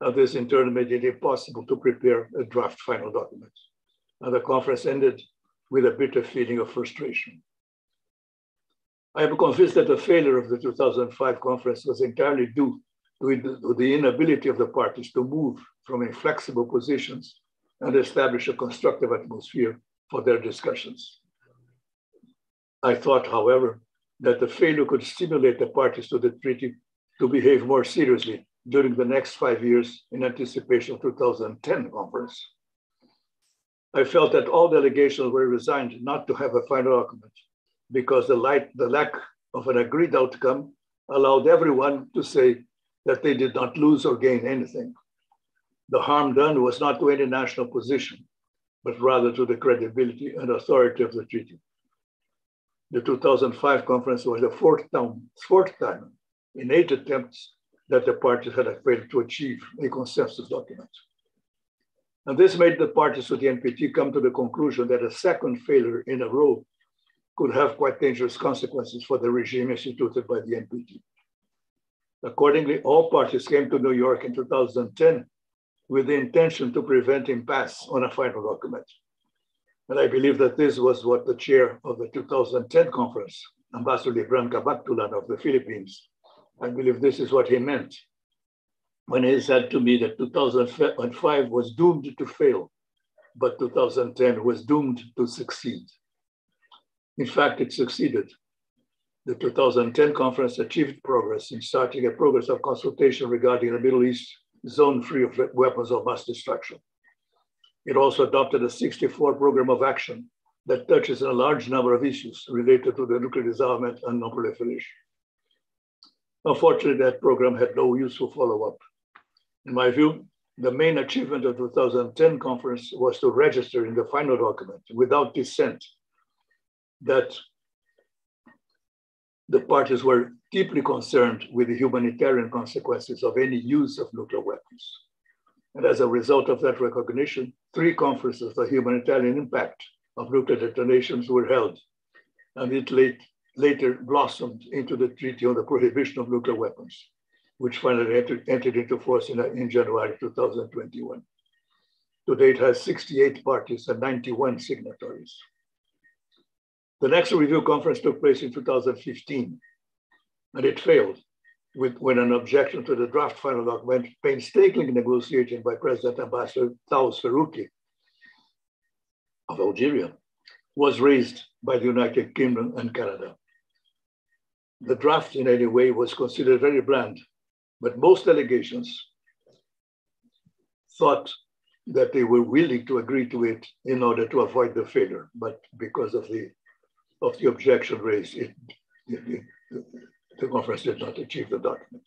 And this in turn made it impossible to prepare a draft final document. And the conference ended with a bitter feeling of frustration. I am convinced that the failure of the 2005 conference was entirely due to the inability of the parties to move from inflexible positions and establish a constructive atmosphere for their discussions. I thought, however, that the failure could stimulate the parties to the treaty to behave more seriously during the next 5 years in anticipation of 2010 conference. I felt that all delegations were resigned not to have a final document because the lack of an agreed outcome allowed everyone to say that they did not lose or gain anything. The harm done was not to any national position, but rather to the credibility and authority of the treaty. The 2005 conference was the fourth time in 8 attempts that the parties had failed to achieve a consensus document. And this made the parties to the NPT come to the conclusion that a second failure in a row could have quite dangerous consequences for the regime instituted by the NPT. Accordingly, all parties came to New York in 2010 with the intention to prevent impasse on a final document. And I believe that this was what the chair of the 2010 conference, Ambassador Libran Kabaktulan of the Philippines, I believe this is what he meant when he said to me that 2005 was doomed to fail, but 2010 was doomed to succeed. In fact, it succeeded. The 2010 conference achieved progress in starting a progress of consultation regarding the Middle East zone free of weapons of mass destruction. It also adopted a 64 program of action that touches on a large number of issues related to the nuclear disarmament and non-proliferation. Unfortunately, that program had no useful follow-up. In my view, the main achievement of the 2010 conference was to register in the final document without dissent that the parties were deeply concerned with the humanitarian consequences of any use of nuclear weapons. And as a result of that recognition, 3 conferences of humanitarian impact of nuclear detonations were held, and it later blossomed into the Treaty on the Prohibition of Nuclear Weapons, which finally entered into force in January 2021. To date, has 68 parties and 91 signatories. The next review conference took place in 2015, and it failed when an objection to the draft final document, painstakingly negotiated by President Ambassador Taous Farouki of Algeria, was raised by the United Kingdom and Canada. The draft in any way was considered very bland, but most delegations thought that they were willing to agree to it in order to avoid the failure. But because of the objection raised, the conference did not achieve the document.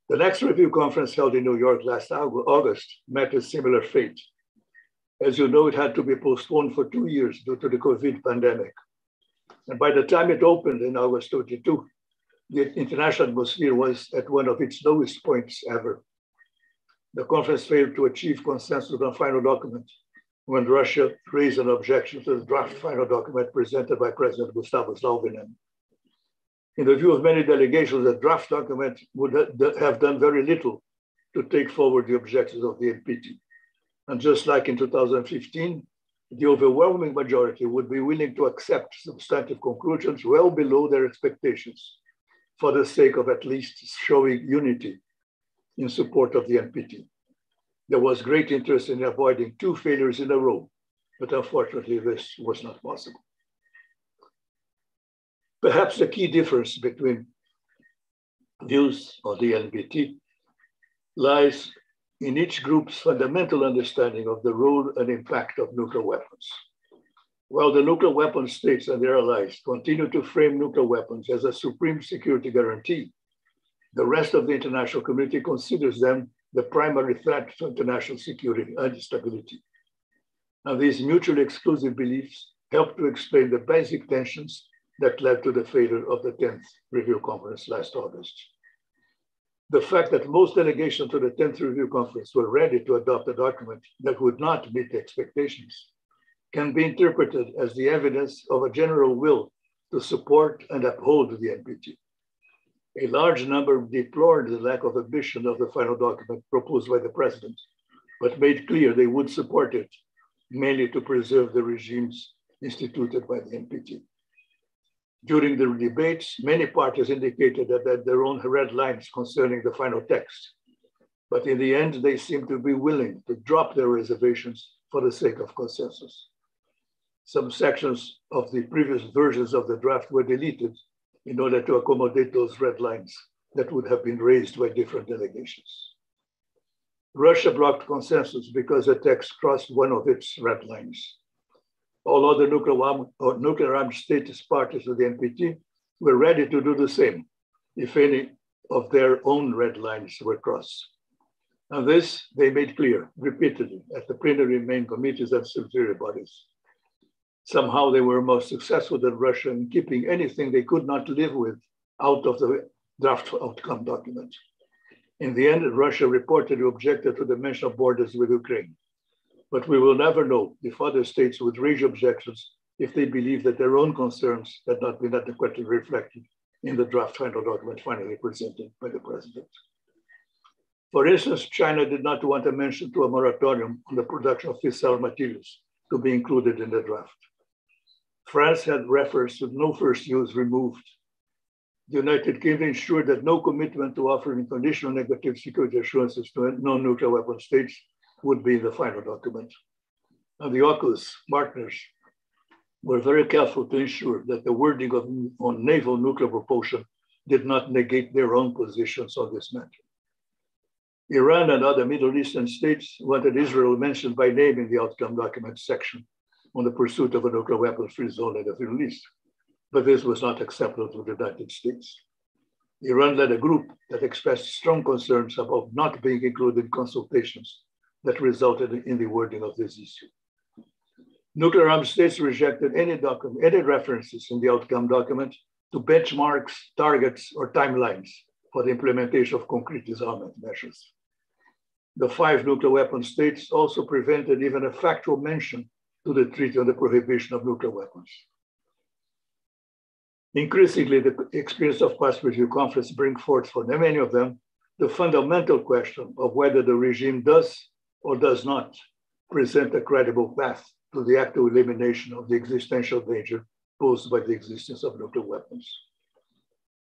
The next review conference held in New York last August met a similar fate. As you know, it had to be postponed for 2 years due to the COVID pandemic. And by the time it opened in August 22, the international atmosphere was at one of its lowest points ever. The conference failed to achieve consensus on final document when Russia raised an objection to the draft final document presented by President Gustavo Salvinen. In the view of many delegations, the draft document would have done very little to take forward the objectives of the NPT. And just like in 2015, the overwhelming majority would be willing to accept substantive conclusions well below their expectations for the sake of at least showing unity in support of the NPT. There was great interest in avoiding 2 failures in a row, but unfortunately this was not possible. Perhaps the key difference between views on the NPT lies in each group's fundamental understanding of the role and impact of nuclear weapons. While the nuclear weapon states and their allies continue to frame nuclear weapons as a supreme security guarantee, the rest of the international community considers them the primary threat to international security and stability. And these mutually exclusive beliefs help to explain the basic tensions that led to the failure of the 10th Review Conference last August. The fact that most delegations to the 10th Review Conference were ready to adopt a document that would not meet expectations can be interpreted as the evidence of a general will to support and uphold the NPT. A large number deplored the lack of ambition of the final document proposed by the president, but made clear they would support it, mainly to preserve the regimes instituted by the NPT. During the debates, many parties indicated that they had their own red lines concerning the final text, but in the end, they seemed to be willing to drop their reservations for the sake of consensus. Some sections of the previous versions of the draft were deleted in order to accommodate those red lines that would have been raised by different delegations. Russia blocked consensus because the text crossed one of its red lines. All other nuclear armed states parties to the NPT were ready to do the same if any of their own red lines were crossed. And this they made clear repeatedly at the plenary main committees and subsidiary bodies. Somehow they were more successful than Russia in keeping anything they could not live with out of the draft outcome document. In the end, Russia reportedly objected to the mention of borders with Ukraine. But we will never know if other states would raise objections if they believe that their own concerns had not been adequately reflected in the draft final document finally presented by the president. For instance, China did not want a mention to a moratorium on the production of fissile materials to be included in the draft. France had reference to no first use removed. The United Kingdom ensured that no commitment to offering conditional negative security assurances to non-nuclear weapon states would be in the final document. And the AUKUS partners were very careful to ensure that the wording on naval nuclear propulsion did not negate their own positions on this matter. Iran and other Middle Eastern states wanted Israel mentioned by name in the outcome document section on the pursuit of a nuclear weapons-free zone in the Middle East, but this was not acceptable to the United States. Iran led a group that expressed strong concerns about not being included in consultations that resulted in the wording of this issue. Nuclear armed states rejected any references in the outcome document to benchmarks, targets, or timelines for the implementation of concrete disarmament measures. The 5 nuclear weapon states also prevented even a factual mention to the Treaty on the Prohibition of Nuclear Weapons. Increasingly, the experience of past review conferences bring forth for many of them the fundamental question of whether the regime does or does not present a credible path to the actual elimination of the existential danger posed by the existence of nuclear weapons.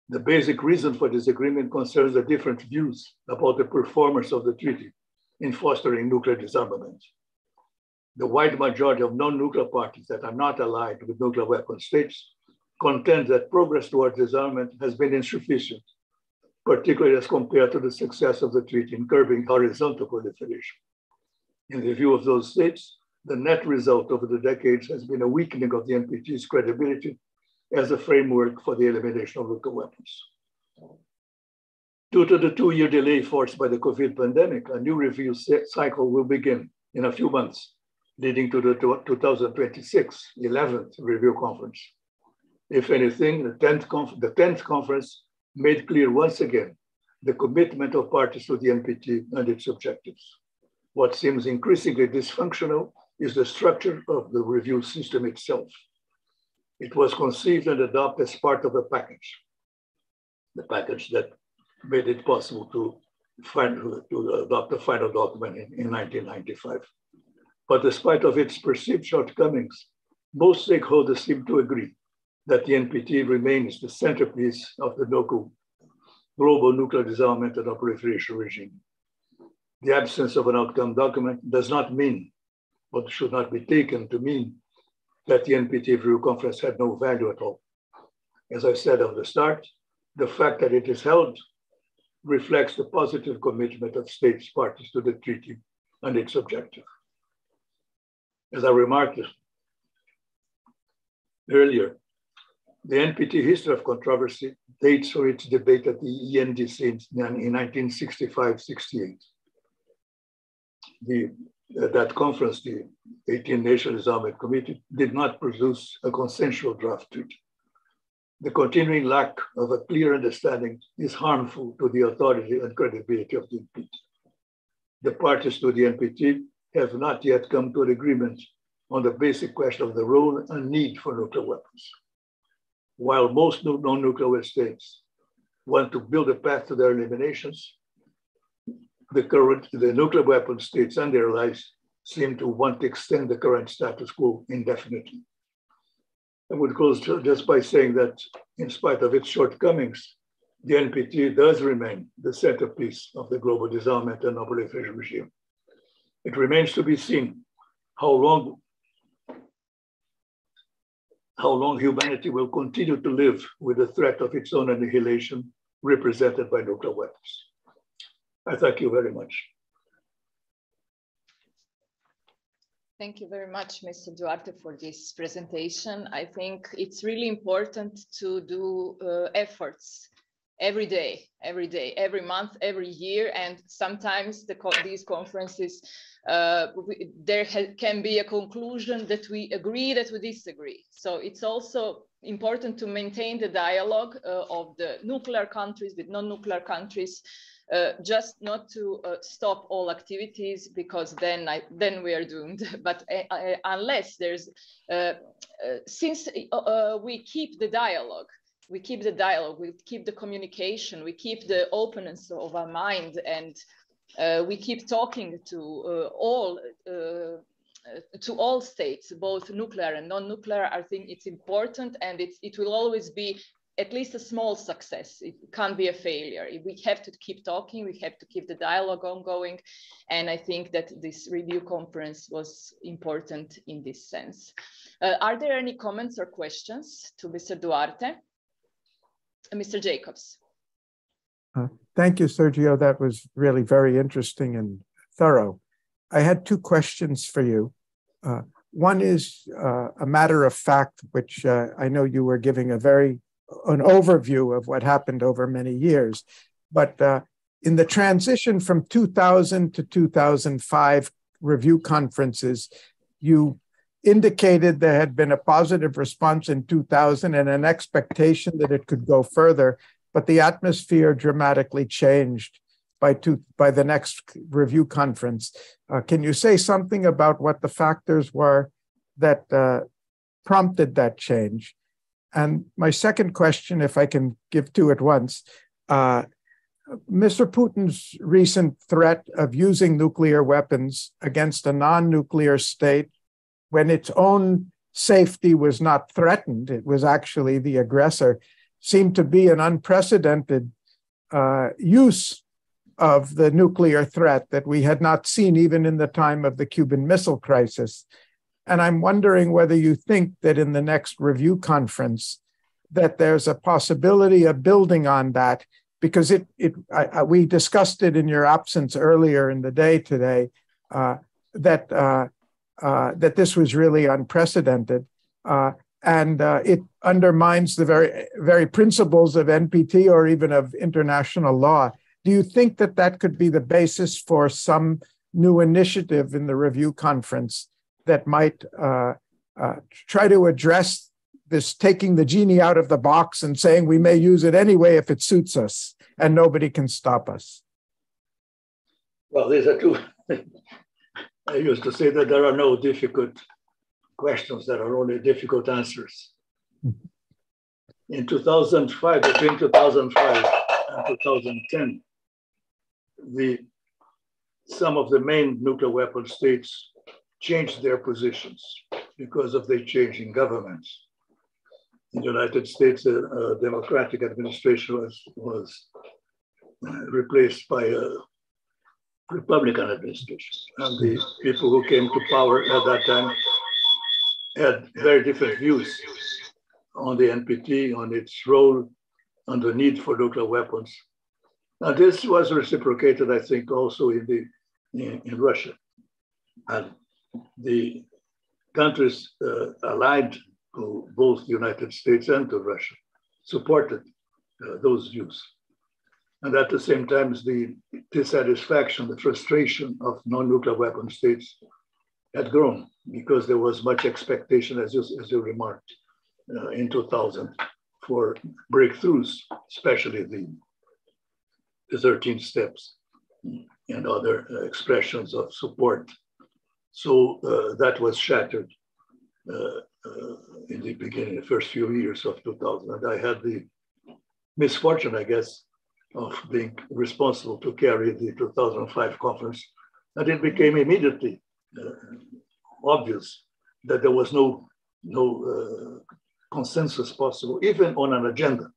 The basic reason for disagreement concerns the different views about the performance of the treaty in fostering nuclear disarmament. The wide majority of non-nuclear parties that are not allied with nuclear weapon states contend that progress towards disarmament has been insufficient, particularly as compared to the success of the treaty in curbing horizontal proliferation. In the view of those states, the net result over the decades has been a weakening of the NPT's credibility as a framework for the elimination of nuclear weapons. Due to the 2-year delay forced by the COVID pandemic, a new review cycle will begin in a few months, leading to the 2026 11th review conference. If anything, the 10th conference made clear once again the commitment of parties to the NPT and its objectives. What seems increasingly dysfunctional is the structure of the review system itself. It was conceived and adopted as part of a package, the package that made it possible to adopt the final document in 1995. But despite of its perceived shortcomings, most stakeholders seem to agree that the NPT remains the centerpiece of the global nuclear disarmament and non-proliferation regime. The absence of an outcome document does not mean, but should not be taken to mean, that the NPT review conference had no value at all. As I said at the start, the fact that it is held reflects the positive commitment of states parties to the treaty and its objective. As I remarked earlier, the NPT history of controversy dates from its debate at the ENDC in 1965-68. At that conference, the 18 Nation Disarmament Committee did not produce a consensual draft treaty. The continuing lack of a clear understanding is harmful to the authority and credibility of the NPT. The parties to the NPT have not yet come to an agreement on the basic question of the role and need for nuclear weapons. While most non-nuclear states want to build a path to their eliminations, the nuclear weapon states and their allies seem to want to extend the current status quo indefinitely. I would close just by saying that in spite of its shortcomings, the NPT does remain the centerpiece of the global disarmament and non-proliferation regime. It remains to be seen how long humanity will continue to live with the threat of its own annihilation represented by nuclear weapons. I thank you very much. Thank you very much, Mr. Duarte, for this presentation. I think it's really important to do efforts every day, every month, every year, and sometimes these conferences, there can be a conclusion that we agree, that we disagree. So it's also important to maintain the dialogue of the nuclear countries with non-nuclear countries, just not to stop all activities, because then we are doomed. But unless there's, since we keep the dialogue, we keep the communication, we keep the openness of our mind, and we keep talking to all states, both nuclear and non-nuclear. I think it's important, and it will always be at least a small success. It can't be a failure. We have to keep talking, we have to keep the dialogue ongoing. And I think that this review conference was important in this sense. Are there any comments or questions to Mr. Duarte? Mr. Jacobs. Thank you, Sergio. That was really very interesting and thorough. I had two questions for you. One is a matter of fact, which I know you were giving an overview of what happened over many years. But in the transition from 2000 to 2005 review conferences, you indicated there had been a positive response in 2000 and an expectation that it could go further, but the atmosphere dramatically changed by the next review conference. Can you say something about what the factors were that prompted that change? And my second question, if I can give two at once, Mr. Putin's recent threat of using nuclear weapons against a non-nuclear state when its own safety was not threatened, it was actually the aggressor, seemed to be an unprecedented use of the nuclear threat that we had not seen even in the time of the Cuban Missile Crisis. And I'm wondering whether you think that in the next review conference that there's a possibility of building on that, because we discussed it in your absence earlier in the day today, that this was really unprecedented. And it undermines the very principles of NPT or even of international law. Do you think that that could be the basis for some new initiative in the review conference that might try to address this taking the genie out of the box and saying we may use it anyway if it suits us and nobody can stop us? Well, these are two. I used to say that there are no difficult questions, there are only difficult answers. In 2005, between 2005 and 2010, some of the main nuclear weapon states changed their positions because of the change in governments. In the United States, a democratic administration was replaced by a Republican administration. And the people who came to power at that time had very different views on the NPT, on its role, on the need for nuclear weapons. Now, this was reciprocated, I think, also in Russia. And the countries allied to both the United States and to Russia supported those views. And at the same time, the dissatisfaction, the frustration of non-nuclear weapon states had grown because there was much expectation, as you remarked, in 2000 for breakthroughs, especially the 13 steps and other expressions of support. So that was shattered in the beginning, the first few years of 2000. And I had the misfortune, I guess, of being responsible to carry the 2005 conference. And it became immediately obvious that there was no consensus possible, even on an agenda.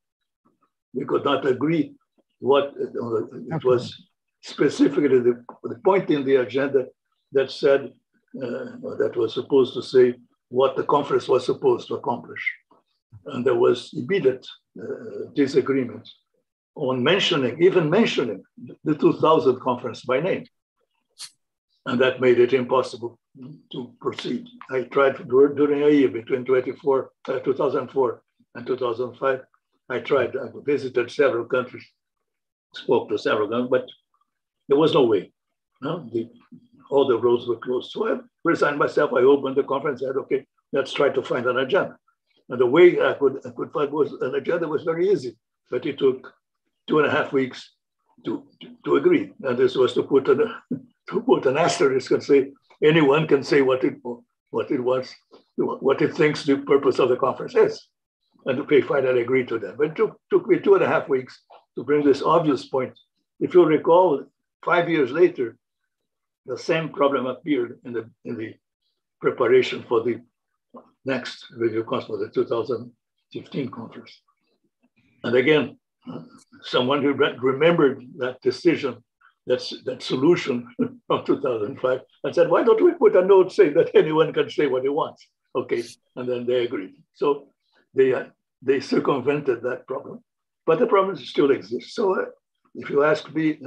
We could not agree what it was specifically the point in the agenda that said, that was supposed to say what the conference was supposed to accomplish. And there was immediate disagreement on even mentioning the 2000 conference by name. And that made it impossible to proceed. I tried during a year between 2004 and 2005. I visited several countries, spoke to several countries, but there was no way. No? All the roads were closed. So I resigned myself. I opened the conference and said, okay, let's try to find an agenda. And the way I could find an agenda was very easy, but it took 2.5 weeks to agree. And this was to put an asterisk and say, anyone can say what it thinks the purpose of the conference is. And we finally agreed to that. But it took me 2.5 weeks to bring this obvious point. If you recall, 5 years later, the same problem appeared in the preparation for the next review conference, the 2015 conference. And again, someone who remembered that decision, that solution of 2005, and said, why don't we put a note saying that anyone can say what he wants? Okay, and then they agreed. So they circumvented that problem, but the problem still exists. So if you ask me,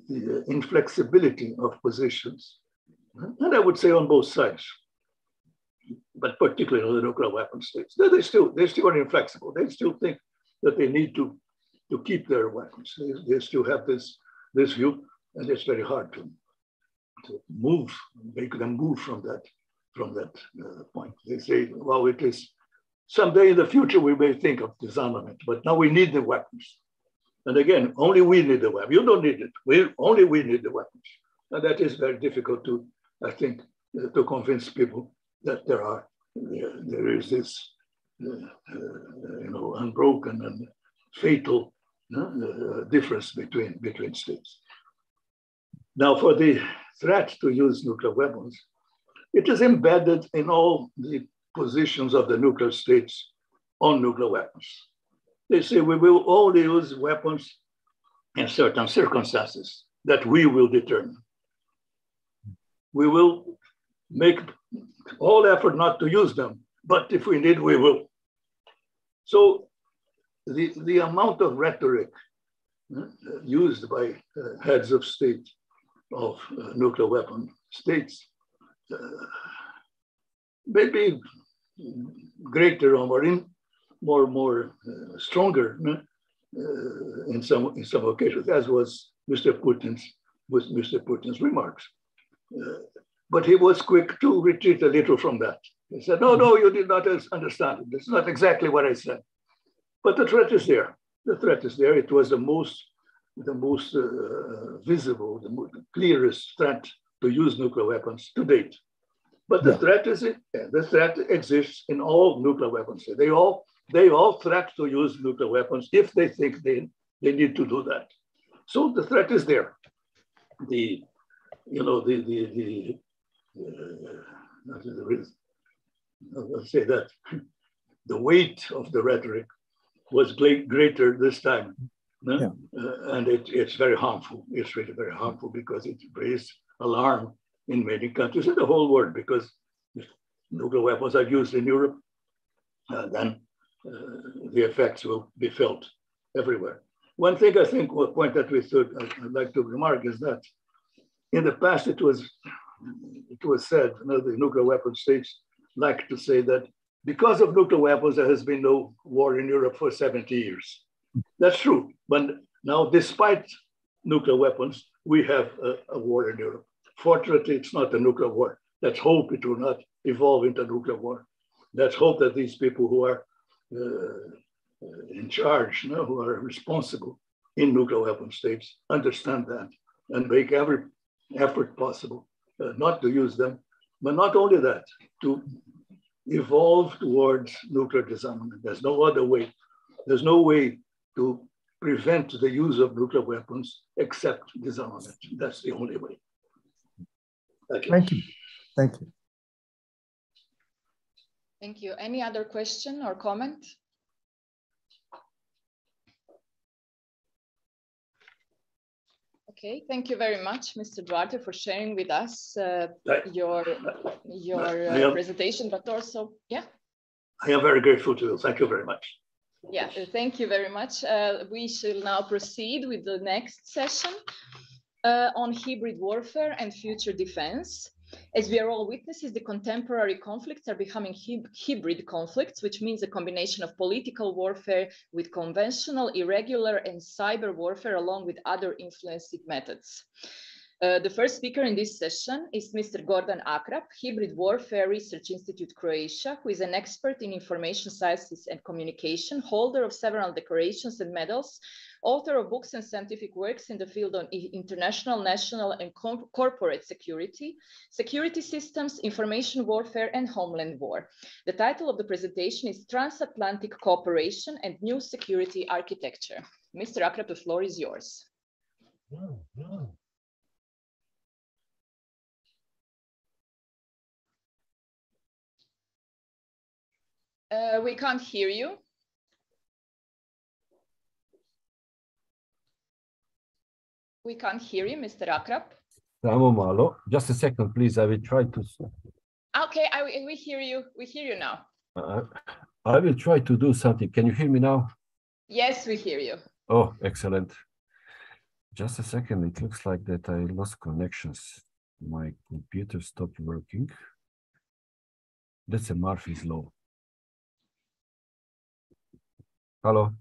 the inflexibility of positions, and I would say on both sides, but particularly on the nuclear weapon states, they still are inflexible. They still think that they need to keep their weapons. They still have this view, and it's very hard to make them move from that point. They say, well, it is someday in the future we may think of disarmament, but now we need the weapons. And again, only we need the weapons. You don't need it. Only we need the weapons. And that is very difficult to, I think, to convince people that there is this unbroken and fatal difference between states. Now, for the threat to use nuclear weapons, it is embedded in all the positions of the nuclear states on nuclear weapons. They say we will only use weapons in certain circumstances that we will determine. We will make all effort not to use them, but if we need, we will. So the amount of rhetoric used by heads of state of nuclear weapon states may be greater or more stronger in some occasions, as was Mr. Putin's remarks. But he was quick to retreat a little from that. He said, no, you did not understand it. It's not exactly what I said. But the threat is there. The threat is there. It was the most visible, the clearest threat to use nuclear weapons to date. But the threat exists in all nuclear weapons. They all threat to use nuclear weapons if they think they need to do that. So the threat is there. I'll say that the weight of the rhetoric was greater this time. And it's very harmful. It's really very harmful because it raised alarm in many countries in the whole world, because if nuclear weapons are used in Europe, then the effects will be felt everywhere. One thing I think, one point that I'd like to remark is that in the past it was said, the nuclear weapon states like to say that because of nuclear weapons, there has been no war in Europe for 70 years. That's true, but now despite nuclear weapons, we have a war in Europe. Fortunately, it's not a nuclear war. Let's hope it will not evolve into a nuclear war. Let's hope that these people who are in charge, who are responsible in nuclear weapon states, understand that and make every effort possible not to use them, but not only that, to evolve towards nuclear disarmament. There's no other way. There's no way to prevent the use of nuclear weapons except disarmament. That's the only way. Thank you. Thank you. Thank you. Thank you. Any other question or comment? Okay, thank you very much, Mr. Duarte, for sharing with us your presentation, but also, yeah. I am very grateful to you. Thank you very much. Yeah, thank you very much. We shall now proceed with the next session on hybrid warfare and future defense. As we are all witnesses, the contemporary conflicts are becoming hybrid conflicts, which means a combination of political warfare with conventional, irregular, and cyber warfare, along with other influencing methods. The first speaker in this session is Mr. Gordan Akrap, Hybrid Warfare Research Institute, Croatia, who is an expert in information sciences and communication, holder of several decorations and medals, author of books and scientific works in the field on international, national, and corporate security, security systems, information warfare, and homeland war. The title of the presentation is Transatlantic Cooperation and New Security Architecture. Mr. Akrap, the floor is yours. We can't hear you. We can't hear you, Mr. Akrap. Just a second, please. I will try to. Okay, we hear you. We hear you now. I will try to do something. Can you hear me now? Yes, we hear you. Oh, excellent. Just a second. It looks like that I lost connections. My computer stopped working. That's a Murphy's Law. Hello?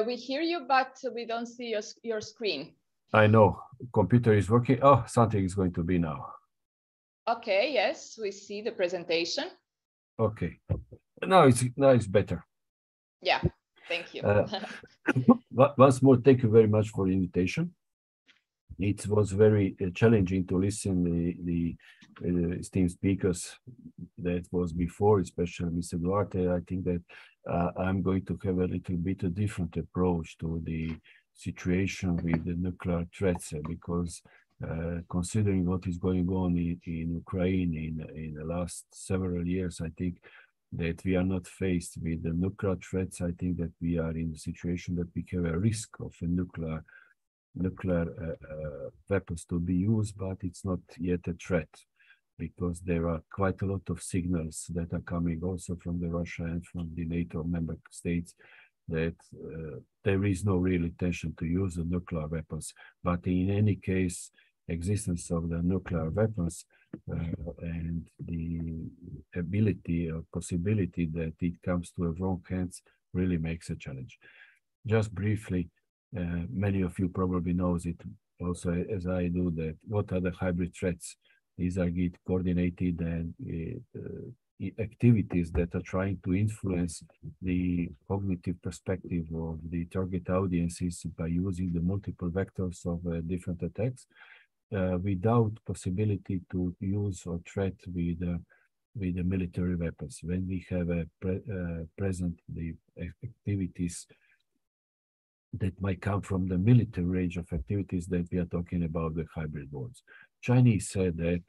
We hear you, but we don't see your screen. I know. Computer is working. Oh, something is going to be now. Okay, yes, we see the presentation. Okay. Now it's better. Yeah, thank you. Once more, thank you very much for the invitation. it was very challenging to listen the esteemed speakers that was before, especially Mr. Duarte. I think that I'm going to have a little bit a different approach to the situation with the nuclear threats, because considering what is going on in Ukraine in the last several years, I think that we are not faced with the nuclear threats. I think that we are in a situation that we have a risk of a nuclear weapons to be used, but it's not yet a threat, because there are quite a lot of signals that are coming also from the Russia and from the NATO member states that there is no real intention to use the nuclear weapons. But in any case, existence of the nuclear weapons and the ability or possibility that it comes to the wrong hands really makes a challenge. Just briefly, many of you probably knows it also as I do, that what are the hybrid threats? These are coordinated and activities that are trying to influence the cognitive perspective of the target audiences by using the multiple vectors of different attacks without possibility to use or threat with the military weapons. When we have present the activities that might come from the military range of activities, that we are talking about the hybrid wars. Chinese said that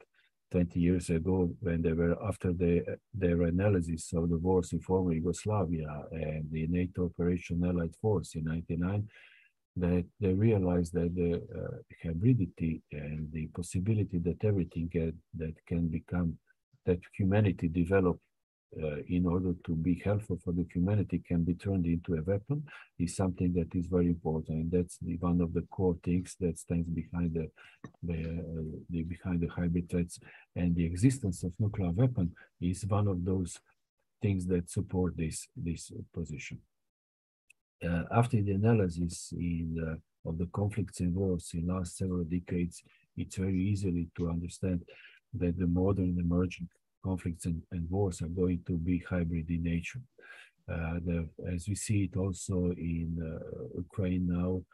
20 years ago, when they were after their analysis of the wars in former Yugoslavia and the NATO Operation Allied Force in 1999, that they realized that the hybridity and the possibility that everything that humanity developed in order to be helpful for the humanity can be turned into a weapon is something that is very important, and that's one of the core things that stands behind the hybrid threats. And the existence of nuclear weapon is one of those things that support this position. After the analysis of the conflicts and wars in last several decades, it's very easy to understand that the modern emerging conflicts and wars are going to be hybrid in nature. As we see it also in Ukraine now,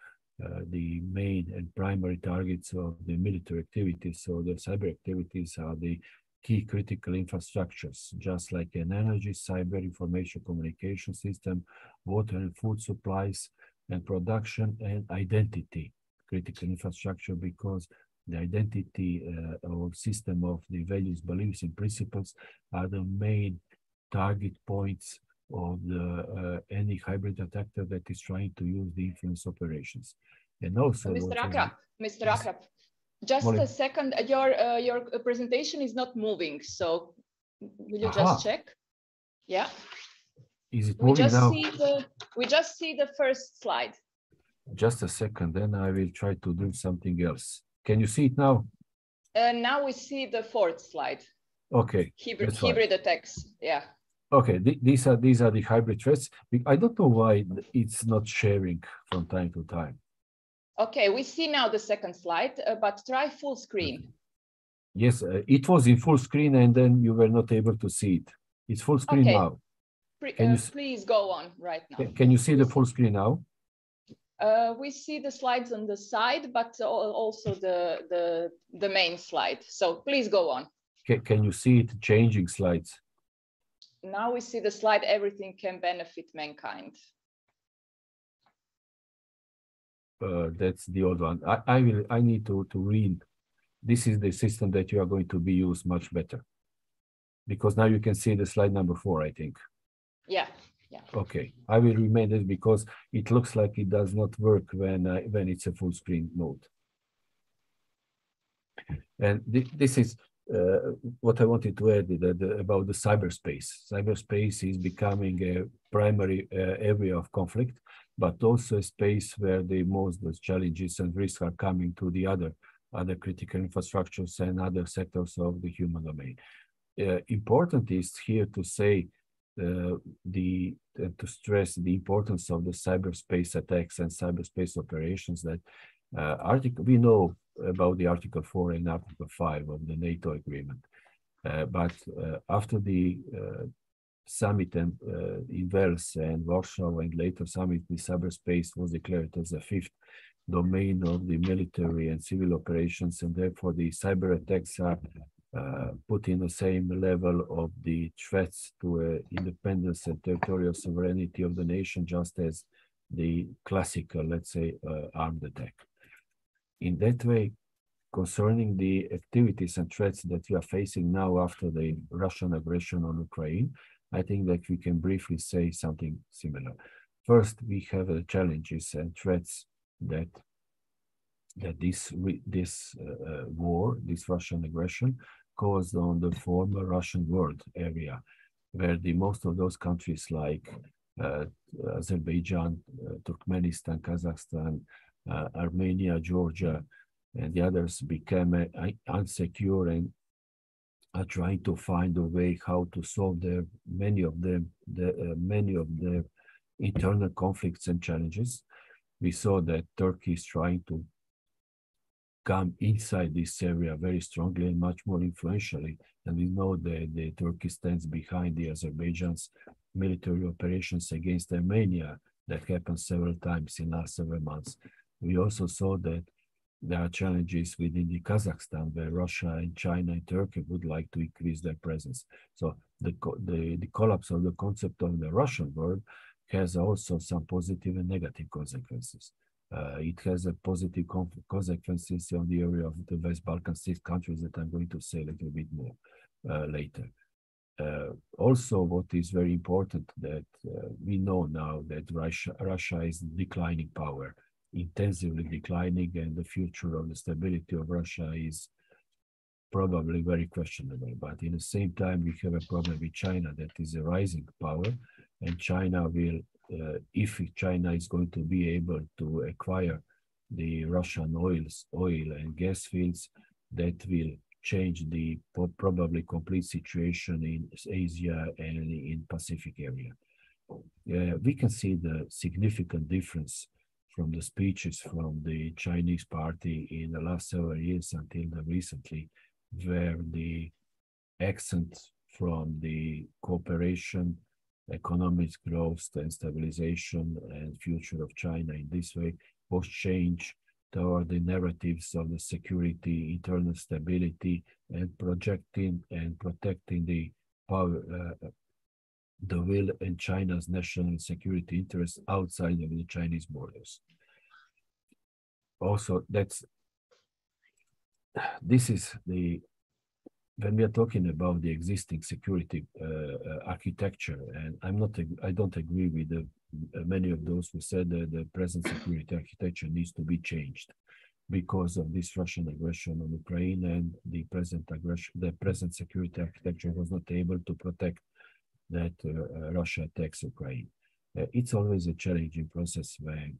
the main and primary targets of the military activities, so the cyber activities, are the key critical infrastructures, just like an energy, cyber, information communication system, water and food supplies, and production and identity critical infrastructure, because the identity or system of the values, beliefs, and principles are the main target points of any hybrid attacker that is trying to use the influence operations. And also, Mr. Akrap, just a second. Your presentation is not moving, so will you just check? Yeah. Is it moving now? We just see the first slide. Just a second, then I will try to do something else. Can you see it now? Now we see the fourth slide. Okay. Hybrid attacks. Yeah. Okay. These are the hybrid threats. I don't know why it's not sharing from time to time. Okay, we see now the second slide, but try full screen. Yes, it was in full screen, and then you were not able to see it. It's full screen now. Please go on right now. Can you see the full screen now? We see the slides on the side, but also the main slide. So please go on. Can you see it changing slides? Now we see the slide, everything can benefit mankind. That's the old one. I need to read. This is the system that you are going to be used much better, because now you can see the slide number 4, I think. Yeah. Yeah. Okay, I will remain this because it looks like it does not work when it's a full screen mode. And this is what I wanted to add about the cyberspace. Cyberspace is becoming a primary area of conflict, but also a space where the most challenges and risks are coming to the other critical infrastructures and other sectors of the human domain. Important is here to say to stress the importance of the cyberspace attacks and cyberspace operations. That we know about the Article 4 and Article 5 of the NATO agreement, but after the summit in Wales and Warsaw and later summit, the cyberspace was declared as a 5th domain of the military and civil operations, and therefore the cyber attacks are put in the same level of the threats to independence and territorial sovereignty of the nation, just as the classical, let's say, armed attack. In that way, concerning the activities and threats that we are facing now after the Russian aggression on Ukraine, I think that we can briefly say something similar. First, we have challenges and threats that this war, this Russian aggression, caused on the former Russian world area, where most of those countries like Azerbaijan, Turkmenistan, Kazakhstan, Armenia, Georgia, and the others became unsecure and are trying to find a way how to solve many of their internal conflicts and challenges. We saw that Turkey is trying to come inside this area very strongly and much more influentially. And we know that Turkey stands behind the Azerbaijan's military operations against Armenia that happened several times in the last several months. We also saw that there are challenges within the Kazakhstan where Russia and China and Turkey would like to increase their presence. So the collapse of the concept of the Russian world has also some positive and negative consequences. It has a positive consequences on the area of the West Balkan 6 countries that I'm going to say a little bit more later. Also, what is very important that we know now that Russia is declining power, intensively declining, and the future of the stability of Russia is probably very questionable. But in the same time, we have a problem with China that is a rising power, and China will, if China is going to be able to acquire the Russian oil and gas fields, that will change the probably complete situation in Asia and in Pacific area. We can see the significant difference from the speeches from the Chinese party in the last several years until recently, where the accent from the cooperation, economic growth and stabilization and future of China in this way was changed toward the narratives of the security, internal stability, and projecting and protecting the power, the will and China's national security interests outside of the Chinese borders. Also, this is when we are talking about the existing security architecture, and I don't agree with many of those who said that the present security architecture needs to be changed because of this Russian aggression on Ukraine, and the present security architecture was not able to protect that Russia attacks Ukraine. It's always a challenging process when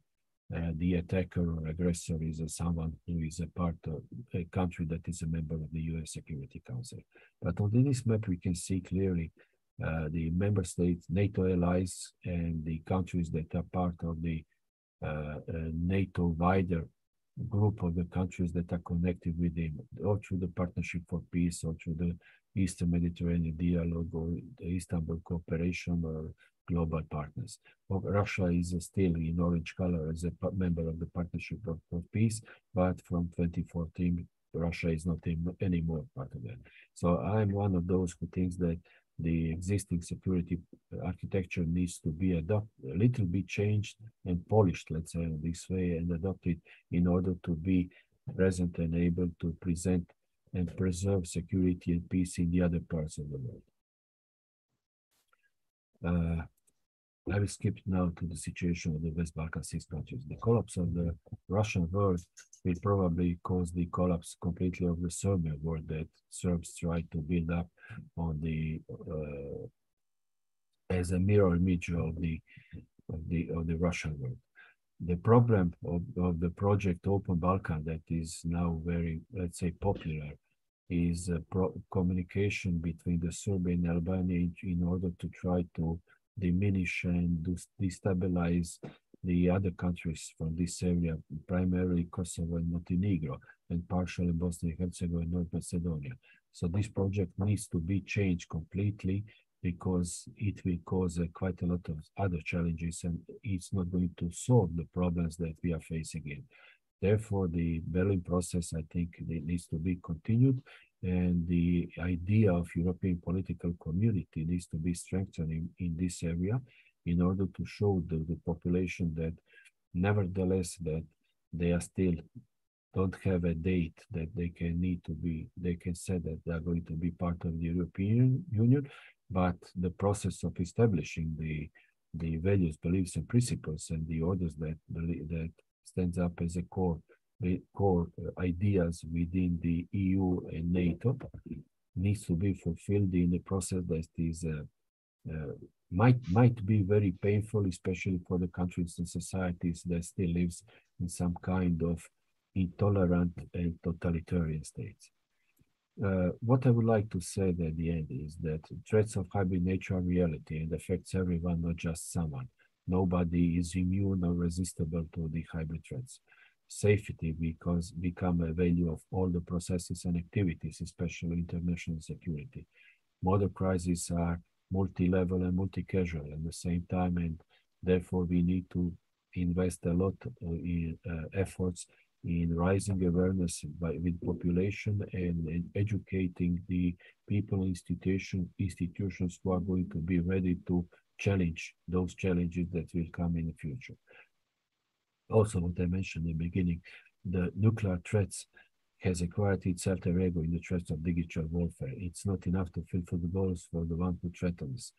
the attacker or aggressor is someone who is a part of a country that is a member of the US Security Council. But on this map, we can see clearly the member states, NATO allies, and the countries that are part of the NATO wider group of the countries that are connected with him, or through the Partnership for Peace, or through the Eastern Mediterranean Dialogue, or the Istanbul Cooperation, or global partners. Well, Russia is still in orange color as a member of the Partnership for Peace, but from 2014, Russia is not anymore part of that. So I'm one of those who thinks that the existing security architecture needs to be adopted, a little bit changed and polished, let's say, in this way, and adopted in order to be present and able to present and preserve security and peace in the other parts of the world. I will skip now to the situation of the West Balkan 6 countries. The collapse of the Russian world will probably cause the collapse completely of the Serbian world that Serbs try to build up on the as a mirror image of the Russian world. The problem of the project Open Balkan that is now very, let's say, popular is communication between the Serbia and Albania in order to try to diminish and destabilize the other countries from this area, primarily Kosovo and Montenegro, and partially Bosnia and Herzegovina and North Macedonia. So this project needs to be changed completely because it will cause quite a lot of other challenges, and it's not going to solve the problems that we are facing Therefore, the Berlin process, I think, it needs to be continued, and the idea of European political community needs to be strengthened in this area in order to show the population that nevertheless that they are still don't have a date that they can say that they are going to be part of the European Union, but the process of establishing the values, beliefs, and principles and the orders that stands up as a core ideas within the EU and NATO needs to be fulfilled in a process that is might be very painful, especially for the countries and societies that still lives in some kind of intolerant and totalitarian states. What I would like to say at the end is that threats of hybrid nature are reality and affects everyone, not just someone. Nobody is immune or resistible to the hybrid threats. Safety become a value of all the processes and activities, especially international security. Modern crises are multi-level and multi-casual at the same time, and therefore we need to invest a lot in efforts in raising awareness with population and educating the people and institutions who are going to be ready to challenge those challenges that will come in the future. Also, what I mentioned in the beginning, the nuclear threats has acquired its alter ego in the threats of digital warfare. It's not enough to fulfill the goals for the one who threatens.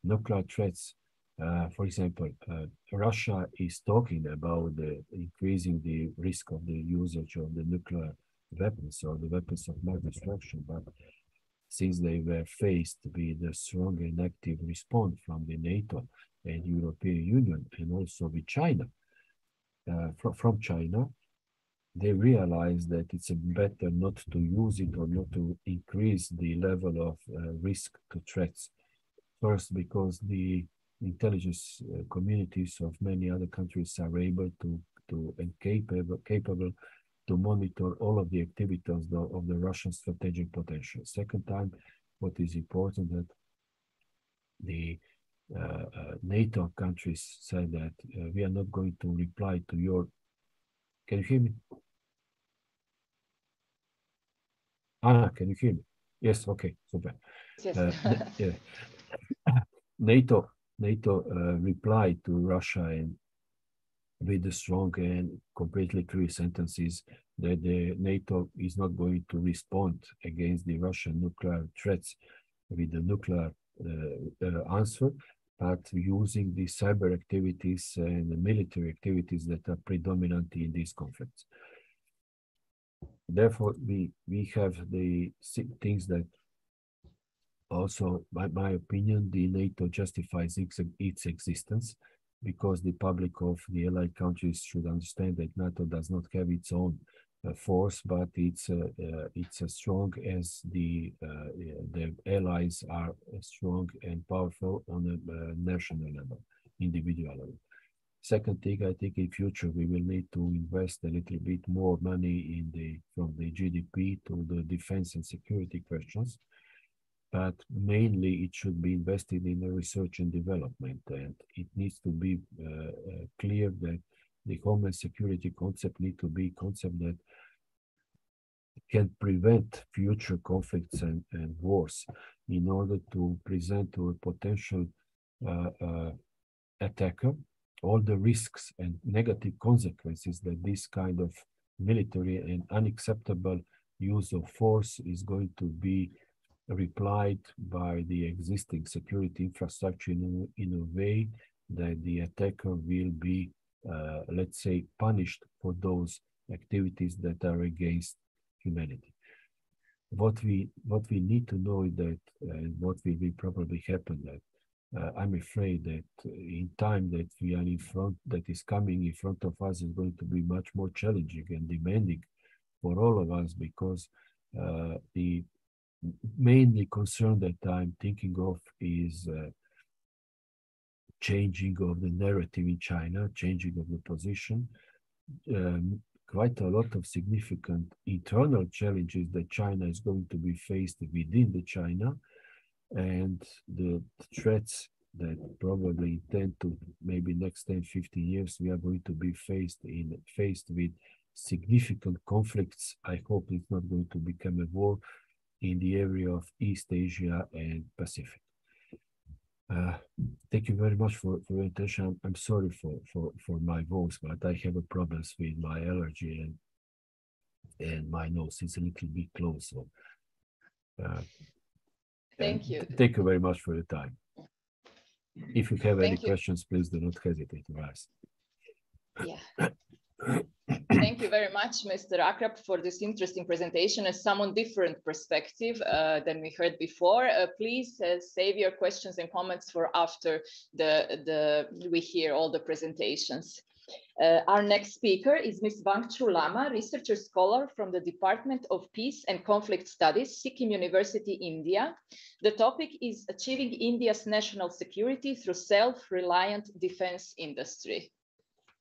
Nuclear threats, for example, Russia is talking about increasing the risk of the usage of the nuclear weapons or the weapons of mass destruction, but since they were faced with a strong and active response from the NATO and European Union and also with China, from China, they realized that it's better not to use it or not to increase the level of risk to threats. First, because the intelligence communities of many other countries are able to and capable to monitor all of the activities of the Russian strategic potential. Second time, what is important that the NATO countries said that we are not going to reply to your. Can you hear me? Anna, can you hear me? Yes, okay, super. Yes. NATO replied to Russia and with the strong and completely clear sentences that the NATO is not going to respond against the Russian nuclear threats with the nuclear answer, but using the cyber activities and the military activities that are predominant in these conflicts. Therefore, we have the things that also, by my opinion, the NATO justifies its existence because the public of the allied countries should understand that NATO does not have its own force, but it's as strong as the allies are strong and powerful on a national level, individual level. Second thing, I think in future we will need to invest a little bit more money from the GDP to the defense and security questions, but mainly it should be invested in the research and development, and it needs to be clear that the homeland security concept needs to be a concept that can prevent future conflicts and wars in order to present to a potential attacker all the risks and negative consequences that this kind of military and unacceptable use of force is going to be replied by the existing security infrastructure in a way that the attacker will be, let's say, punished for those activities that are against humanity. What we need to know is that, and what will probably happen, that I'm afraid that in time that we are in front, that is coming in front of us, is going to be much more challenging and demanding for all of us, because the mainly concern that I'm thinking of is changing of the narrative in China, changing of the position, quite a lot of significant internal challenges that China is going to be faced within the China, and the threats that probably 10 to maybe next 10, 15 years we are going to be faced with significant conflicts. I hope it's not going to become a war in the area of East Asia and Pacific. Thank you very much for your attention. I'm sorry for my voice, but I have a problems with my allergy and my nose is a little bit close. So, thank you. Thank you very much for your time. If you have any Thank you. questions, please do not hesitate to ask. Yeah. Thank you very much, Mr. Akrap, for this interesting presentation and somewhat different perspective than we heard before. Please save your questions and comments for after we hear all the presentations. Our next speaker is Ms. Vangchu Lama, researcher scholar from the Department of Peace and Conflict Studies, Sikkim University, India. The topic is achieving India's national security through self-reliant defense industry.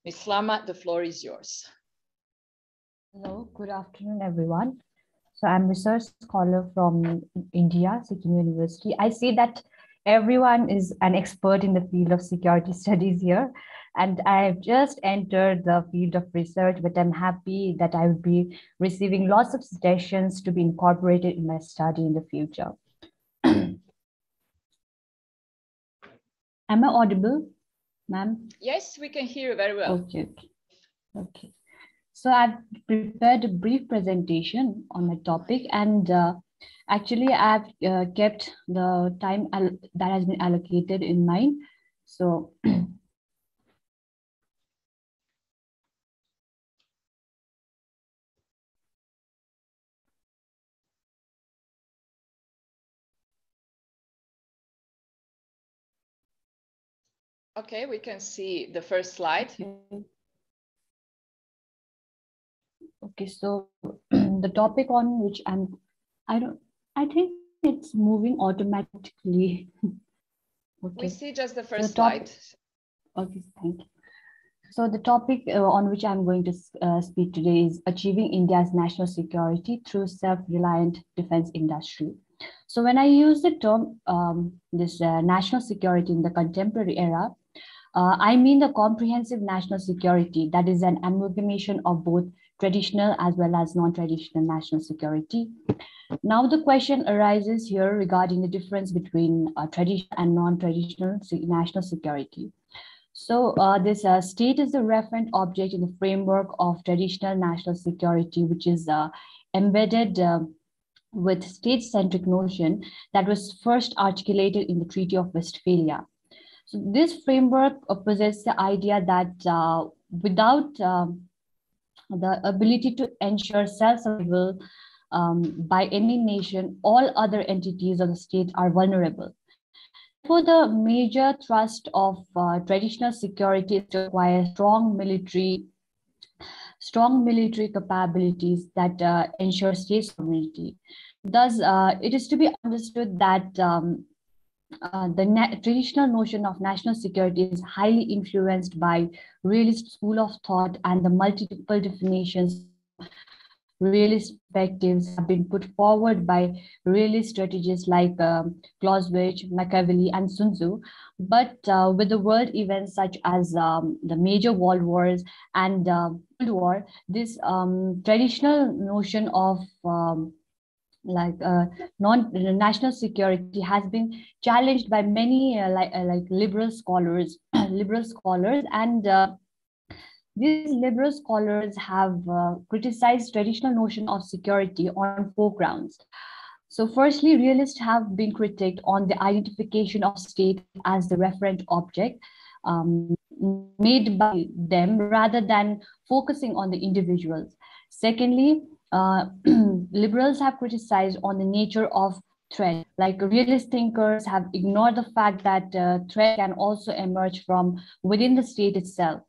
Ms. Lama, the floor is yours. Hello, good afternoon, everyone. So I'm a research scholar from India, Sikkim University. I see that everyone is an expert in the field of security studies here. And I've just entered the field of research, but I'm happy that I will be receiving lots of suggestions to be incorporated in my study in the future. Am I audible, ma'am? Yes, we can hear you very well. Okay. Okay. So I've prepared a brief presentation on the topic, and actually I've kept the time that has been allocated in mind. So okay, we can see the first slide. Okay, so the topic on which I think it's moving automatically. Okay. We see just the first slide. Okay, thank you. So the topic on which I'm going to speak today is achieving India's national security through self-reliant defense industry. So when I use the term national security in the contemporary era, I mean the comprehensive national security that is an amalgamation of both traditional as well as non-traditional national security. Now the question arises here regarding the difference between traditional and non-traditional national security. So this state is the referent object in the framework of traditional national security, which is embedded with state-centric notion that was first articulated in the Treaty of Westphalia. So this framework possesses the idea that without the ability to ensure self-survival by any nation, all other entities of the state are vulnerable. Therefore, the major thrust of traditional security is to acquire strong military capabilities that ensure state sovereignty. Thus, it is to be understood that the traditional notion of national security is highly influenced by realist school of thought, and the multiple definitions realist perspectives have been put forward by realist strategists like Clausewitz, Machiavelli, and Sun Tzu. But with the world events such as the major world wars and Cold War, this traditional notion of non-national security has been challenged by many liberal scholars, and these liberal scholars have criticized traditional notion of security on 4 grounds. So firstly, realists have been critiqued on the identification of state as the referent object made by them rather than focusing on the individuals. Secondly, liberals have criticized on the nature of threat. Like realist thinkers have ignored the fact that threat can also emerge from within the state itself.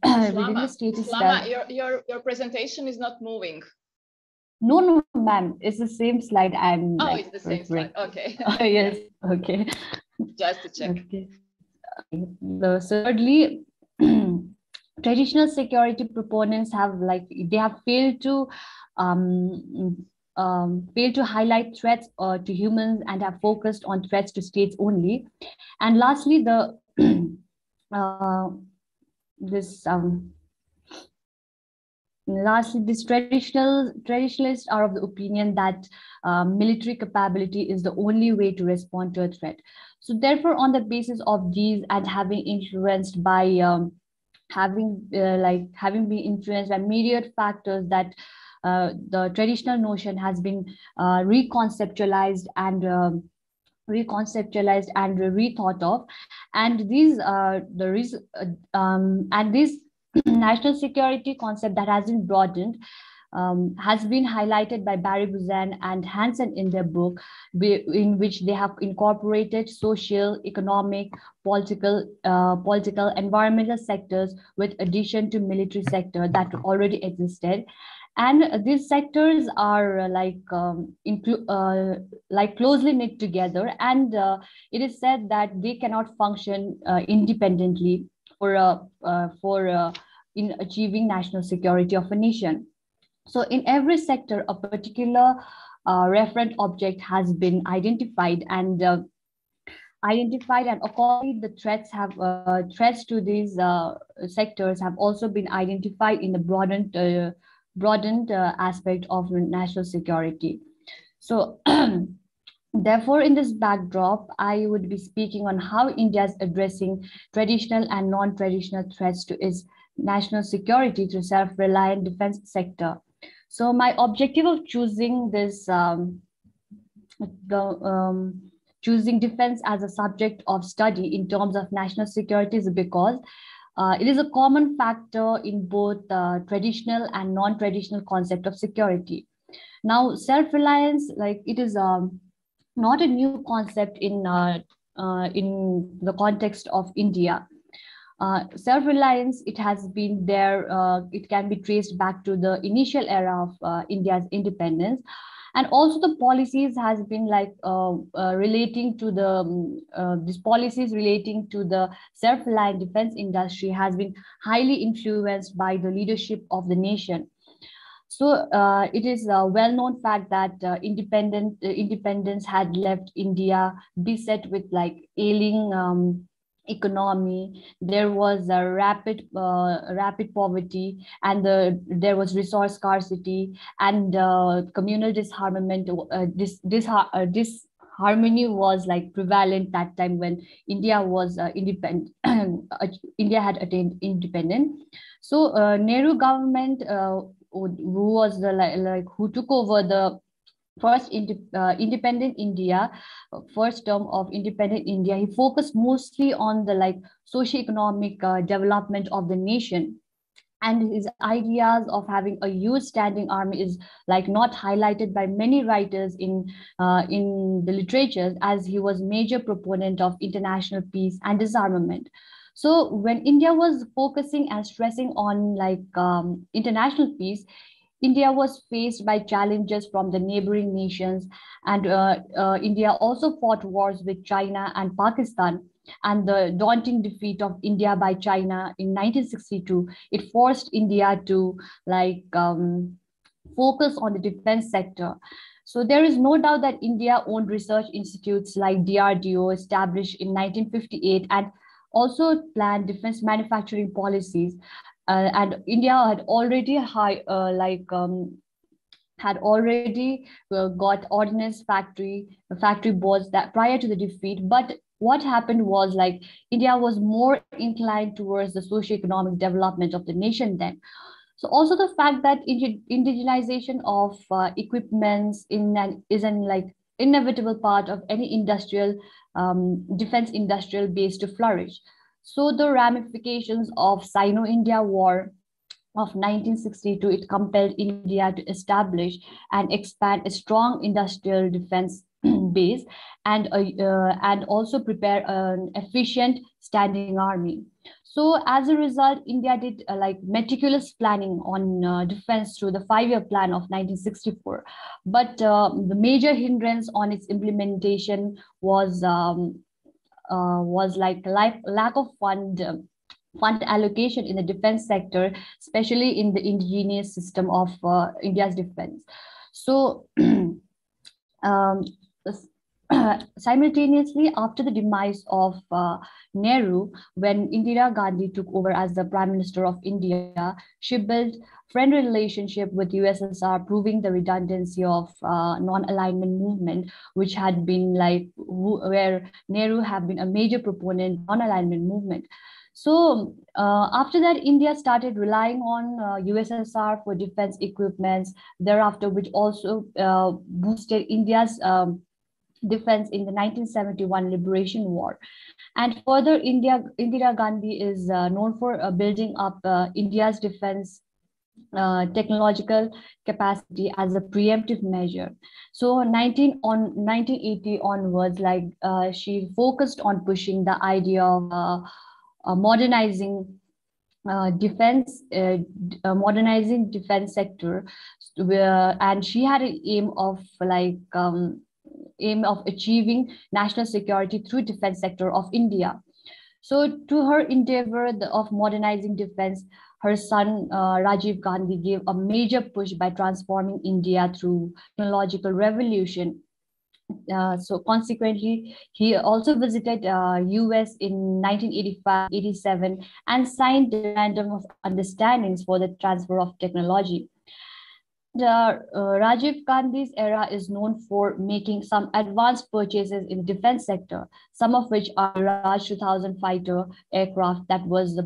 Within the state itself. Your presentation is not moving. No, ma'am. It's the same slide. It's the same slide. Okay. Yes. Okay. Just to check. Okay. Thirdly, traditional security proponents have failed to highlight threats to humans and have focused on threats to states only. And lastly, lastly, these traditionalists are of the opinion that military capability is the only way to respond to a threat. So therefore, on the basis of these and having influenced by having been influenced by myriad factors, that the traditional notion has been reconceptualized and rethought of, and these national security concept that has been broadened has been highlighted by Barry Buzan and Hansen in their book, in which they have incorporated social, economic, political, environmental sectors with addition to military sector that already existed. And these sectors are closely knit together, and it is said that they cannot function independently in achieving national security of a nation. So in every sector, a particular referent object has been identified, and accordingly the threats to these sectors have also been identified in the broadened aspect of national security. So therefore, in this backdrop, I would be speaking on how India is addressing traditional and non-traditional threats to its national security through self-reliant defense sector. So my objective of choosing this choosing defense as a subject of study in terms of national security is because it is a common factor in both traditional and non-traditional concept of security. Now, self-reliance, it is not a new concept in the context of India. Self-reliance, it has been there, it can be traced back to the initial era of India's independence. And also the policies has been relating to the, these policies relating to the self-reliant defense industry has been highly influenced by the leadership of the nation. So it is a well-known fact that independence had left India beset with ailing economy. There was a rapid poverty, and there was resource scarcity and communal disharmony. Disharmony was prevalent that time when India was independent. India had attained independence. So Nehru government, who was who took over the first independent India, first term of independent India, he focused mostly on the socio-economic development of the nation. And his ideas of having a huge standing army is not highlighted by many writers in the literatures, as he was major proponent of international peace and disarmament. So when India was focusing and stressing on international peace, India was faced by challenges from the neighboring nations, and India also fought wars with China and Pakistan. And the daunting defeat of India by China in 1962, it forced India to focus on the defense sector. So there is no doubt that India owned research institutes like DRDO, established in 1958, and also planned defense manufacturing policies. And India had already got ordnance factory boards that prior to the defeat. But what happened was India was more inclined towards the socio-economic development of the nation then. So also the fact that indigenization of equipments is an inevitable part of any industrial defense industrial base to flourish. So the ramifications of Sino-India War of 1962, it compelled India to establish and expand a strong industrial defense base and also prepare an efficient standing army. So as a result, India did meticulous planning on defense through the 5-year plan of 1964. But the major hindrance on its implementation was lack of fund allocation in the defense sector, especially in the indigenous system of India's defense. So simultaneously, after the demise of Nehru, when Indira Gandhi took over as the Prime Minister of India, she built friendly relationship with USSR, proving the redundancy of non-alignment movement, which had been where Nehru had been a major proponent of non-alignment movement. So after that, India started relying on USSR for defense equipments, thereafter, which also boosted India's defense in the 1971 Liberation War. And further, Indira Gandhi is known for building up India's defense technological capacity as a preemptive measure. So 1980 onwards, she focused on pushing the idea of modernizing modernizing defense sector, and she had an aim of achieving national security through defense sector of India. So to her endeavor of modernizing defense, her son Rajiv Gandhi gave a major push by transforming India through technological revolution. So consequently, he also visited US in 1985-87 and signed the memorandum of understandings for the transfer of technology. Rajiv Gandhi's era is known for making some advanced purchases in the defense sector, some of which are Raj 2000 fighter aircraft that was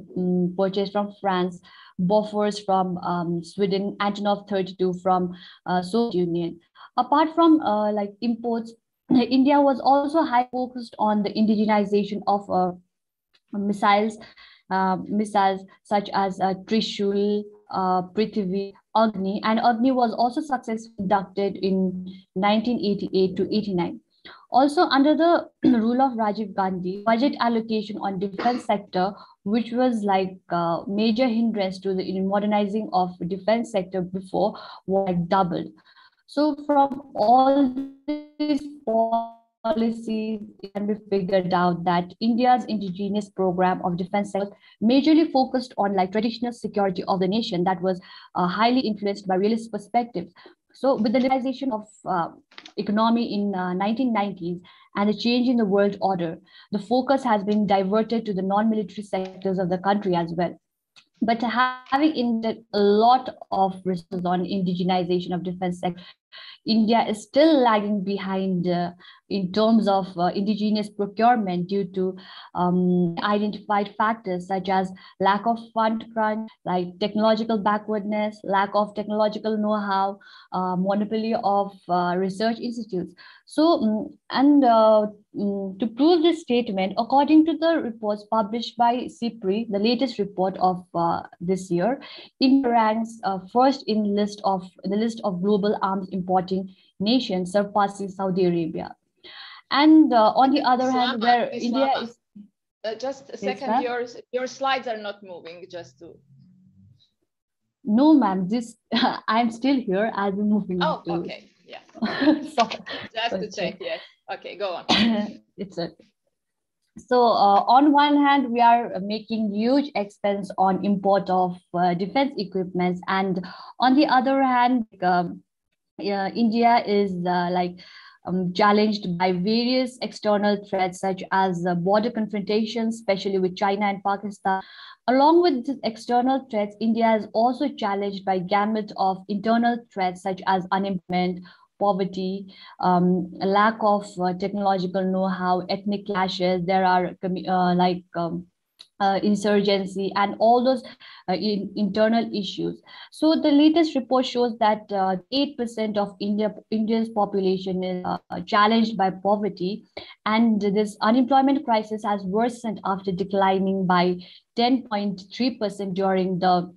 purchased from France, Bofors from Sweden, Antonov 32 from Soviet Union. Apart from imports, India was also high focused on the indigenization of missiles such as Trishul, Prithvi, Agni, and Agni was also successfully inducted in 1988 to 89. Also, under the rule of Rajiv Gandhi, budget allocation on defense sector, which was major hindrance to the modernizing of defense sector before, was doubled. So from all these policies, it can be figured out that India's indigenous program of defense was majorly focused on traditional security of the nation that was highly influenced by realist perspectives. So with the liberalization of economy in 1990s and the change in the world order, the focus has been diverted to the non-military sectors of the country as well. But having invested a lot of resources on indigenization of defense sector, India is still lagging behind in terms of indigenous procurement due to identified factors such as lack of fund crunch, technological backwardness, lack of technological know-how, monopoly of research institutes. So, to prove this statement, according to the reports published by CIPRI, the latest report of this year, India ranks first in the list of global arms importing nations, surpassing Saudi Arabia. And on the other hand, where India is just a second, your slides are not moving. Just to. No, ma'am. This I'm still here. I'll be moving. Oh, okay. Yeah. Just to check. Yes. Okay, go on. It's okay. So on one hand, we are making huge expense on import of defense equipments, and on the other hand, India is challenged by various external threats such as border confrontations, especially with China and Pakistan. Along with these external threats, India is also challenged by gamut of internal threats such as unemployment, poverty, lack of technological know-how, ethnic clashes. There are insurgency and all those internal issues. So the latest report shows that 8% of India's population is challenged by poverty, and this unemployment crisis has worsened after declining by 10.3% during the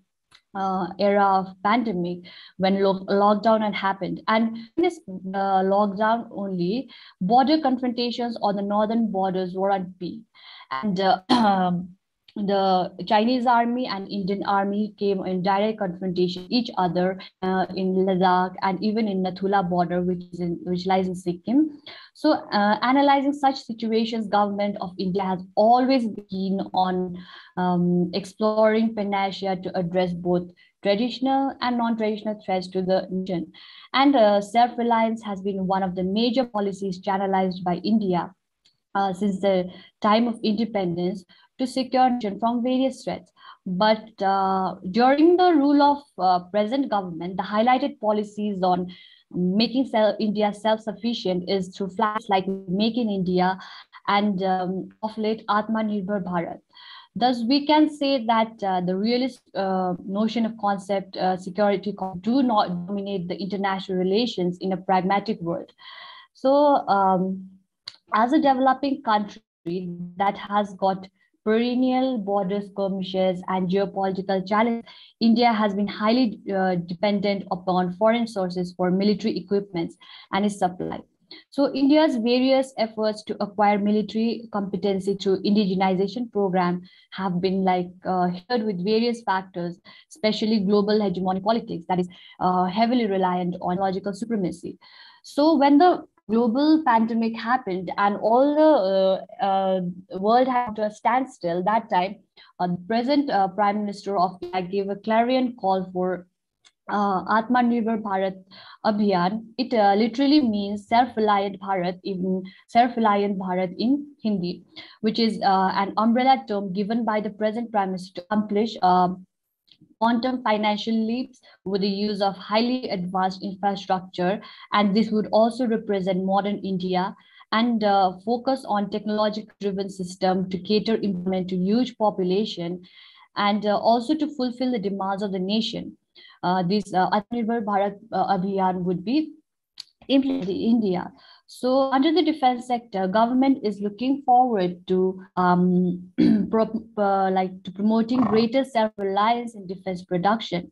era of pandemic when lockdown had happened. And in this lockdown only, border confrontations on the northern borders were on peak, and the Chinese army and Indian army came in direct confrontation each other in Ladakh and even in Nathula border, which lies in Sikkim. So analyzing such situations, government of India has always been keen on exploring panacea to address both traditional and non-traditional threats to the nation. And self-reliance has been one of the major policies channelized by India since the time of independence to secure nation from various threats. But during the rule of present government, the highlighted policies on making India self-sufficient is through flags like Make in India and of late Atmanirbhar Bharat. Thus, we can say that the realist notion of concept security do not dominate the international relations in a pragmatic world. So, as a developing country that has got perennial border skirmishes and geopolitical challenges, India has been highly dependent upon foreign sources for military equipments and its supply. So India's various efforts to acquire military competency through indigenization program have been hindered with various factors, especially global hegemony politics that is heavily reliant on logical supremacy. So when the global pandemic happened and all the world had to a standstill, that time the present Prime Minister of India gave a clarion call for Atmanirbhar Bharat Abhiyan. It literally means self-reliant Bharat, even self-reliant Bharat in Hindi, which is an umbrella term given by the present Prime Minister to accomplish quantum financial leaps with the use of highly advanced infrastructure. And this would also represent modern India and focus on technology-driven system to cater employment to huge population and also to fulfill the demands of the nation. This Atmanirbhar Bharat Abhiyan would be implemented in India. So under the defense sector, government is looking forward to promoting greater self-reliance in defense production.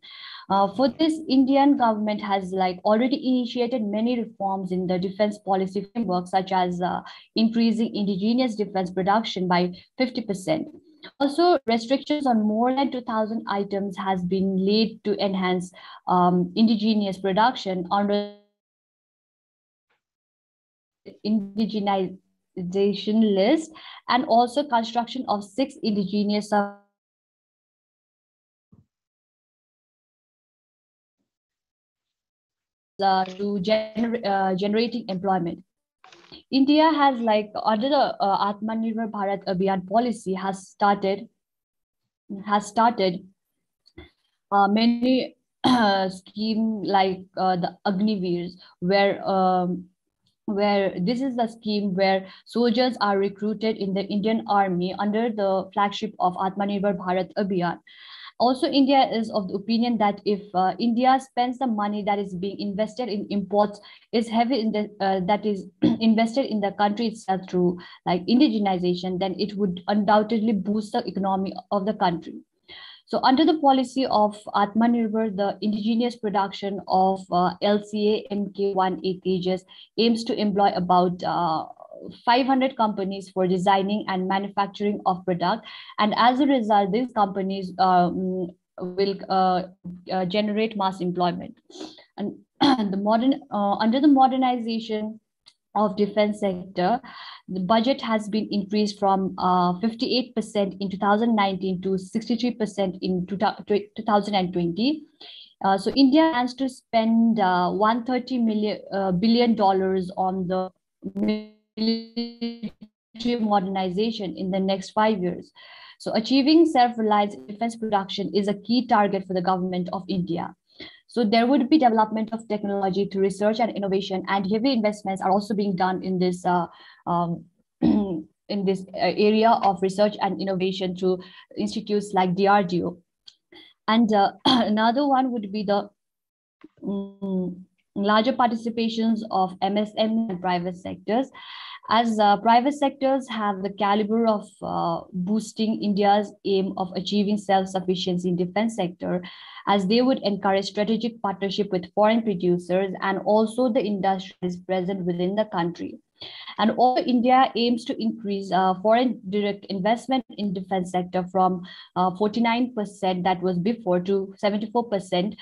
For this, Indian government has already initiated many reforms in the defense policy framework, such as increasing indigenous defense production by 50%. Also, restrictions on more than 2,000 items has been laid to enhance indigenous production under indigenization list, and also construction of 6 indigenous to generating employment. India has under the Atmanirbhar Bharat Abhiyan policy has started many scheme like the Agniveers, where this is the scheme where soldiers are recruited in the Indian Army under the flagship of Atmanirbhar Bharat Abhiyan. Also, India is of the opinion that if India spends the money that is being invested in imports is heavy in the that is invested in the country itself through indigenization, then it would undoubtedly boost the economy of the country. So under the policy of Atmanirbhar, the indigenous production of LCA Mk1A Tejas aims to employ about 500 companies for designing and manufacturing of product. And as a result, these companies will generate mass employment. And under the modernization of defense sector, the budget has been increased from 58% in 2019 to 63% in 2020. So India plans to spend $130 billion on the military modernization in the next 5 years. So achieving self-reliance in defense production is a key target for the government of India. So there would be development of technology to research and innovation, and heavy investments are also being done in this area of research and innovation through institutes like DRDO. And another one would be the larger participations of MSME and private sectors, as private sectors have the caliber of boosting India's aim of achieving self-sufficiency in defense sector, as they would encourage strategic partnership with foreign producers and also the industry is present within the country. And also India aims to increase foreign direct investment in defense sector from 49% that was before to 74%.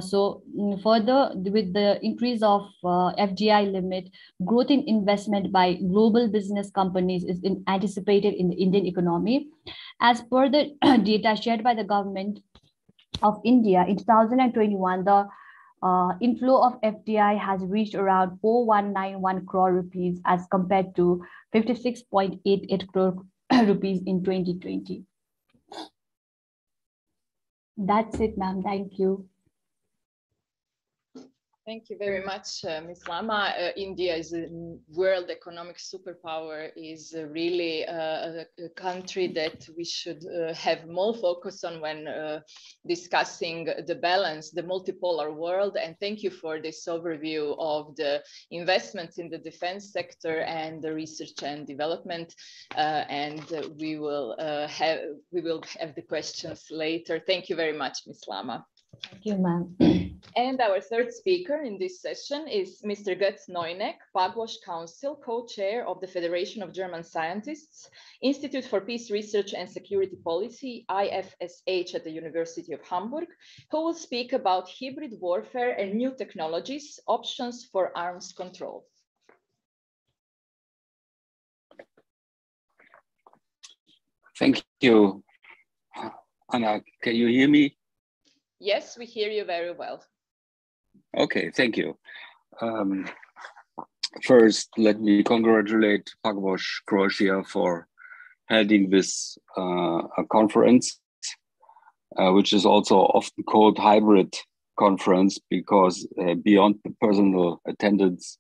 So further, with the increase of FDI limit, growth in investment by global business companies is anticipated in the Indian economy. As per the data shared by the government, of India, in 2021, the inflow of FDI has reached around 4191 crore rupees as compared to 56.88 crore rupees in 2020. That's it, ma'am. Thank you. Thank you very much, Ms. Lama. India is a world economic superpower, is really a country that we should have more focus on when discussing the balance, the multipolar world. And thank you for this overview of the investments in the defense sector and the research and development. We will have the questions later. Thank you very much, Ms. Lama. Thank you, ma'am. And our third speaker in this session is Mr. Götz Neuneck, Pugwash Council, co-chair of the Federation of German Scientists, Institute for Peace Research and Security Policy, IFSH at the University of Hamburg, who will speak about hybrid warfare and new technologies, options for arms control. Thank you. Anna, can you hear me? Yes, we hear you very well. Okay, thank you. First, let me congratulate Pugwash Croatia for holding this conference, which is also often called hybrid conference because beyond the personal attendance,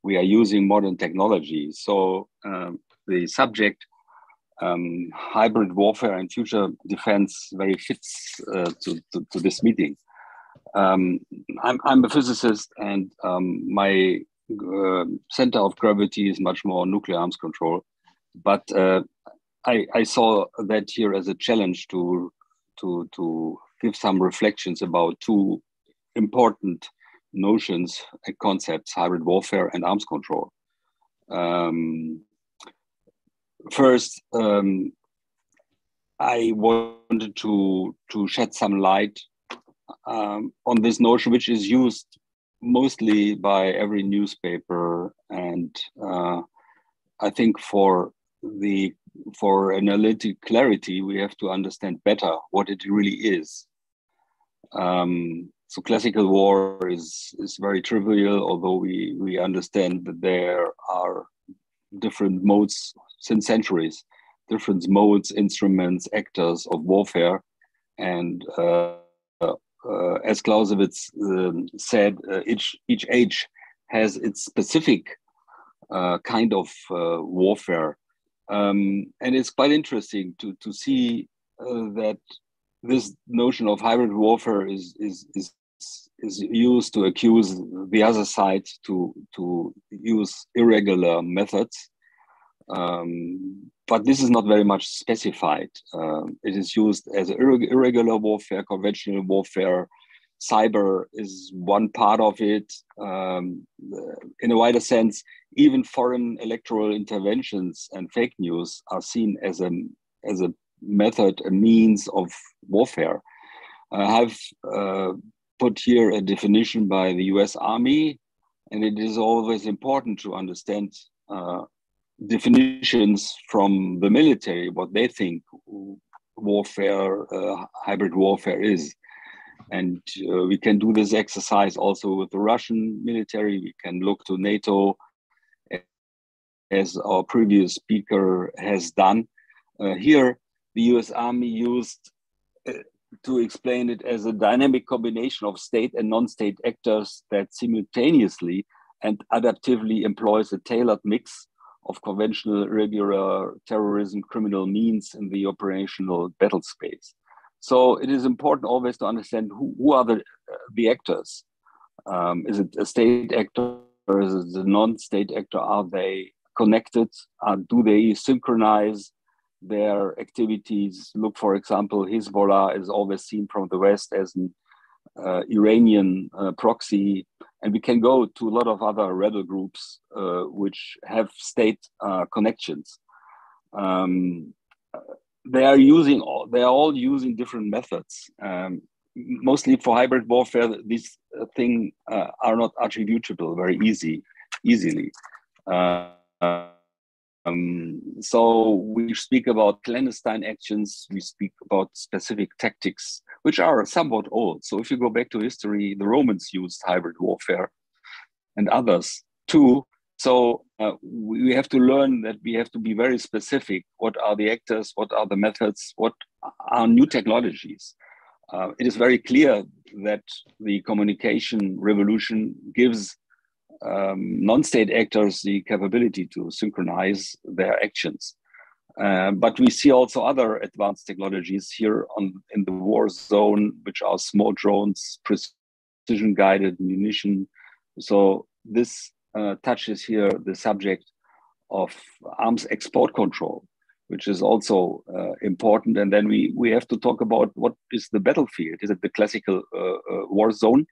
we are using modern technology. So the subject, hybrid warfare and future defense, very fits to this meeting. I'm a physicist, and my center of gravity is much more nuclear arms control. But I saw that here as a challenge to give some reflections about two important notions and concepts: hybrid warfare and arms control. First, I wanted to shed some light on this notion, which is used mostly by every newspaper, and I think for analytic clarity, we have to understand better what it really is. So classical war is very trivial, although we understand that there are different modes since centuries, different modes, instruments, actors of warfare, and as Clausewitz said, each age has its specific kind of warfare, and it's quite interesting to see that this notion of hybrid warfare is used to accuse the other side to use irregular methods. But this is not very much specified. It is used as irregular warfare, conventional warfare. Cyber is one part of it. In a wider sense, even foreign electoral interventions and fake news are seen as a method, a means of warfare. I have put here a definition by the US Army, and it is always important to understand definitions from the military, what they think warfare, hybrid warfare is. And we can do this exercise also with the Russian military. We can look to NATO, as our previous speaker has done. Here, the US Army used to explain it as a dynamic combination of state and non-state actors that simultaneously and adaptively employs a tailored mix of conventional, irregular terrorism, criminal means in the operational battle space. So it is important always to understand who are the actors. Is it a state actor or is it a non-state actor? Are they connected? Do they synchronize their activities? Look, for example, Hezbollah is always seen from the West as an Iranian proxy, and we can go to a lot of other rebel groups which have state connections. They are all using different methods. Mostly for hybrid warfare, these things are not attributable very easily. So we speak about clandestine actions, we speak about specific tactics which are somewhat old. So if you go back to history, the Romans used hybrid warfare and others too. So we have to learn that we have to be very specific. What are the actors? What are the methods? What are new technologies? It is very clear that the communication revolution gives non-state actors the capability to synchronize their actions. But we see also other advanced technologies here in the war zone, which are small drones, precision-guided munition. So this touches here the subject of arms export control, which is also important. And then we have to talk about what is the battlefield. Is it the classical war zone?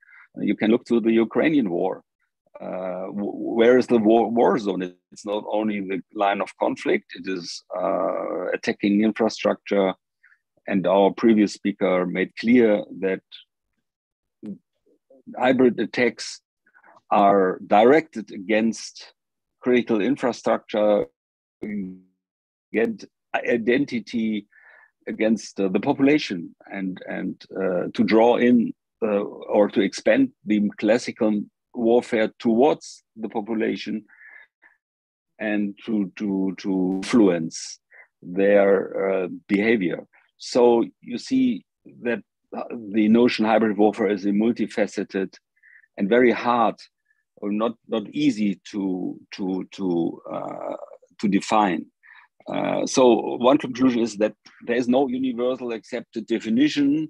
You can look to the Ukrainian war. Where is the war zone? It's not only the line of conflict, it is attacking infrastructure. And our previous speaker made clear that hybrid attacks are directed against critical infrastructure, against identity, against the population, and to draw in or to expand the classical warfare towards the population and to influence their behavior. So you see that the notion hybrid warfare is a multifaceted and very hard, or not easy to define. So one conclusion is that there is no universal accepted definition,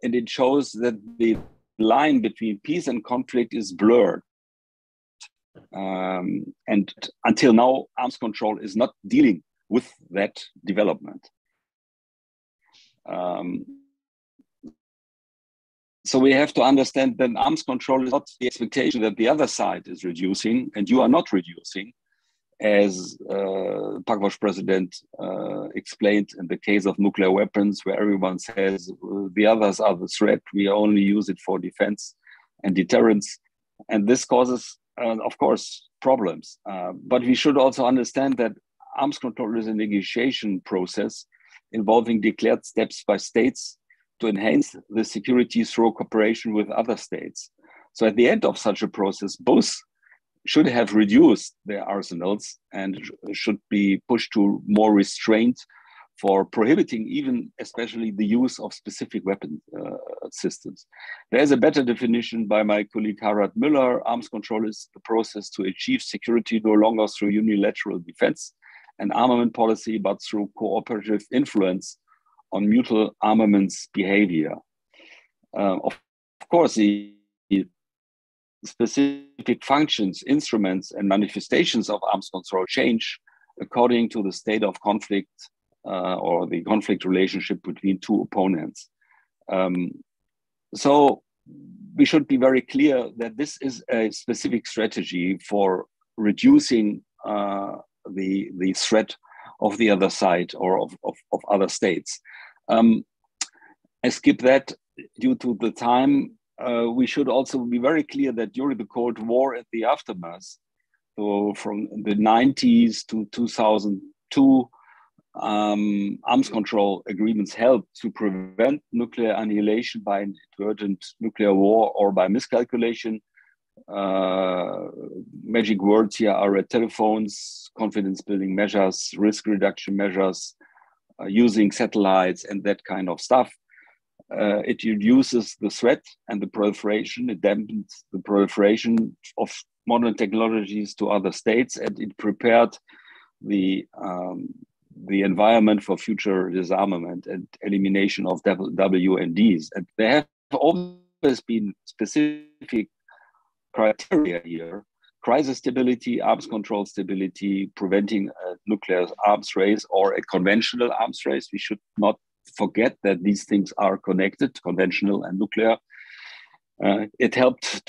and it shows that the line between peace and conflict is blurred. And until now, arms control is not dealing with that development. So we have to understand that arms control is not the expectation that the other side is reducing, and you are not reducing, as PAGOSH president explained in the case of nuclear weapons, where everyone says the others are the threat, we only use it for defense and deterrence. And this causes, of course, problems. But we should also understand that arms control is a negotiation process involving declared steps by states to enhance the security through cooperation with other states. So at the end of such a process, both should have reduced their arsenals and should be pushed to more restraint for prohibiting even especially the use of specific weapon systems. There is a better definition by my colleague Harald Müller. Arms control is the process to achieve security no longer through unilateral defense and armament policy, but through cooperative influence on mutual armaments behavior. Of course, the specific functions, instruments, and manifestations of arms control change according to the state of conflict or the conflict relationship between two opponents. So we should be very clear that this is a specific strategy for reducing the threat of the other side or of other states. I skip that due to the time. We should also be very clear that during the Cold War and the aftermath, so from the 90s to 2002, arms control agreements helped to prevent nuclear annihilation by inadvertent nuclear war or by miscalculation. Magic words here are red telephones, confidence building measures, risk reduction measures, using satellites and that kind of stuff. It reduces the threat and the proliferation. It dampens the proliferation of modern technologies to other states, and it prepared the environment for future disarmament and elimination of WMDs. And there have always been specific criteria here: crisis stability, arms control stability, preventing a nuclear arms race or a conventional arms race. We should not forget that these things are connected, conventional and nuclear. It helped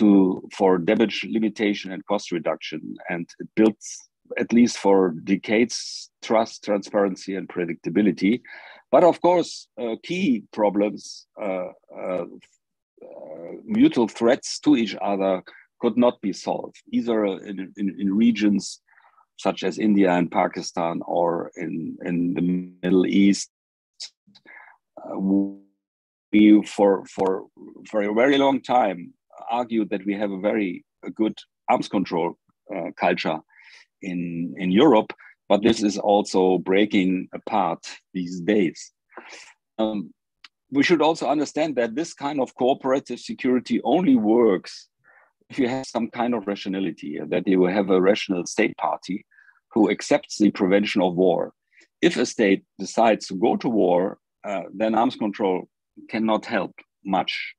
for damage limitation and cost reduction, and it built, at least for decades, trust, transparency, and predictability. But of course, key problems, mutual threats to each other could not be solved, either in regions such as India and Pakistan or in the Middle East, we for a very long time argued that we have a good arms control culture in Europe, but this is also breaking apart these days. We should also understand that this kind of cooperative security only works if you have some kind of rationality, that you have a rational state party who accepts the prevention of war. If a state decides to go to war, then arms control cannot help much.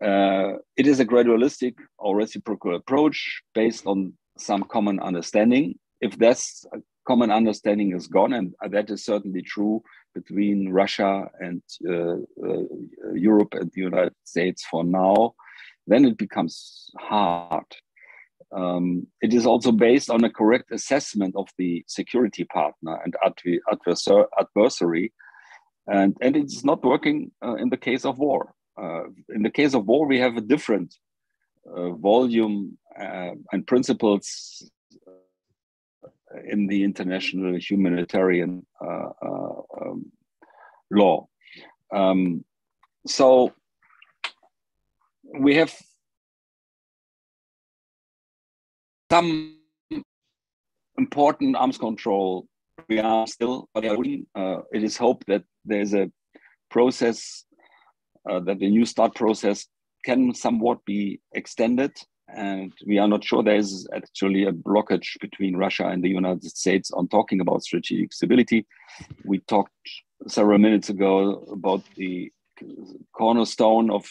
It is a gradualistic or reciprocal approach based on some common understanding. If that's common understanding is gone, and that is certainly true between Russia and Europe and the United States for now, then it becomes hard. It is also based on a correct assessment of the security partner and adversary, and it's not working in the case of war. In the case of war, we have a different volume and principles in the international humanitarian law. So we have some important arms control. We are still, but it is hoped that there's a process, that the New START process can somewhat be extended. And we are not sure there is actually a blockage between Russia and the United States on talking about strategic stability. We talked several minutes ago about the cornerstone of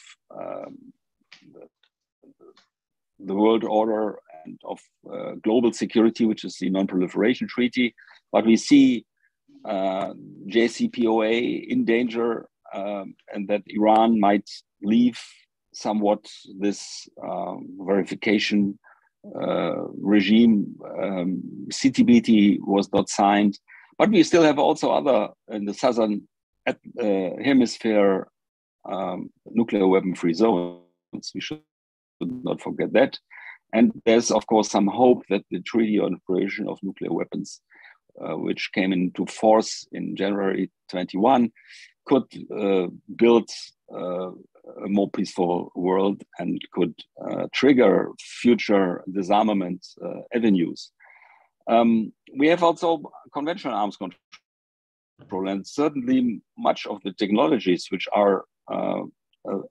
the world order and of global security, which is the Non-Proliferation Treaty. But we see JCPOA in danger, and that Iran might leave somewhat this verification regime. CTBT was not signed, but we still have also other in the southern hemisphere nuclear weapon-free zones. We should not forget that. And there's, of course, some hope that the Treaty on Proliferation of Nuclear Weapons, which came into force in January 21, could build a more peaceful world and could trigger future disarmament avenues. We have also conventional arms control, and certainly much of the technologies which are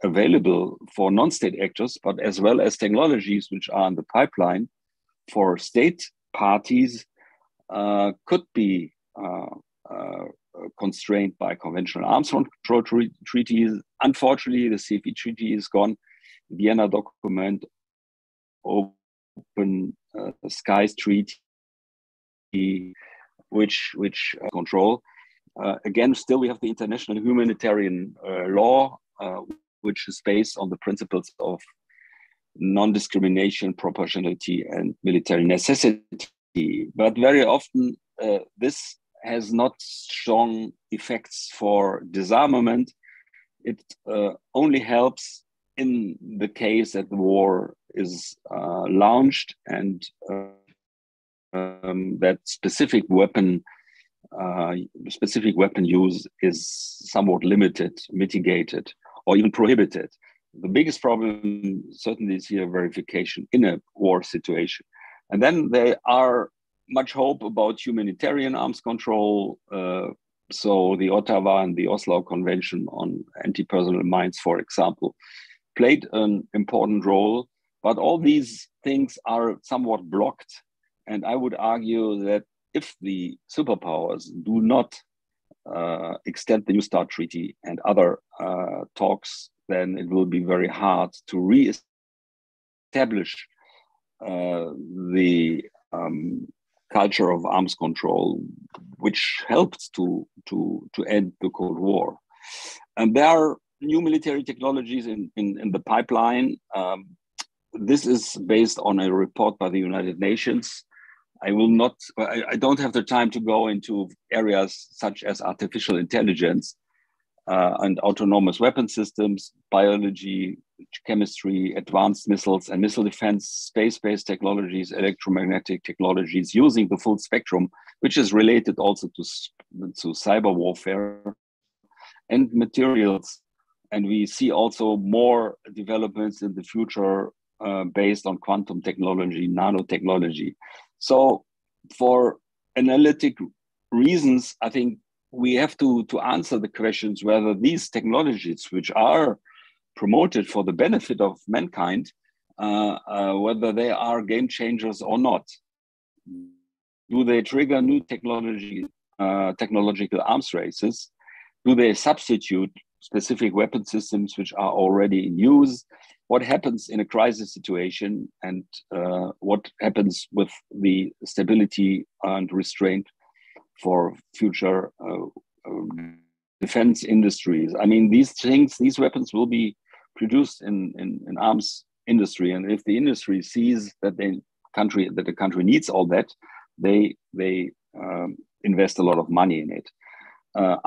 available for non-state actors, but as well as technologies which are in the pipeline for state parties could be constrained by conventional arms control treaties. Unfortunately, the CFE treaty is gone. The Vienna document, Open Skies Treaty, which control. Again, still we have the international humanitarian law, which is based on the principles of non-discrimination, proportionality, and military necessity. But very often, this has not strong effects for disarmament. It only helps in the case that the war is launched and that specific weapon use is somewhat limited, mitigated, or even prohibited. The biggest problem certainly is here verification in a war situation. And then there are much hope about humanitarian arms control. So the Ottawa and the Oslo Convention on Anti-Personnel Mines, for example, played an important role. But all these things are somewhat blocked. And I would argue that if the superpowers do not extend the New START Treaty and other talks, then it will be very hard to re-establish the culture of arms control, which helped to end the Cold War. And there are new military technologies in the pipeline. This is based on a report by the United Nations. I don't have the time to go into areas such as artificial intelligence and autonomous weapon systems, biology, chemistry, advanced missiles and missile defense, space-based technologies, electromagnetic technologies, using the full spectrum, which is related also to cyber warfare, and materials and we see also more developments in the future based on quantum technology, nanotechnology. So for analytic reasons, I think we have to answer the questions whether these technologies, which are promoted for the benefit of mankind, whether they are game changers or not. Do they trigger new technological arms races? Do they substitute specific weapon systems which are already in use? What happens in a crisis situation, and what happens with the stability and restraint for future defense industries? I mean, these things, these weapons will be produced in arms industry, and if the industry sees that the country needs all that, they invest a lot of money in it.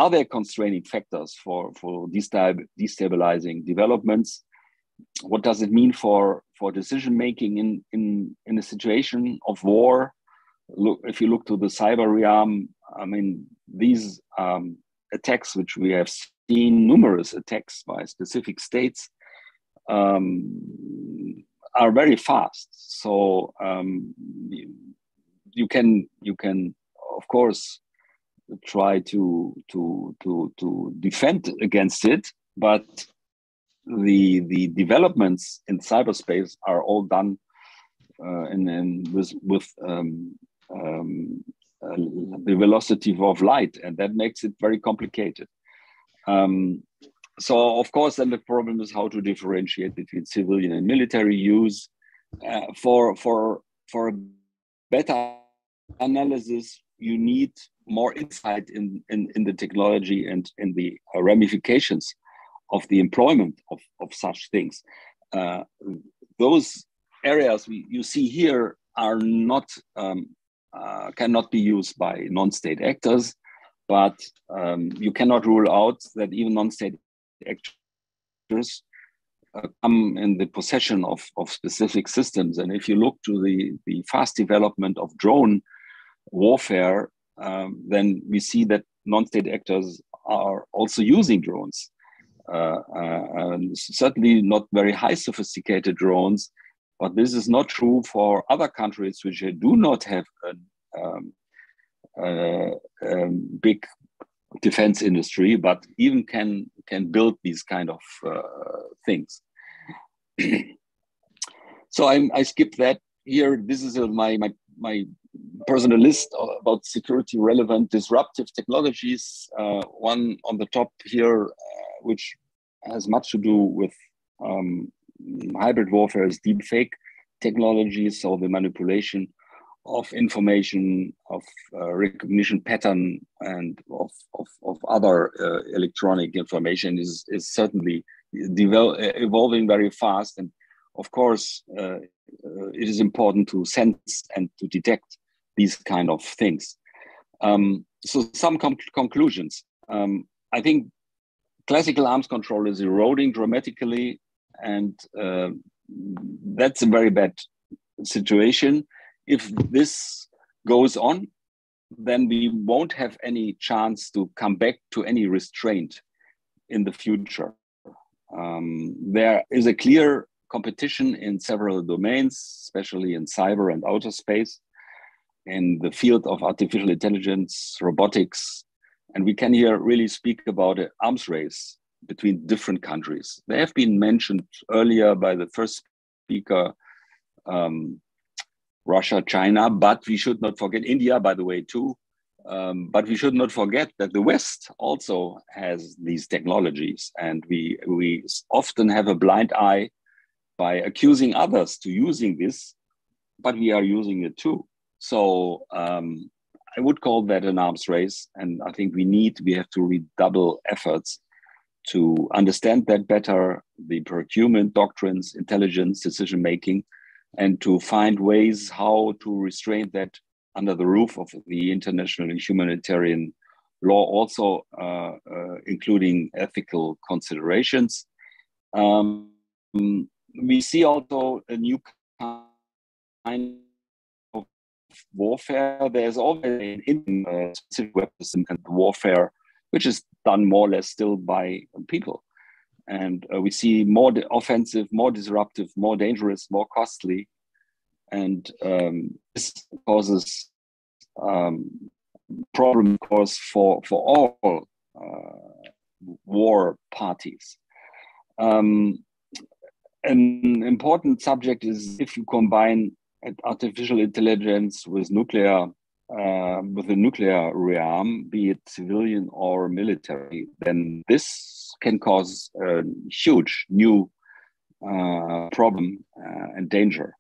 Are there constraining factors for destabilizing developments? What does it mean for decision making in a situation of war? Look, if you look to the cyber realm, I mean, these attacks, which we have seen, numerous attacks by specific states, are very fast. So you can of course try to defend against it, but the developments in cyberspace are all done with the velocity of light, and that makes it very complicated. So of course, then the problem is how to differentiate between civilian and military use. For better analysis, you need more insight in the technology and in the ramifications of the employment of such things. Those areas you see here are not cannot be used by non-state actors, but you cannot rule out that even non-state actors come in the possession of specific systems. And if you look to the fast development of drone warfare, then we see that non-state actors are also using drones. And certainly not very high sophisticated drones, but this is not true for other countries which do not have a big defense industry, but even can build these kind of things. So I skipped that here. This is my personal list about security relevant disruptive technologies. One on the top here, which has much to do with hybrid warfare, is deepfake technology. So the manipulation of information, of recognition pattern, and of other electronic information is certainly evolving very fast. And of course, it is important to sense and to detect these kind of things. So some conclusions. I think classical arms control is eroding dramatically, and that's a very bad situation. If this goes on, then we won't have any chance to come back to any restraint in the future. There is a clear competition in several domains, especially in cyber and outer space, in the field of artificial intelligence, robotics, and we can here really speak about an arms race between different countries. They have been mentioned earlier by the first speaker, Russia, China, but we should not forget India, by the way, too. But we should not forget that the West also has these technologies, and we often have a blind eye by accusing others to using this, but we are using it too. So I would call that an arms race, and I think we have to redouble efforts to understand that better, the procurement doctrines, intelligence, decision-making, and to find ways how to restrain that under the roof of the international and humanitarian law, also including ethical considerations. We see also a new kind of warfare. There's always an specific weapons and warfare, which is done more or less still by people. and we see more offensive, more disruptive, more dangerous, more costly, and this causes problem, of course, for all war parties. An important subject is if you combine artificial intelligence with the nuclear realm, be it civilian or military, then this can cause a huge new problem and danger.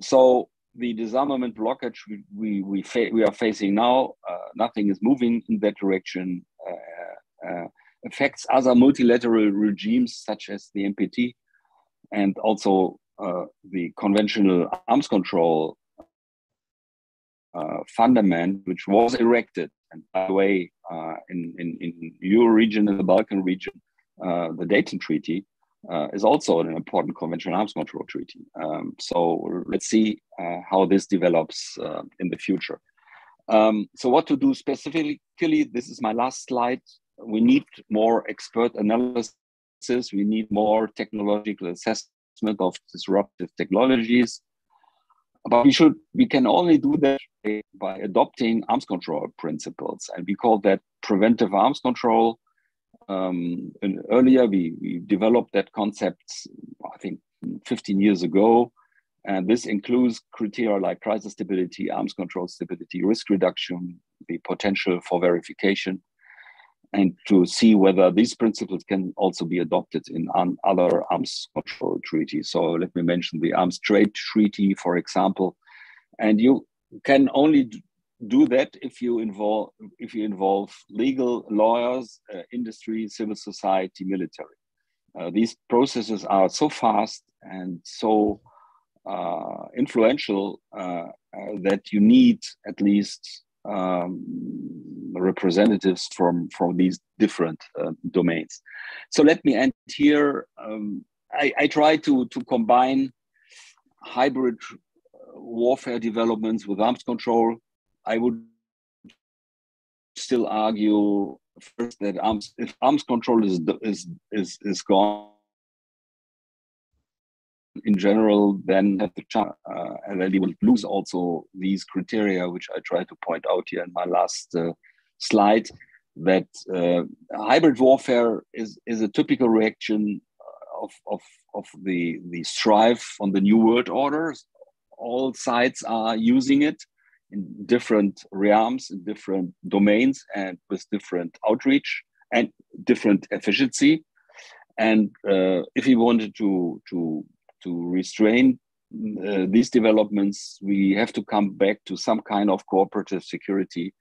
So the disarmament blockage we are facing now, nothing is moving in that direction. Affects other multilateral regimes such as the NPT and also the conventional arms control fundament, which was erected. And by the way, in your region, in the Balkan region, the Dayton Treaty is also an important conventional arms control treaty. So let's see how this develops in the future. So what to do specifically? This is my last slide. We need more expert analysis. We need more technological assessment of disruptive technologies. But we can only do that by adopting arms control principles. And we call that preventive arms control. And earlier, we developed that concept, I think, 15 years ago. And this includes criteria like crisis stability, arms control stability, risk reduction, the potential for verification, and to see whether these principles can also be adopted in other arms control treaties. So let me mention the Arms Trade Treaty, for example. And you can only do that if you involve legal, lawyers, industry, civil society, military. These processes are so fast and so influential that you need at least representatives from these different domains. So let me end here. I try to combine hybrid warfare developments with arms control. I would still argue first that if arms control is gone in general, then and then we will lose also these criteria, which I try to point out here in my last slide, that hybrid warfare is a typical reaction of the strive on the new world orders. All sides are using it in different realms, in different domains, and with different outreach and different efficiency. And if we wanted to restrain these developments, we have to come back to some kind of cooperative security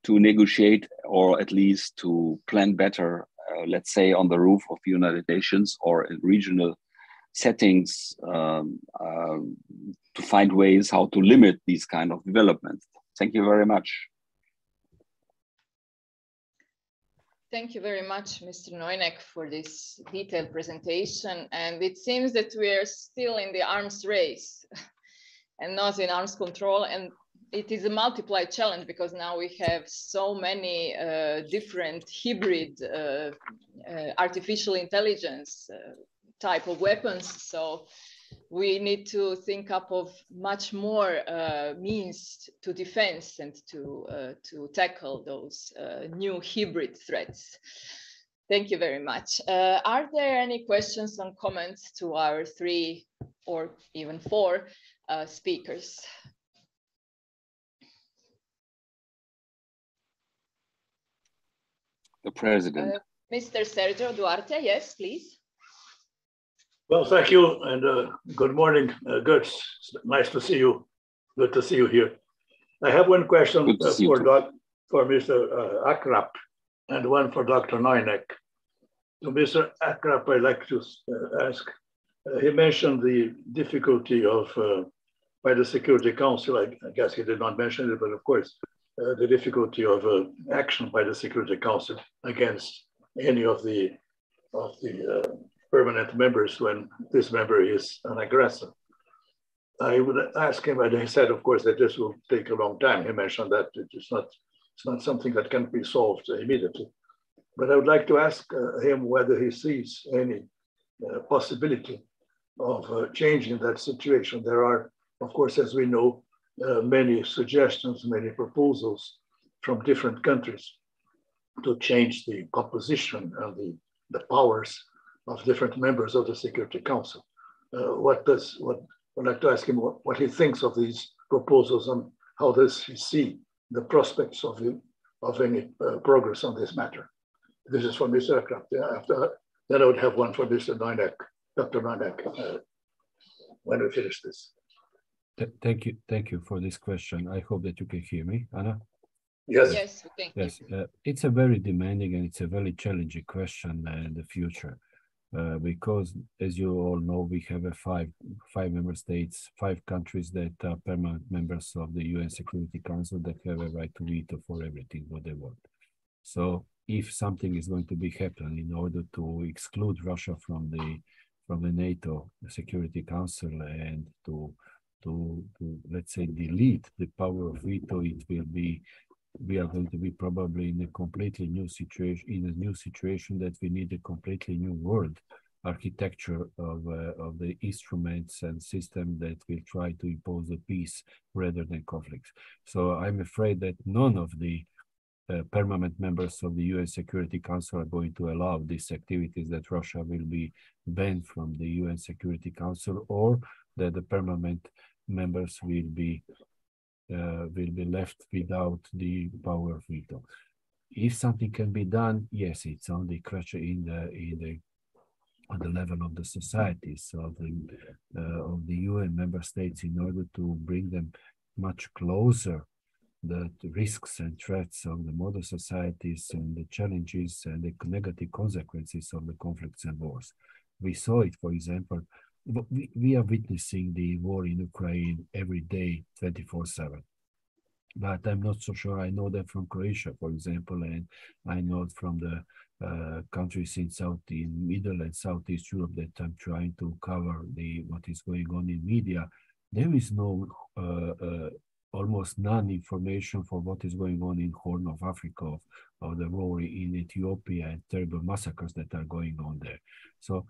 to negotiate, or at least to plan better, let's say on the roof of the United Nations or in regional settings, to find ways how to limit these kind of developments. Thank you very much. Thank you very much, Mr. Neuneck, for this detailed presentation. And it seems that we are still in the arms race and not in arms control. And it is a multiplied challenge because now we have so many different hybrid artificial intelligence type of weapons. So we need to think up of much more means to defense and to tackle those new hybrid threats. Thank you very much. Are there any questions and comments to our 3 or even 4 speakers? The President. Mr. Sergio Duarte, yes, please. Well, thank you, and good morning. Good, nice to see you. Good to see you here. I have one question for Mr. Akrap and one for Dr. Neuneck. To Mr. Akrap, I'd like to ask, he mentioned the difficulty of, by the Security Council, I guess he did not mention it, but of course, the difficulty of action by the Security Council against any of the permanent members when this member is an aggressor. I would ask him, and he said, of course, that this will take a long time. He mentioned that it's not something that can be solved immediately. But I would like to ask him whether he sees any possibility of changing that situation. There are, of course, as we know, many suggestions, many proposals from different countries to change the composition and the powers of different members of the Security Council. I'd like to ask him what he thinks of these proposals and how does he see the prospects of any progress on this matter. This is for Mr. Kraft. After then I would have one for Mr. Neuneck, Dr. Neuneck, when we finish this. Thank you for this question. I hope that you can hear me, Anna. Yes. Yes, thank you. Yes, it's a very demanding and it's a very challenging question in the future, because as you all know, we have five member states, 5 countries that are permanent members of the UN Security Council that have a right to veto for everything what they want. So if something is going to be happening in order to exclude Russia from the NATO Security Council and to let's say delete the power of veto, we are going to be probably in a completely new situation, that we need a completely new world architecture of the instruments and system that will try to impose a peace rather than conflicts. So I'm afraid that none of the permanent members of the UN Security Council are going to allow these activities, that Russia will be banned from the UN Security Council, or that the permanent members will be left without the power of veto. If something can be done, yes, it's on the question on the level of the societies of the UN member states, in order to bring them much closer the risks and threats of the modern societies and the challenges and the negative consequences of the conflicts and wars. We saw it, for example, we are witnessing the war in Ukraine every day, 24/7. But I'm not so sure. I know that from Croatia, for example, and I know it from the countries in Middle and Southeast Europe that I'm trying to cover what is going on in media. There is no almost none information for what is going on in Horn of Africa, of the war in Ethiopia and terrible massacres that are going on there. So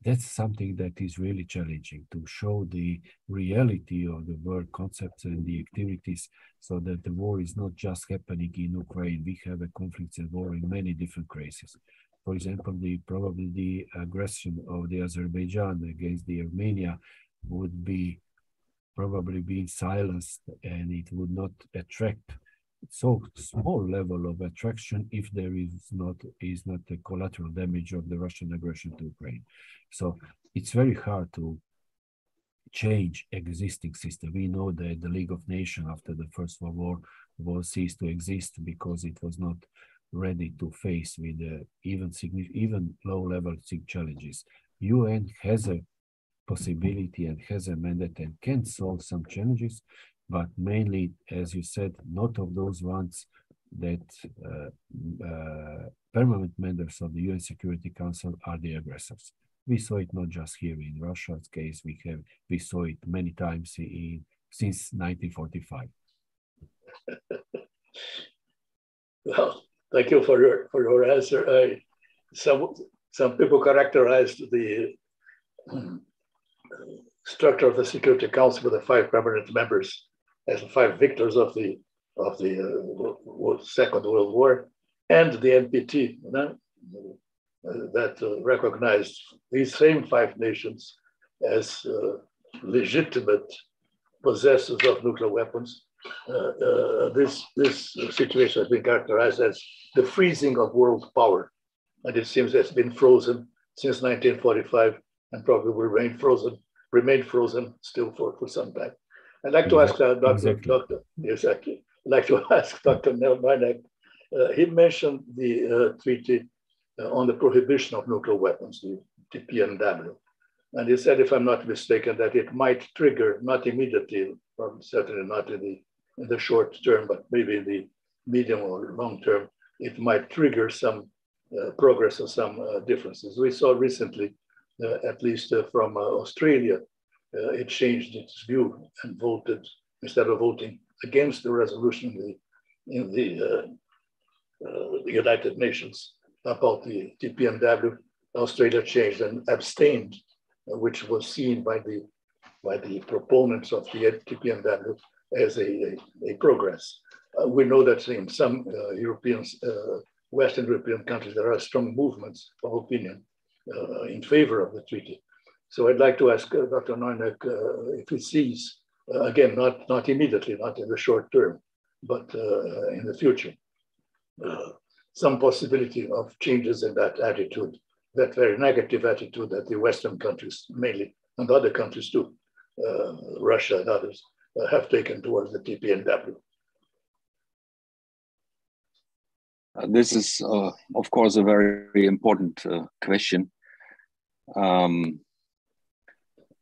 that's something that is really challenging, to show the reality of the world concepts and the activities, so that the war is not just happening in Ukraine. We have a conflict and war in many different crises. For example, probably the aggression of the Azerbaijan against the Armenia would be probably being silenced, and it would not attract so small level of attraction if there is not a collateral damage of the Russian aggression to Ukraine. So it's very hard to change existing system. We know that the League of Nations after the First World War ceased to exist because it was not ready to face with even low-level challenges. UN has a possibility and has a mandate and can solve some challenges, but mainly, as you said, not of those ones that permanent members of the UN Security Council are the aggressors. We saw it not just here in Russia's case. We saw it many times since 1945. Well, thank you for your answer. Some people characterized the structure of the Security Council with the 5 permanent members as the 5 victors of the Second World War, and the NPT, that recognized these same 5 nations as legitimate possessors of nuclear weapons. This situation has been characterized as the freezing of world power, and it seems it's been frozen since 1945 and probably will remain frozen still for some time. I'd like to ask Dr. Neuneck. He mentioned the treaty on the prohibition of nuclear weapons, the TPNW. And he said, if I'm not mistaken, that it might trigger, not immediately, or certainly not in the short term, but maybe in the medium or long term, it might trigger some progress or some differences. We saw recently, at least from Australia, it changed its view and voted, instead of voting against the resolution in the United Nations, about the TPNW, Australia changed and abstained, which was seen by the proponents of the TPNW as a progress. We know that in some Western European countries, there are strong movements of opinion in favor of the treaty. So I'd like to ask Dr. Neuneck if he sees, again, not immediately, not in the short term, but in the future, some possibility of changes in that attitude, that very negative attitude that the Western countries mainly, and other countries too, Russia and others, have taken towards the TPNW. This is, of course, a very important question.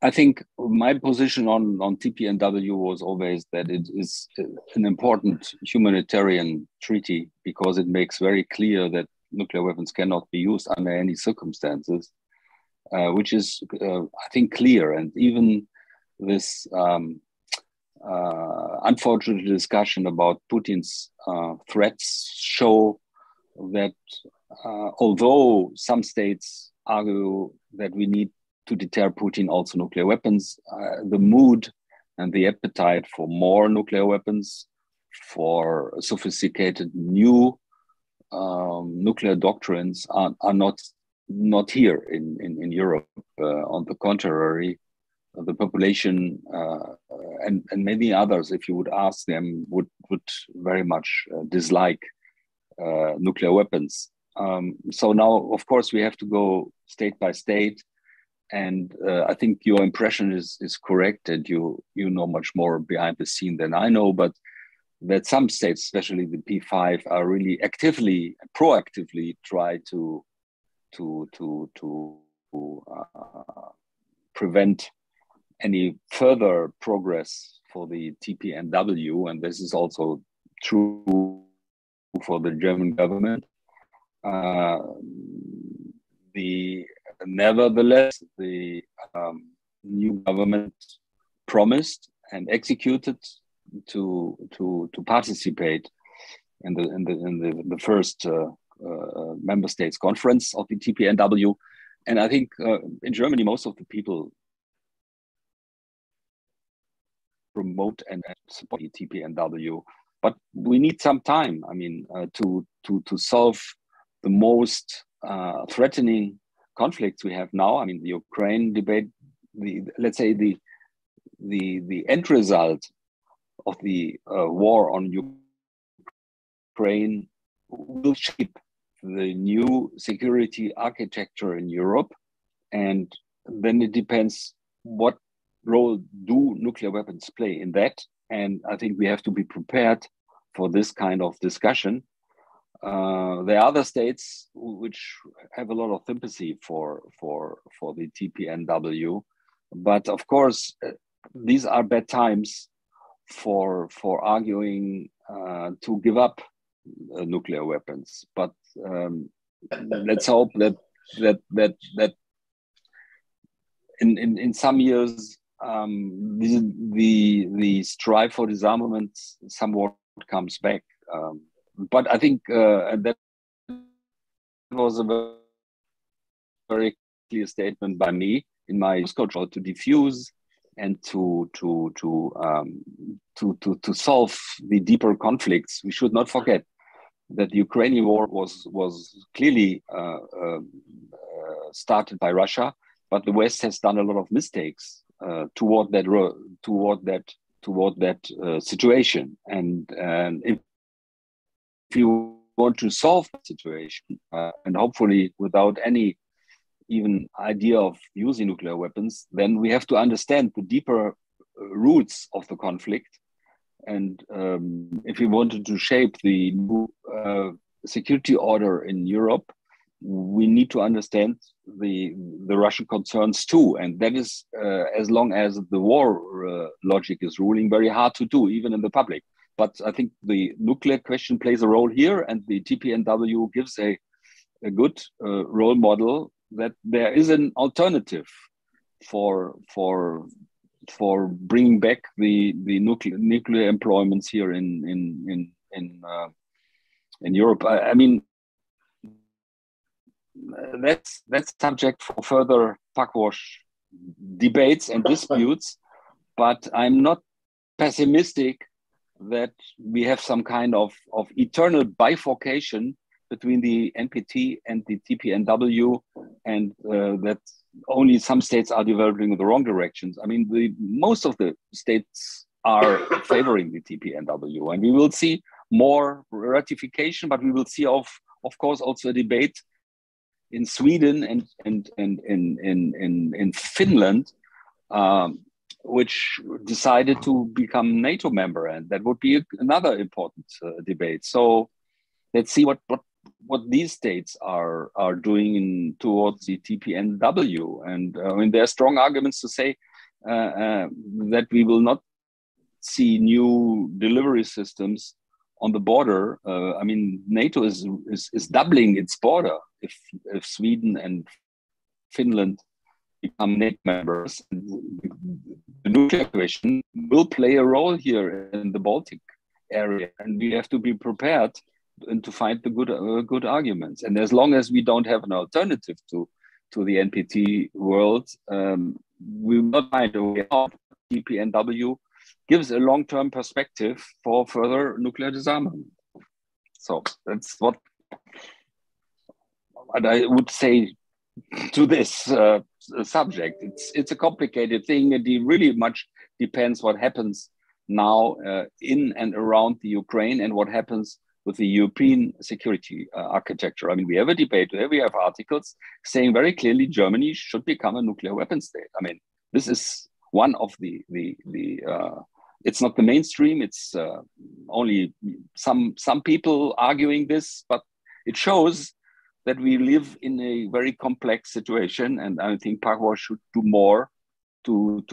I think my position on TPNW was always that it is an important humanitarian treaty because it makes very clear that nuclear weapons cannot be used under any circumstances, which is, I think, clear. And even this unfortunate discussion about Putin's threats show that although some states argue that we need to deter Putin also nuclear weapons, the mood and the appetite for more nuclear weapons, for sophisticated new nuclear doctrines are not here in Europe. On the contrary, the population and many others, if you would ask them, would very much dislike nuclear weapons. So now, of course, we have to go state by state. And I think your impression is correct, and you know much more behind the scene than I know, but that some states, especially the P5, are really proactively try to prevent any further progress for the TPNW, and this is also true for the German government. Nevertheless, the new government promised and executed to participate in the first member states conference of the TPNW, and I think in Germany most of the people promote and support the TPNW, but we need some time. I mean, to solve the most threatening conflicts we have now. I mean, the Ukraine debate, let's say the end result of the war on Ukraine will shape the new security architecture in Europe, and then it depends what role do nuclear weapons play in that. And I think we have to be prepared for this kind of discussion. There are other states which have a lot of sympathy for the TPNW, but of course these are bad times for arguing to give up nuclear weapons. But let's hope that in some years the strive for disarmament somewhat comes back. But I think that was a very clear statement by me in my control to diffuse and to solve the deeper conflicts. We should not forget that the Ukrainian war was clearly started by Russia, but the West has done a lot of mistakes toward that situation. And if you want to solve the situation, and hopefully without any even idea of using nuclear weapons, then we have to understand the deeper roots of the conflict. And if we wanted to shape the new security order in Europe, we need to understand the Russian concerns too. And that is, as long as the war logic is ruling, very hard to do, even in the public. But I think the nuclear question plays a role here, and the TPNW gives a good role model that there is an alternative for bringing back the nuclear employments here in Europe. I mean, that's subject for further Pugwash debates and disputes, but I'm not pessimistic that we have some kind of eternal bifurcation between the NPT and the TPNW, and that only some states are developing in the wrong directions. I mean, most of the states are favoring the TPNW, and we will see more ratification, but we will see, of course, also a debate in Sweden and in Finland, which decided to become NATO member, and that would be another important debate. So let's see what these states are doing towards the TPNW. And I mean, there are strong arguments to say that we will not see new delivery systems on the border. I mean, NATO is doubling its border if Sweden and Finland become NATO members. The nuclear question will play a role here in the Baltic area, and we have to be prepared and to find the good arguments. And as long as we don't have an alternative to the NPT world, we will not find a way out. TPNW gives a long-term perspective for further nuclear disarmament. So that's what I would say to this subject. It's a complicated thing. It really much depends what happens now in and around the Ukraine and what happens with the European security architecture. I mean, we have a debate there. We have articles saying very clearly Germany should become a nuclear weapon state. I mean, this is one of the it's not the mainstream. It's only some people arguing this, but it shows that we live in a very complex situation, and I think Pugwash should do more to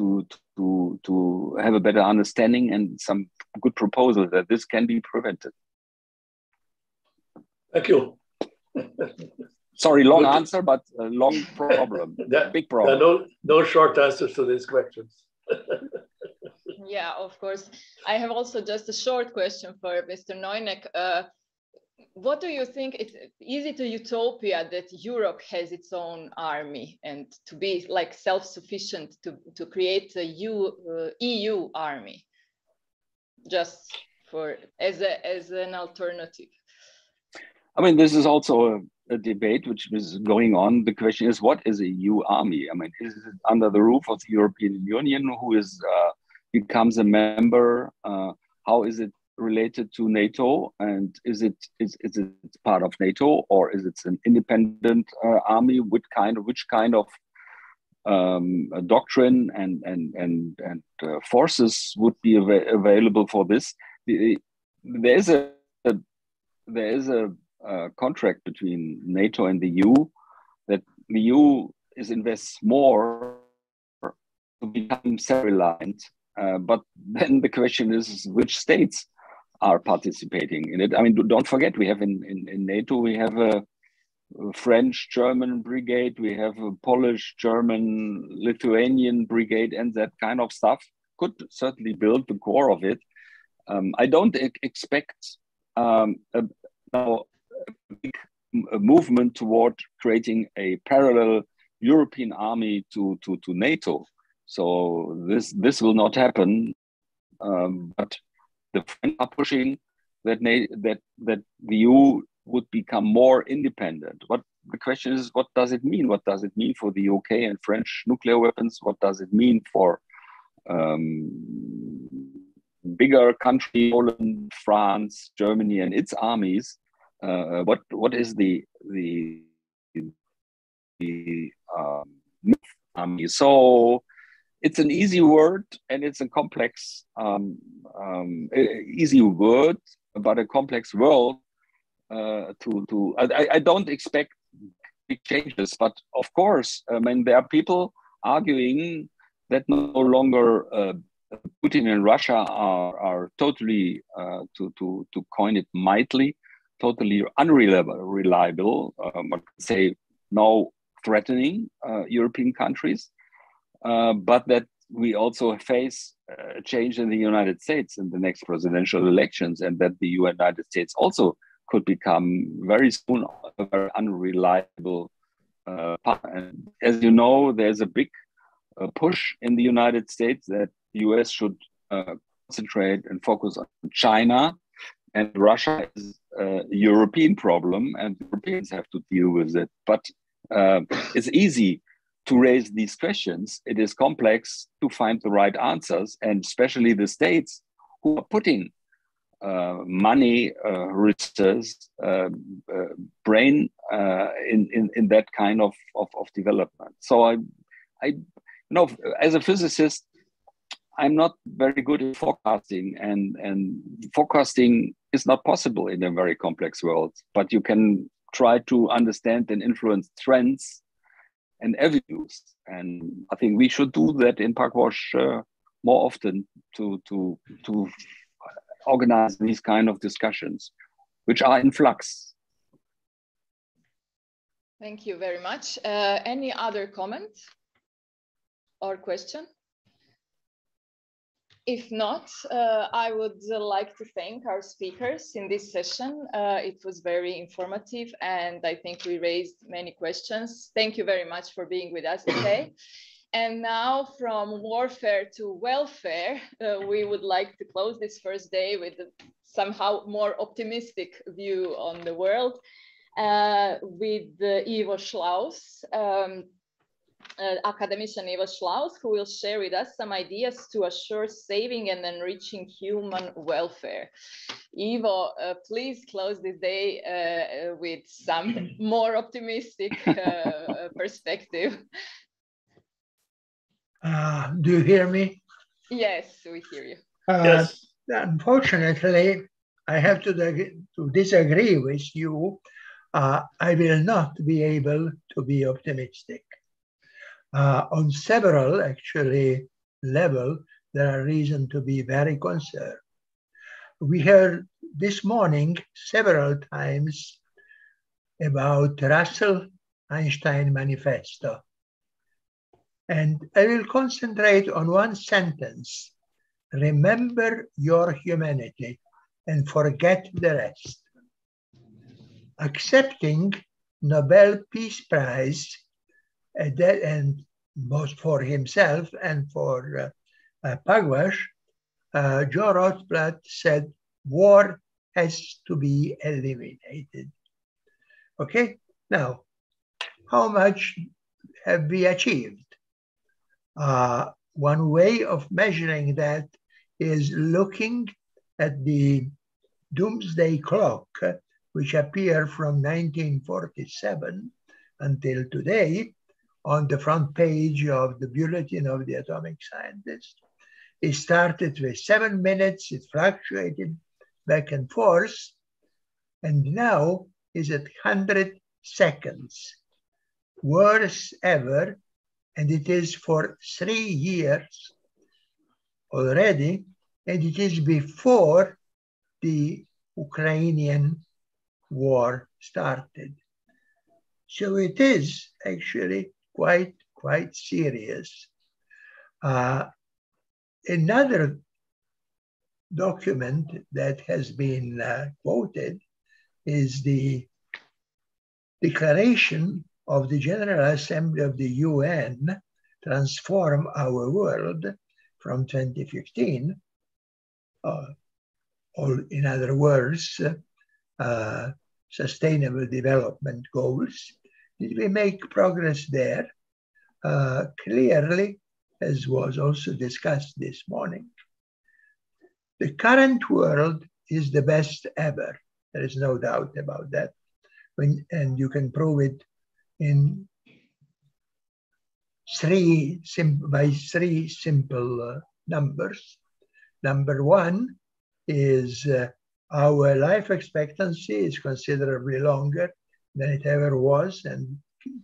have a better understanding and some good proposals that this can be prevented. Thank you. Sorry, long answer, but a long problem, big problem. There are no short answers to these questions. Yeah, of course. I have also just a short question for Mr. Neuneck. What do you think? It's easy to utopia that Europe has its own army and to be like self-sufficient to create a EU army, just for as an alternative. I mean, this is also a debate which is going on. The question is, what is a EU army? I mean, is it under the roof of the European Union, who is becomes a member? How is it related to NATO? And is it part of NATO, or is it an independent army? Which kind of doctrine and forces would be available for this? There is a contract between NATO and the EU that the EU invests more to become self-reliant. But then the question is, which states are participating in it? I mean, don't forget, we have in NATO, we have a French-German brigade, we have a Polish-German-Lithuanian brigade, and that kind of stuff could certainly build the core of it. I don't expect a big movement toward creating a parallel European army to NATO. So this will not happen. But the French are pushing that the EU would become more independent. What the question is, what does it mean? What does it mean for the UK and French nuclear weapons? What does it mean for bigger countries, Poland, France, Germany, and its armies? What is the army? So it's an easy word, and it's a complex, easy word, but a complex world. I don't expect big changes, but of course, I mean, there are people arguing that no longer Putin and Russia are totally, to coin it mightily, totally unreliable, say now threatening European countries, but that we also face a change in the United States in the next presidential elections, and that the United States also could become very soon a very unreliable And as you know, there's a big push in the United States that the US should concentrate and focus on China, and Russia is a European problem, and Europeans have to deal with it. But it's easy to raise these questions. It is complex to find the right answers, and especially the states who are putting money, resources, brain in that kind of development. So I as a physicist, I'm not very good at forecasting, and forecasting is not possible in a very complex world. But you can try to understand and influence trends and avenues, and I think we should do that in Pugwash more often to organize these kind of discussions, which are in flux. Thank you very much. Any other comment or question? If not, I would like to thank our speakers in this session. It was very informative, and I think we raised many questions. Thank you very much for being with us today. And now, from warfare to welfare, we would like to close this first day with a somehow more optimistic view on the world with Ivo Schlaus, academician Ivo Schlaus, who will share with us some ideas to assure saving and enriching human welfare. Ivo, please close this day with some more optimistic perspective. Do you hear me? Yes, we hear you. Yes. Unfortunately, I have to disagree with you. I will not be able to be optimistic. On several, actually, levels, there are reasons to be very concerned. We heard this morning several times about Russell-Einstein Manifesto. And I will concentrate on one sentence: remember your humanity and forget the rest. Accepting Nobel Peace Prize, and both for himself and for Pugwash, Joe Rothblatt said, war has to be eliminated. Okay, now, how much have we achieved? One way of measuring that is looking at the doomsday clock, which appeared from 1947 until today on the front page of the Bulletin of the Atomic Scientist. It started with 7 minutes, it fluctuated back and forth, and now is at 100 seconds. Worst ever, and it is for 3 years already, and it is before the Ukrainian war started. So it is actually quite serious. Another document that has been quoted is the Declaration of the General Assembly of the UN, Transform Our World, from 2015, or in other words, Sustainable Development Goals. Did we make progress there? Clearly, as was also discussed this morning, the current world is the best ever. There is no doubt about that. And you can prove it in by three simple numbers. Number one is our life expectancy is considerably longer than it ever was and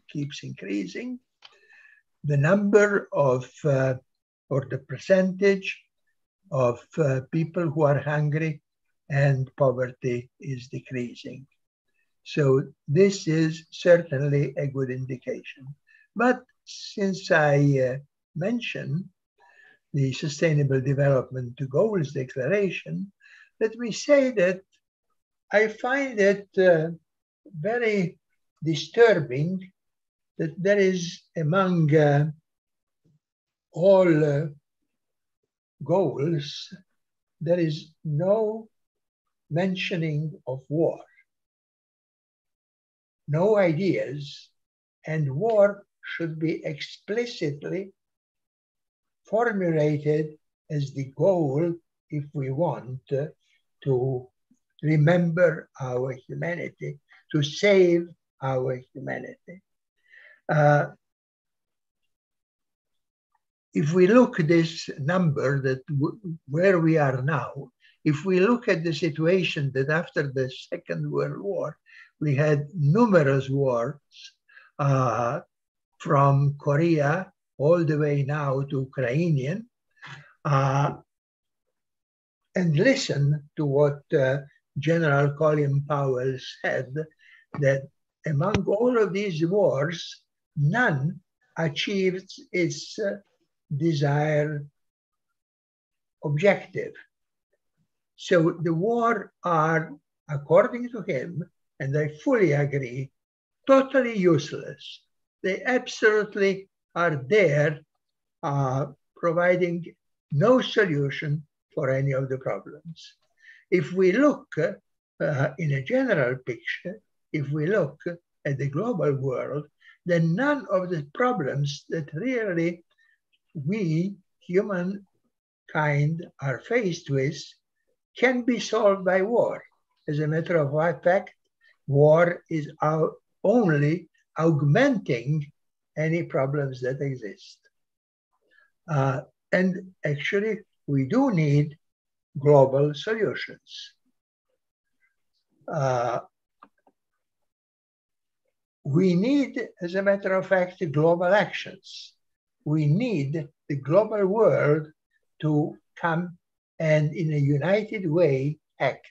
keeps increasing. The number of, or the percentage of people who are hungry and poverty is decreasing. So this is certainly a good indication. But since I mentioned the Sustainable Development Goals Declaration, let me say that I find it very disturbing that there is among all goals, there is no mentioning of war, no ideas, and war should be explicitly formulated as the goal if we want to remember our humanity, to save our humanity. If we look at this number that where we are now, if we look at the situation that after the Second World War, we had numerous wars from Korea all the way now to Ukrainian, and listen to what General Colin Powell said, that among all of these wars, none achieved its desired objective. So the war are, according to him, and I fully agree, totally useless. They absolutely are there providing no solution for any of the problems. If we look in a general picture, if we look at the global world, then none of the problems that really we, humankind, are faced with can be solved by war. As a matter of fact, war is only augmenting any problems that exist. And actually, we do need global solutions. We need, as a matter of fact, global actions. We need the global world to come and in a united way act.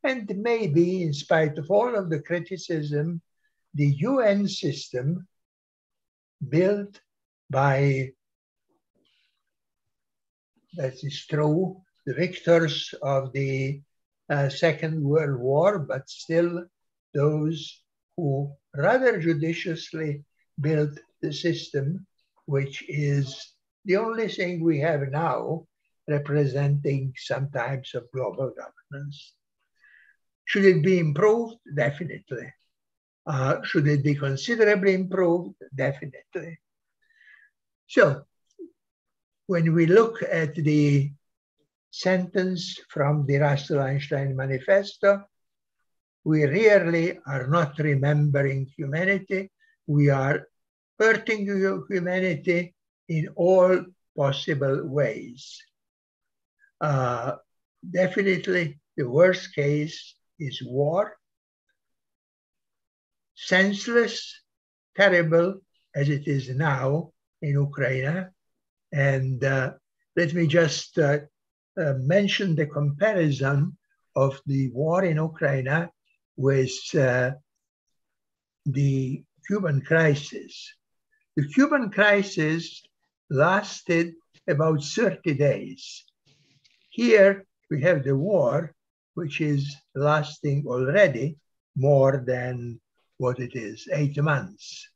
And maybe in spite of all of the criticism, the UN system built by, that is true, the victors of the Second World War, but still those who rather judiciously built the system, which is the only thing we have now representing some types of global governance. Should it be improved? Definitely. Should it be considerably improved? Definitely. So, when we look at the sentence from the Russell Einstein Manifesto, we really are not remembering humanity. We are hurting humanity in all possible ways. Definitely, the worst case is war, senseless, terrible as it is now in Ukraine. And let me just mention the comparison of the war in Ukraine with the Cuban crisis. The Cuban crisis lasted about 30 days. Here we have the war, which is lasting already more than what it is, 8 months.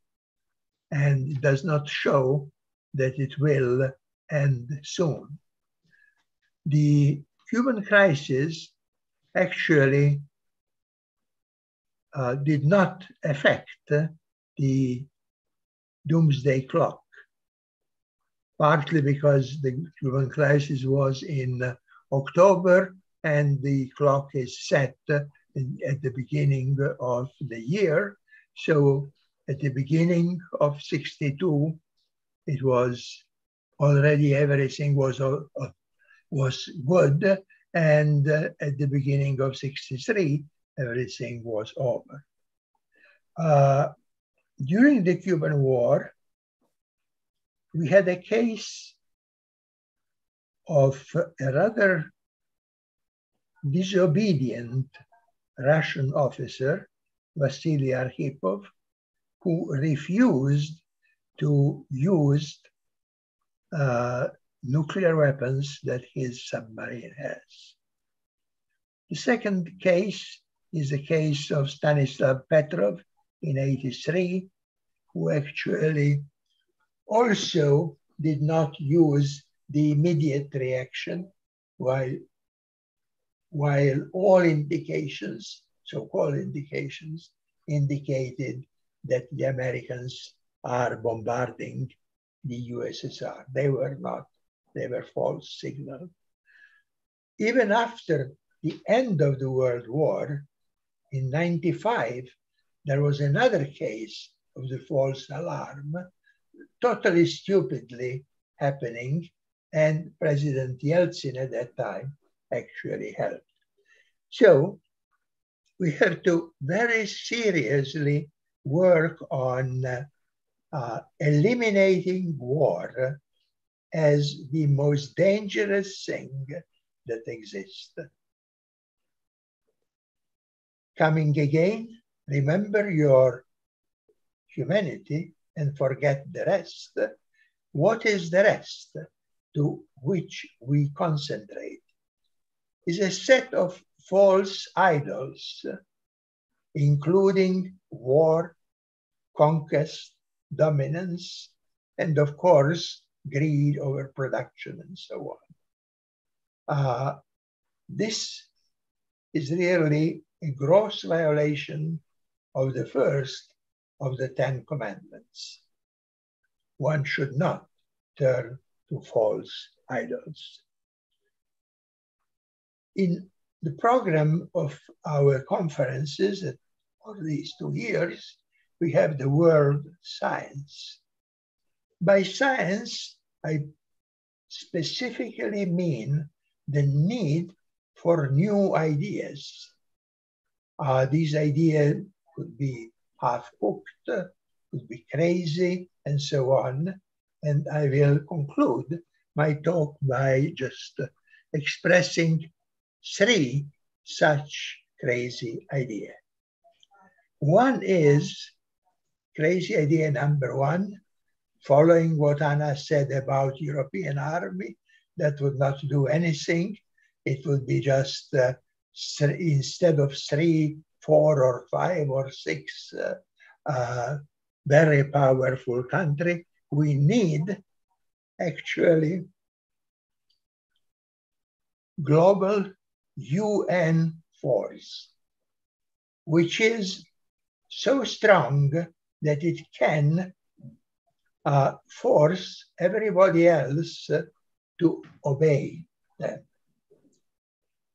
And it does not show that it will end soon. The Cuban crisis actually did not affect the doomsday clock, partly because the Cuban crisis was in October and the clock is set at the beginning of the year. So at the beginning of 62, it was already everything was good, and at the beginning of 63, everything was over. During the Cuban War, we had a case of a rather disobedient Russian officer, Vasily Arkhipov, who refused to use nuclear weapons that his submarine has. The second case is the case of Stanislav Petrov in '83, who actually also did not use the immediate reaction, while all indications, so-called indications, indicated that the Americans are bombarding the USSR. They were not. They were false signals. Even after the end of the World War, in 1995, there was another case of the false alarm, totally stupidly happening, and President Yeltsin at that time actually helped. So we have to very seriously work on eliminating war as the most dangerous thing that exists. Coming again, remember your humanity and forget the rest. What is the rest to which we concentrate? Is a set of false idols, including war, conquest, dominance, and of course, greed, overproduction, and so on. This is really a gross violation of the first of the 10 commandments. One should not turn to false idols. In the program of our conferences for these 2 years, we have the word science. By science, I specifically mean the need for new ideas. These ideas could be half-cooked, could be crazy, and so on. And I will conclude my talk by just expressing 3 such crazy ideas. One is crazy idea number 1, following what Anna said about European army, that would not do anything. It would be just instead of 3, 4, or 5 or 6 very powerful country, we need actually global UN force, which is so strong that it can force everybody else to obey them.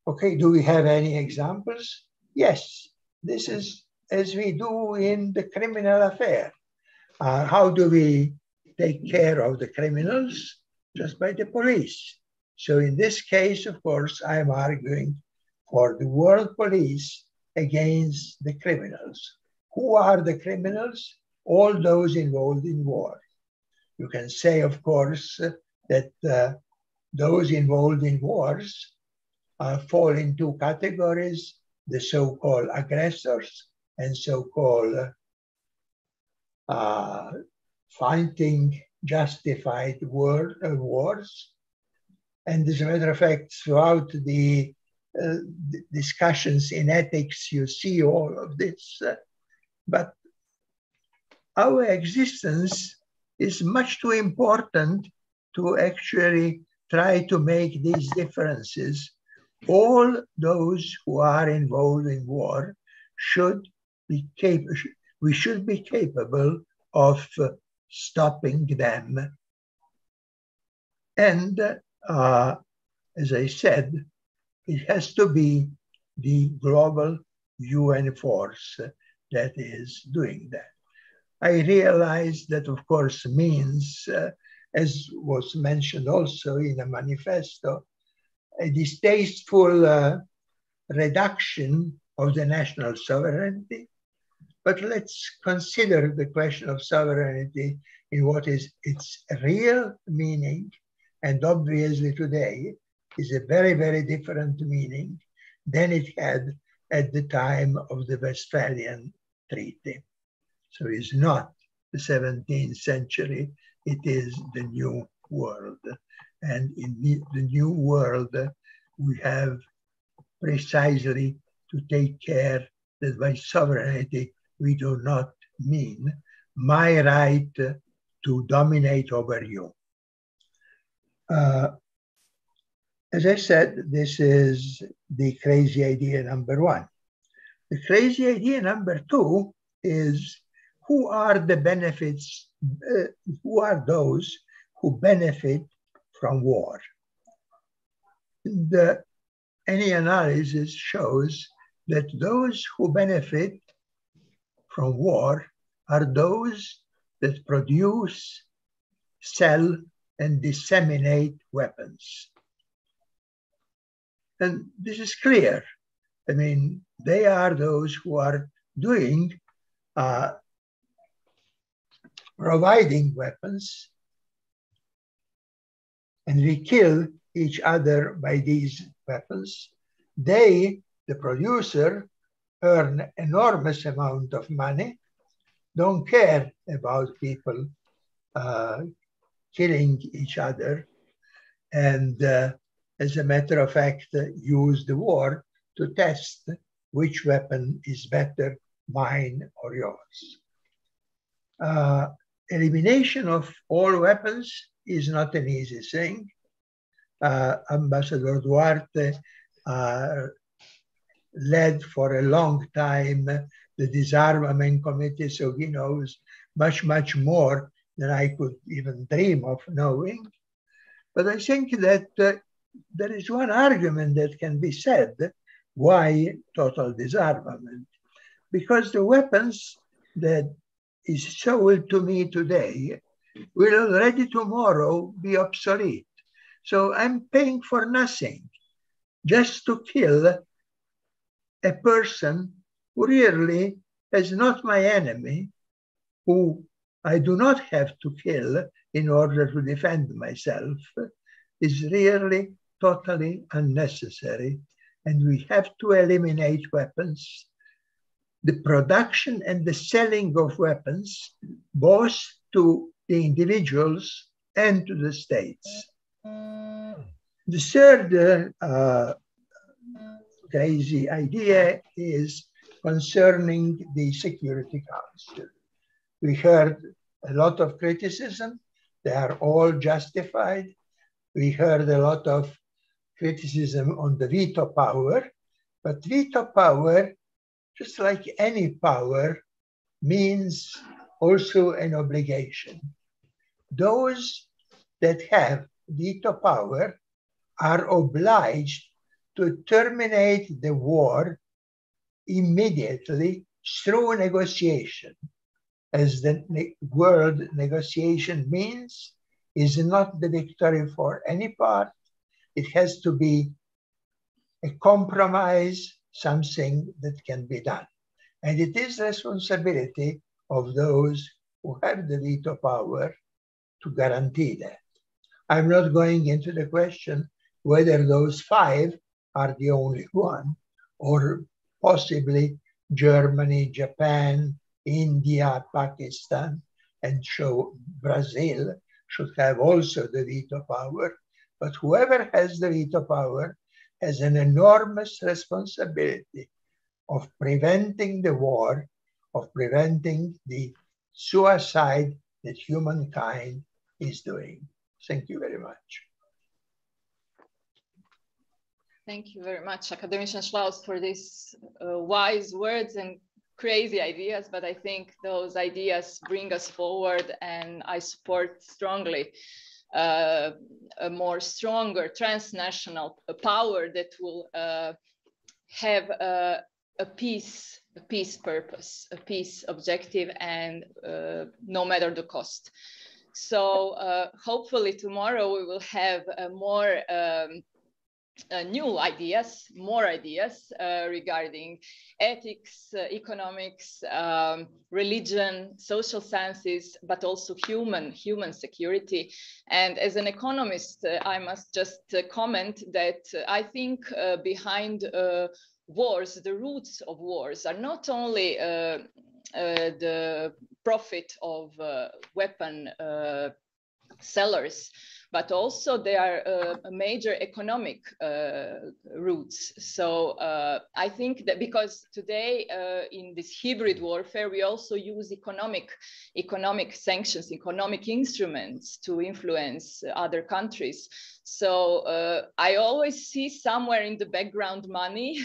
Okay, do we have any examples? Yes, this is as we do in the criminal affair. How do we take care of the criminals? Just by the police. So in this case, of course, I'm arguing for the world police against the criminals. Who are the criminals? All those involved in war. You can say, of course, that those involved in wars fall in 2 categories, the so-called aggressors and so-called fighting justified wars. And as a matter of fact, throughout the discussions in ethics, you see all of this. But our existence is much too important to actually try to make these differences. All those who are involved in war should be capable, we should be capable of stopping them. And as I said, it has to be the global UN force that is doing that. I realize that, of course, means, as was mentioned also in a manifesto, a distasteful reduction of the national sovereignty. But let's consider the question of sovereignty in what is its real meaning. And obviously today is a very, very different meaning than it had at the time of the Westphalian Treaty. So it's not the 17th century, it is the new world. And in the new world, we have precisely to take care that by sovereignty, we do not mean my right to dominate over you. As I said, this is the crazy idea number one. The crazy idea number two is who are the benefits, who are those who benefit from war? Any analysis shows that those who benefit from war are those that produce, sell, and disseminate weapons. And this is clear. I mean, they are those who are doing, providing weapons, and we kill each other by these weapons. They, the producer, earn enormous amount of money, don't care about people killing each other, and as a matter of fact, use the war to test which weapon is better, mine or yours. Elimination of all weapons is not an easy thing. Ambassador Duarte led for a long time the disarmament committee, so he knows much, much more than I could even dream of knowing. But I think that there is one argument that can be said why total disarmament. Because the weapons that is sold to me today will already tomorrow be obsolete. So I'm paying for nothing just to kill a person who really is not my enemy, who I do not have to kill in order to defend myself, is really totally unnecessary. And we have to eliminate weapons. The production and the selling of weapons, both to the individuals and to the states. The third crazy idea is concerning the Security Council. We heard a lot of criticism. They are all justified. We heard a lot of criticism on the veto power, but veto power, just like any power, means also an obligation. Those that have veto power are obliged to terminate the war immediately through negotiation. As the word negotiation means, is not the victory for any part. It has to be a compromise, something that can be done. And it is the responsibility of those who have the veto power to guarantee that. I'm not going into the question whether those 5 are the only one, or possibly Germany, Japan, India, Pakistan, and Brazil should have also the veto power. But whoever has the veto power has an enormous responsibility of preventing the war, of preventing the suicide that humankind is doing. Thank you very much. Thank you very much, Academician Schlaus, for these wise words and crazy ideas, but I think those ideas bring us forward, and I support strongly a more stronger transnational power that will have a peace purpose, a peace objective, and no matter the cost. So hopefully tomorrow we will have more new ideas, more ideas regarding ethics, economics, religion, social sciences, but also human security. And as an economist, I must just comment that I think behind wars, the roots of wars are not only the profit of weapon sellers, but also they are major economic routes. So I think that because today in this hybrid warfare, we also use economic sanctions, economic instruments to influence other countries. So I always see somewhere in the background money,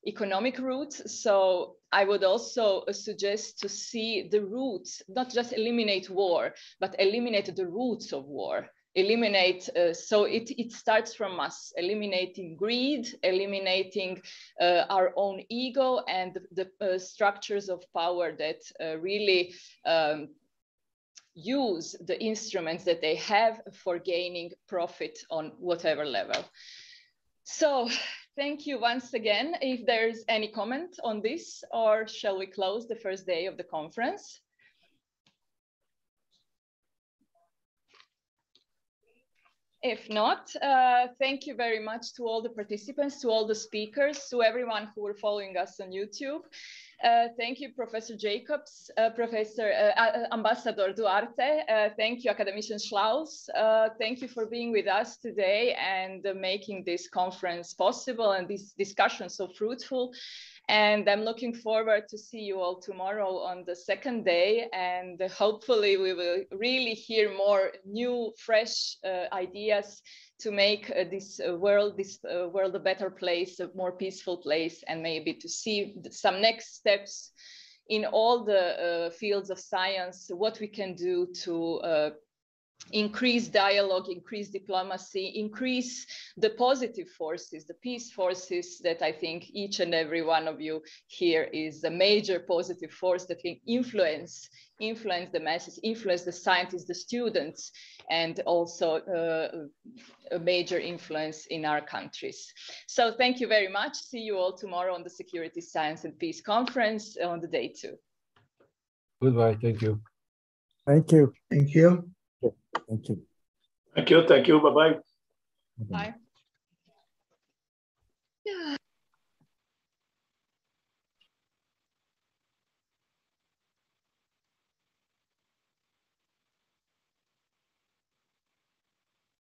economic routes. So I would also suggest to see the roots, not just eliminate war, but eliminate the roots of war. Eliminate, so it starts from us, eliminating greed, eliminating our own ego and the structures of power that really use the instruments that they have for gaining profit on whatever level. So thank you once again. If there's any comment on this, or shall we close the first day of the conference? If not, thank you very much to all the participants, to all the speakers, to everyone who were following us on YouTube. Thank you, Professor Jacobs, Ambassador Duarte. Thank you, Academician Schlaus. Thank you for being with us today and making this conference possible and this discussion so fruitful. And I'm looking forward to see you all tomorrow on the second day. And hopefully we will really hear more new, fresh ideas to make this world a better place, a more peaceful place, and maybe to see some next steps in all the fields of science, what we can do to increase dialogue, increase diplomacy, increase the positive forces, the peace forces that I think each and every one of you here is a major positive force that can influence the masses, influence the scientists, the students, and also a major influence in our countries. So thank you very much. See you all tomorrow on the Security, Science and Peace Conference on the day 2. Goodbye. Thank you. Thank you. Thank you. Thank you. Thank you. Thank you. Bye-bye. Bye. Yeah.